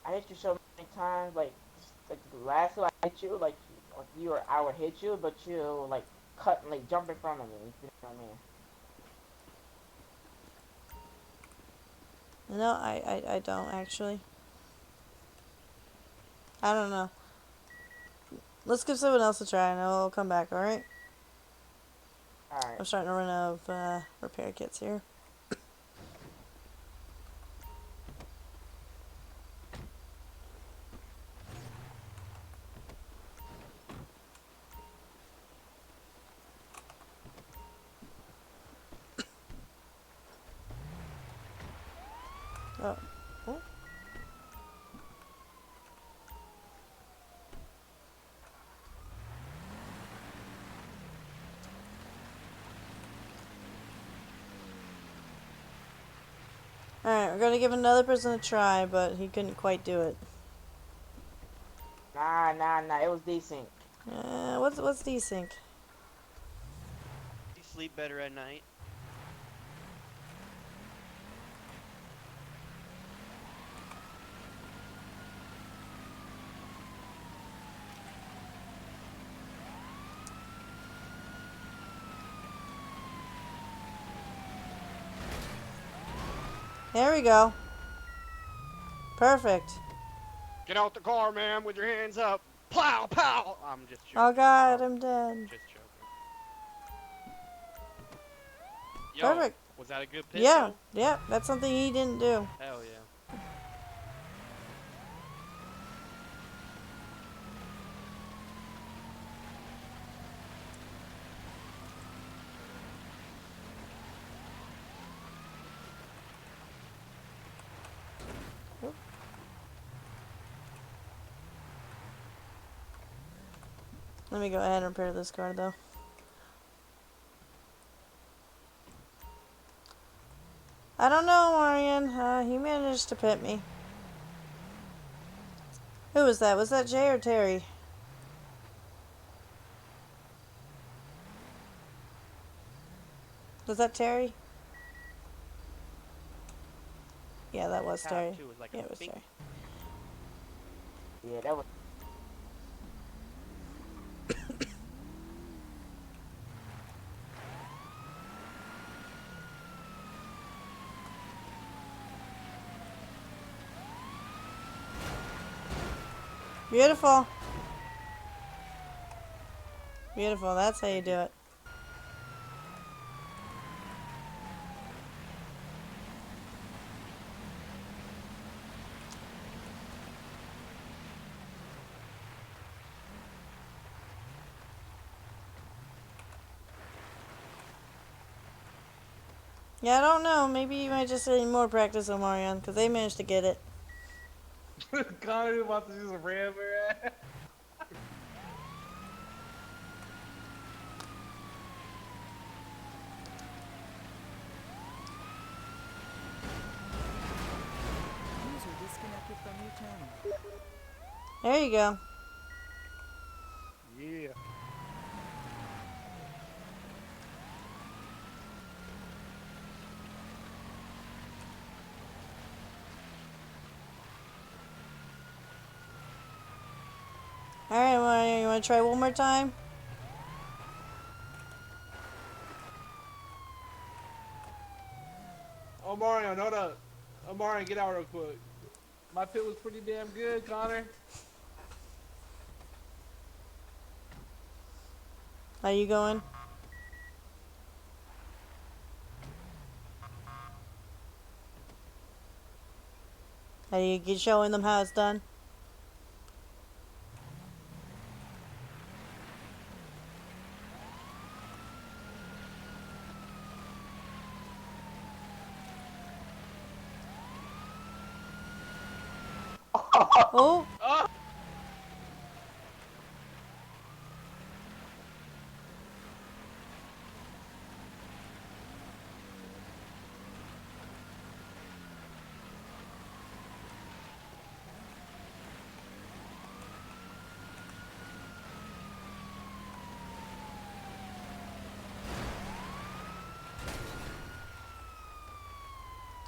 [SPEAKER 1] I hit you so many times, like the last time I hit you, I would hit you, but you like cut, like jump in front of me. You know what I mean?
[SPEAKER 5] No, I don't actually. I don't know. Let's give someone else a try and I'll come back, alright?
[SPEAKER 1] All right.
[SPEAKER 5] I'm starting to run out of repair kits here. Oh. Oh. Alright, we're gonna give another person a try, but he couldn't quite do it.
[SPEAKER 1] Nah. It was decent.
[SPEAKER 5] What's desync?
[SPEAKER 4] You sleep better at night.
[SPEAKER 5] There we go. Perfect.
[SPEAKER 4] Get out the car, man, with your hands up. Plow, pow. I'm just joking.
[SPEAKER 5] Oh god, I'm dead.
[SPEAKER 4] Just joking. Yo,
[SPEAKER 5] Perfect.
[SPEAKER 4] was that a good pit,
[SPEAKER 5] Yeah,
[SPEAKER 4] though?
[SPEAKER 5] yeah, that's something he didn't do.
[SPEAKER 4] Hell yeah.
[SPEAKER 5] Let me go ahead and repair this car, though. I don't know, Marion. He managed to pit me. Who was that? Was that Jay or Terry? Was that Terry? Yeah, that was Terry.
[SPEAKER 4] Too was like
[SPEAKER 5] Yeah,
[SPEAKER 4] a
[SPEAKER 5] it was
[SPEAKER 4] bink.
[SPEAKER 5] Terry.
[SPEAKER 1] Yeah, that was.
[SPEAKER 5] Beautiful. Beautiful, that's how you do it. Yeah, I don't know. Maybe you might just need more practice on Marion, because they managed to get it.
[SPEAKER 2] Connor about to use a rammer.
[SPEAKER 7] User disconnected from your channel.
[SPEAKER 5] There you go.
[SPEAKER 9] Yeah.
[SPEAKER 5] Alright, Marion, you want to try one more time?
[SPEAKER 8] Omarion, hold up. Omarion, get out real quick.
[SPEAKER 2] My pit was pretty damn good, Connor.
[SPEAKER 5] Are you going? Are you showing them how it's done? Oh,
[SPEAKER 8] Oh!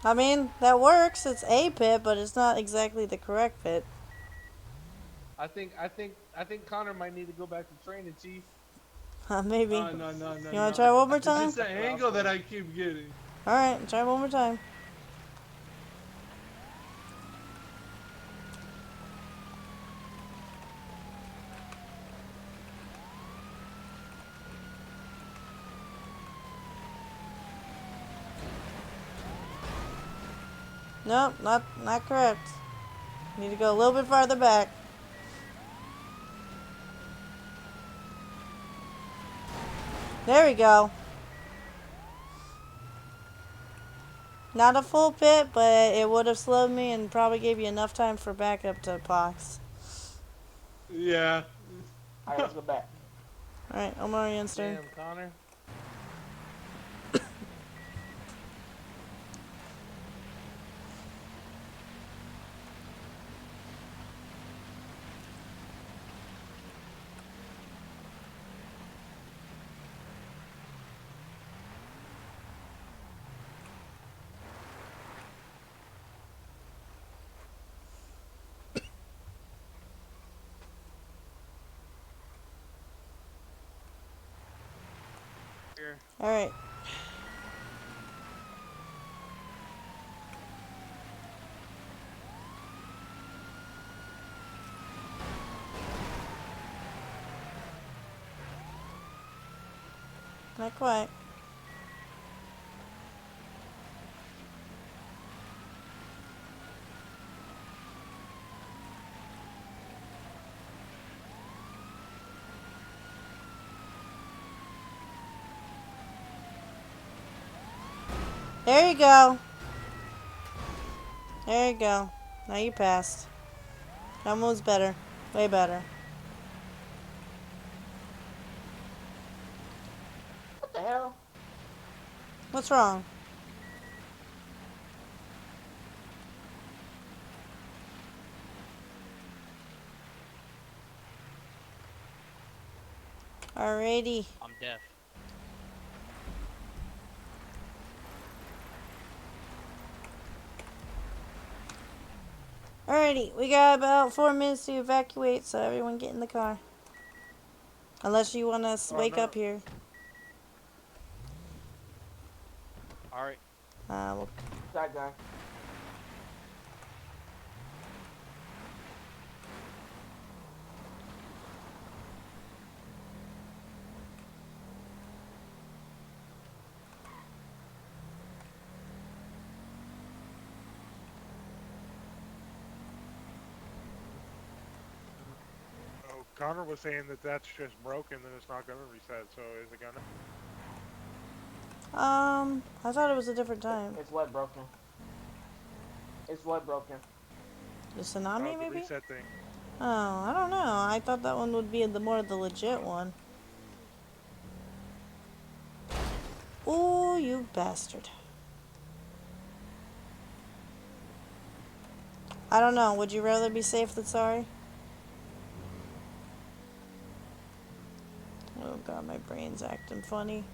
[SPEAKER 5] I mean, that works. It's a pit, but it's not exactly the correct pit.
[SPEAKER 2] I think Connor might need to go back to training, Chief.
[SPEAKER 5] Maybe.
[SPEAKER 8] No, no, no, no,
[SPEAKER 5] You want
[SPEAKER 8] no.
[SPEAKER 5] to try one more
[SPEAKER 8] It's
[SPEAKER 5] time?
[SPEAKER 8] just the
[SPEAKER 2] That's what I'm
[SPEAKER 8] angle that
[SPEAKER 2] saying.
[SPEAKER 8] I keep getting.
[SPEAKER 5] Alright, try one more time. Nope, not correct. Need to go a little bit farther back. There we go. Not a full pit, but it would have slowed me and probably gave you enough time for backup to Pox.
[SPEAKER 8] Yeah.
[SPEAKER 1] Alright, let's go back.
[SPEAKER 5] Alright, Omarian's turn.
[SPEAKER 2] Damn, Connor.
[SPEAKER 4] Here.
[SPEAKER 5] Alright. Not quite. There you go. There you go. Now you passed. That one was better. Way better.
[SPEAKER 1] What the hell?
[SPEAKER 5] What's wrong? Alrighty.
[SPEAKER 4] I'm deaf.
[SPEAKER 5] Alrighty, we got about 4 minutes to evacuate, so everyone get in the car. Unless you want us to
[SPEAKER 9] Oh,
[SPEAKER 5] wake
[SPEAKER 9] no.
[SPEAKER 5] up here.
[SPEAKER 4] All right.
[SPEAKER 5] We'll
[SPEAKER 1] Shotgun.
[SPEAKER 9] Oh, Connor was saying that that's just broken, then it's not gonna reset. So is it gonna?
[SPEAKER 5] I thought it was a different time.
[SPEAKER 1] It's what broken? It's what broken?
[SPEAKER 5] The tsunami,
[SPEAKER 9] The
[SPEAKER 5] maybe?
[SPEAKER 9] reset thing.
[SPEAKER 5] Oh, I don't know. I thought that one would be the more the legit one. Ooh, you bastard. I don't know. Would you rather be safe than sorry? Oh god, my brain's acting funny.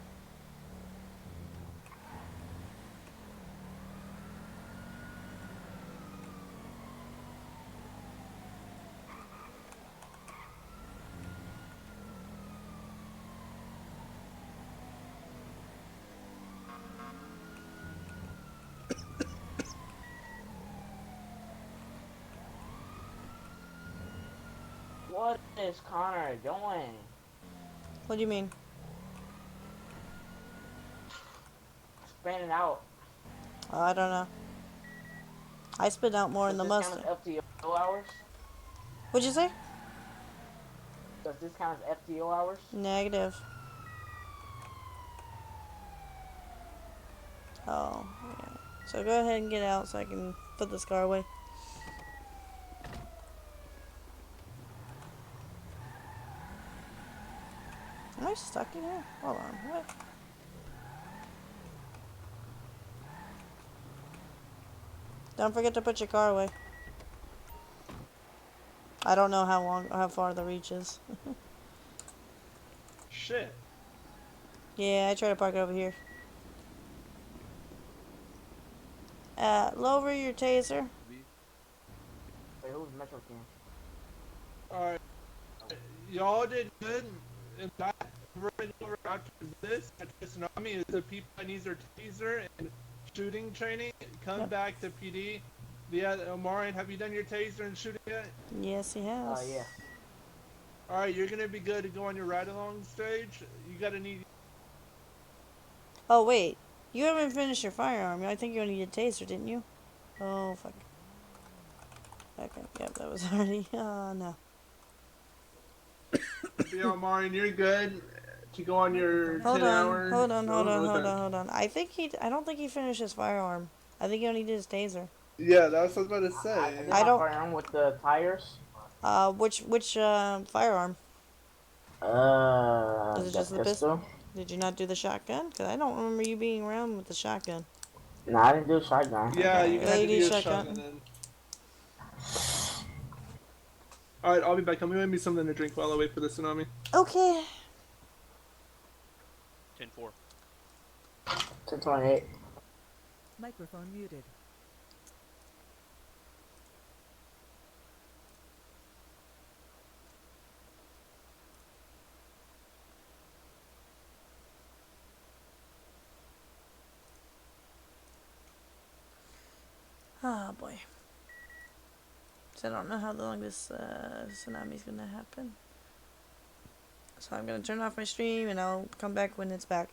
[SPEAKER 1] What is Connor doing?
[SPEAKER 5] What do you mean?
[SPEAKER 1] Spanning out.
[SPEAKER 5] Oh, I don't know. I spit out more in
[SPEAKER 1] Does
[SPEAKER 5] the
[SPEAKER 1] this count
[SPEAKER 5] Mustang.
[SPEAKER 1] as FTO hours?
[SPEAKER 5] What'd you say?
[SPEAKER 1] Does this count as FTO hours?
[SPEAKER 5] Negative. Oh, yeah. So go ahead and get out so I can put this car away. Am I stuck in here? Hold on. What? Don't forget to put your car away. I don't know how far the reach is.
[SPEAKER 8] Shit.
[SPEAKER 5] Yeah, I try to park it over here. Lower your taser.
[SPEAKER 1] Wait, who's Metro King?
[SPEAKER 8] Alright. Y'all did good. And that running over after this tsunami is the people that needs their taser and shooting training. Come
[SPEAKER 5] Yep.
[SPEAKER 8] back to PD. Yeah, Omarion, have you done your taser and shooting yet?
[SPEAKER 5] Yes, he has.
[SPEAKER 1] Yes.
[SPEAKER 8] Alright, you're gonna be good to go on your ride along stage. You gotta need.
[SPEAKER 5] Oh, wait. You haven't finished your firearm. I think you only need a taser, didn't you? Oh, fuck. Okay, yep, that was already. No.
[SPEAKER 8] Yeah, Omarion, you're good to go on your
[SPEAKER 5] Hold
[SPEAKER 8] 10
[SPEAKER 5] on,
[SPEAKER 8] hour.
[SPEAKER 5] hold on, hold on, hold
[SPEAKER 8] Okay.
[SPEAKER 5] on, hold on. I don't think he finished his firearm. I think he only did his taser.
[SPEAKER 8] Yeah, that's what I was about to
[SPEAKER 1] I
[SPEAKER 8] say.
[SPEAKER 1] did
[SPEAKER 5] I
[SPEAKER 1] my
[SPEAKER 5] don't.
[SPEAKER 1] firearm with the tires.
[SPEAKER 5] Which firearm? Is it
[SPEAKER 1] The
[SPEAKER 5] just the pistol?
[SPEAKER 1] pistol.
[SPEAKER 5] Did you not do the shotgun? Cause I don't remember you being around with the shotgun.
[SPEAKER 1] No, I didn't do shotgun.
[SPEAKER 8] Yeah,
[SPEAKER 5] Okay,
[SPEAKER 8] you're gonna
[SPEAKER 5] yeah,
[SPEAKER 8] have
[SPEAKER 5] you
[SPEAKER 8] to do
[SPEAKER 5] need
[SPEAKER 8] your shotgun
[SPEAKER 5] shotgun.
[SPEAKER 8] then. Alright, I'll be back. I'm gonna make me something to drink while I wait for the tsunami.
[SPEAKER 5] Okay.
[SPEAKER 4] 10-4.
[SPEAKER 1] 1028.
[SPEAKER 7] Microphone muted.
[SPEAKER 5] Oh boy. So I don't know how long this tsunami's gonna happen. So I'm gonna turn off my stream and I'll come back when it's back.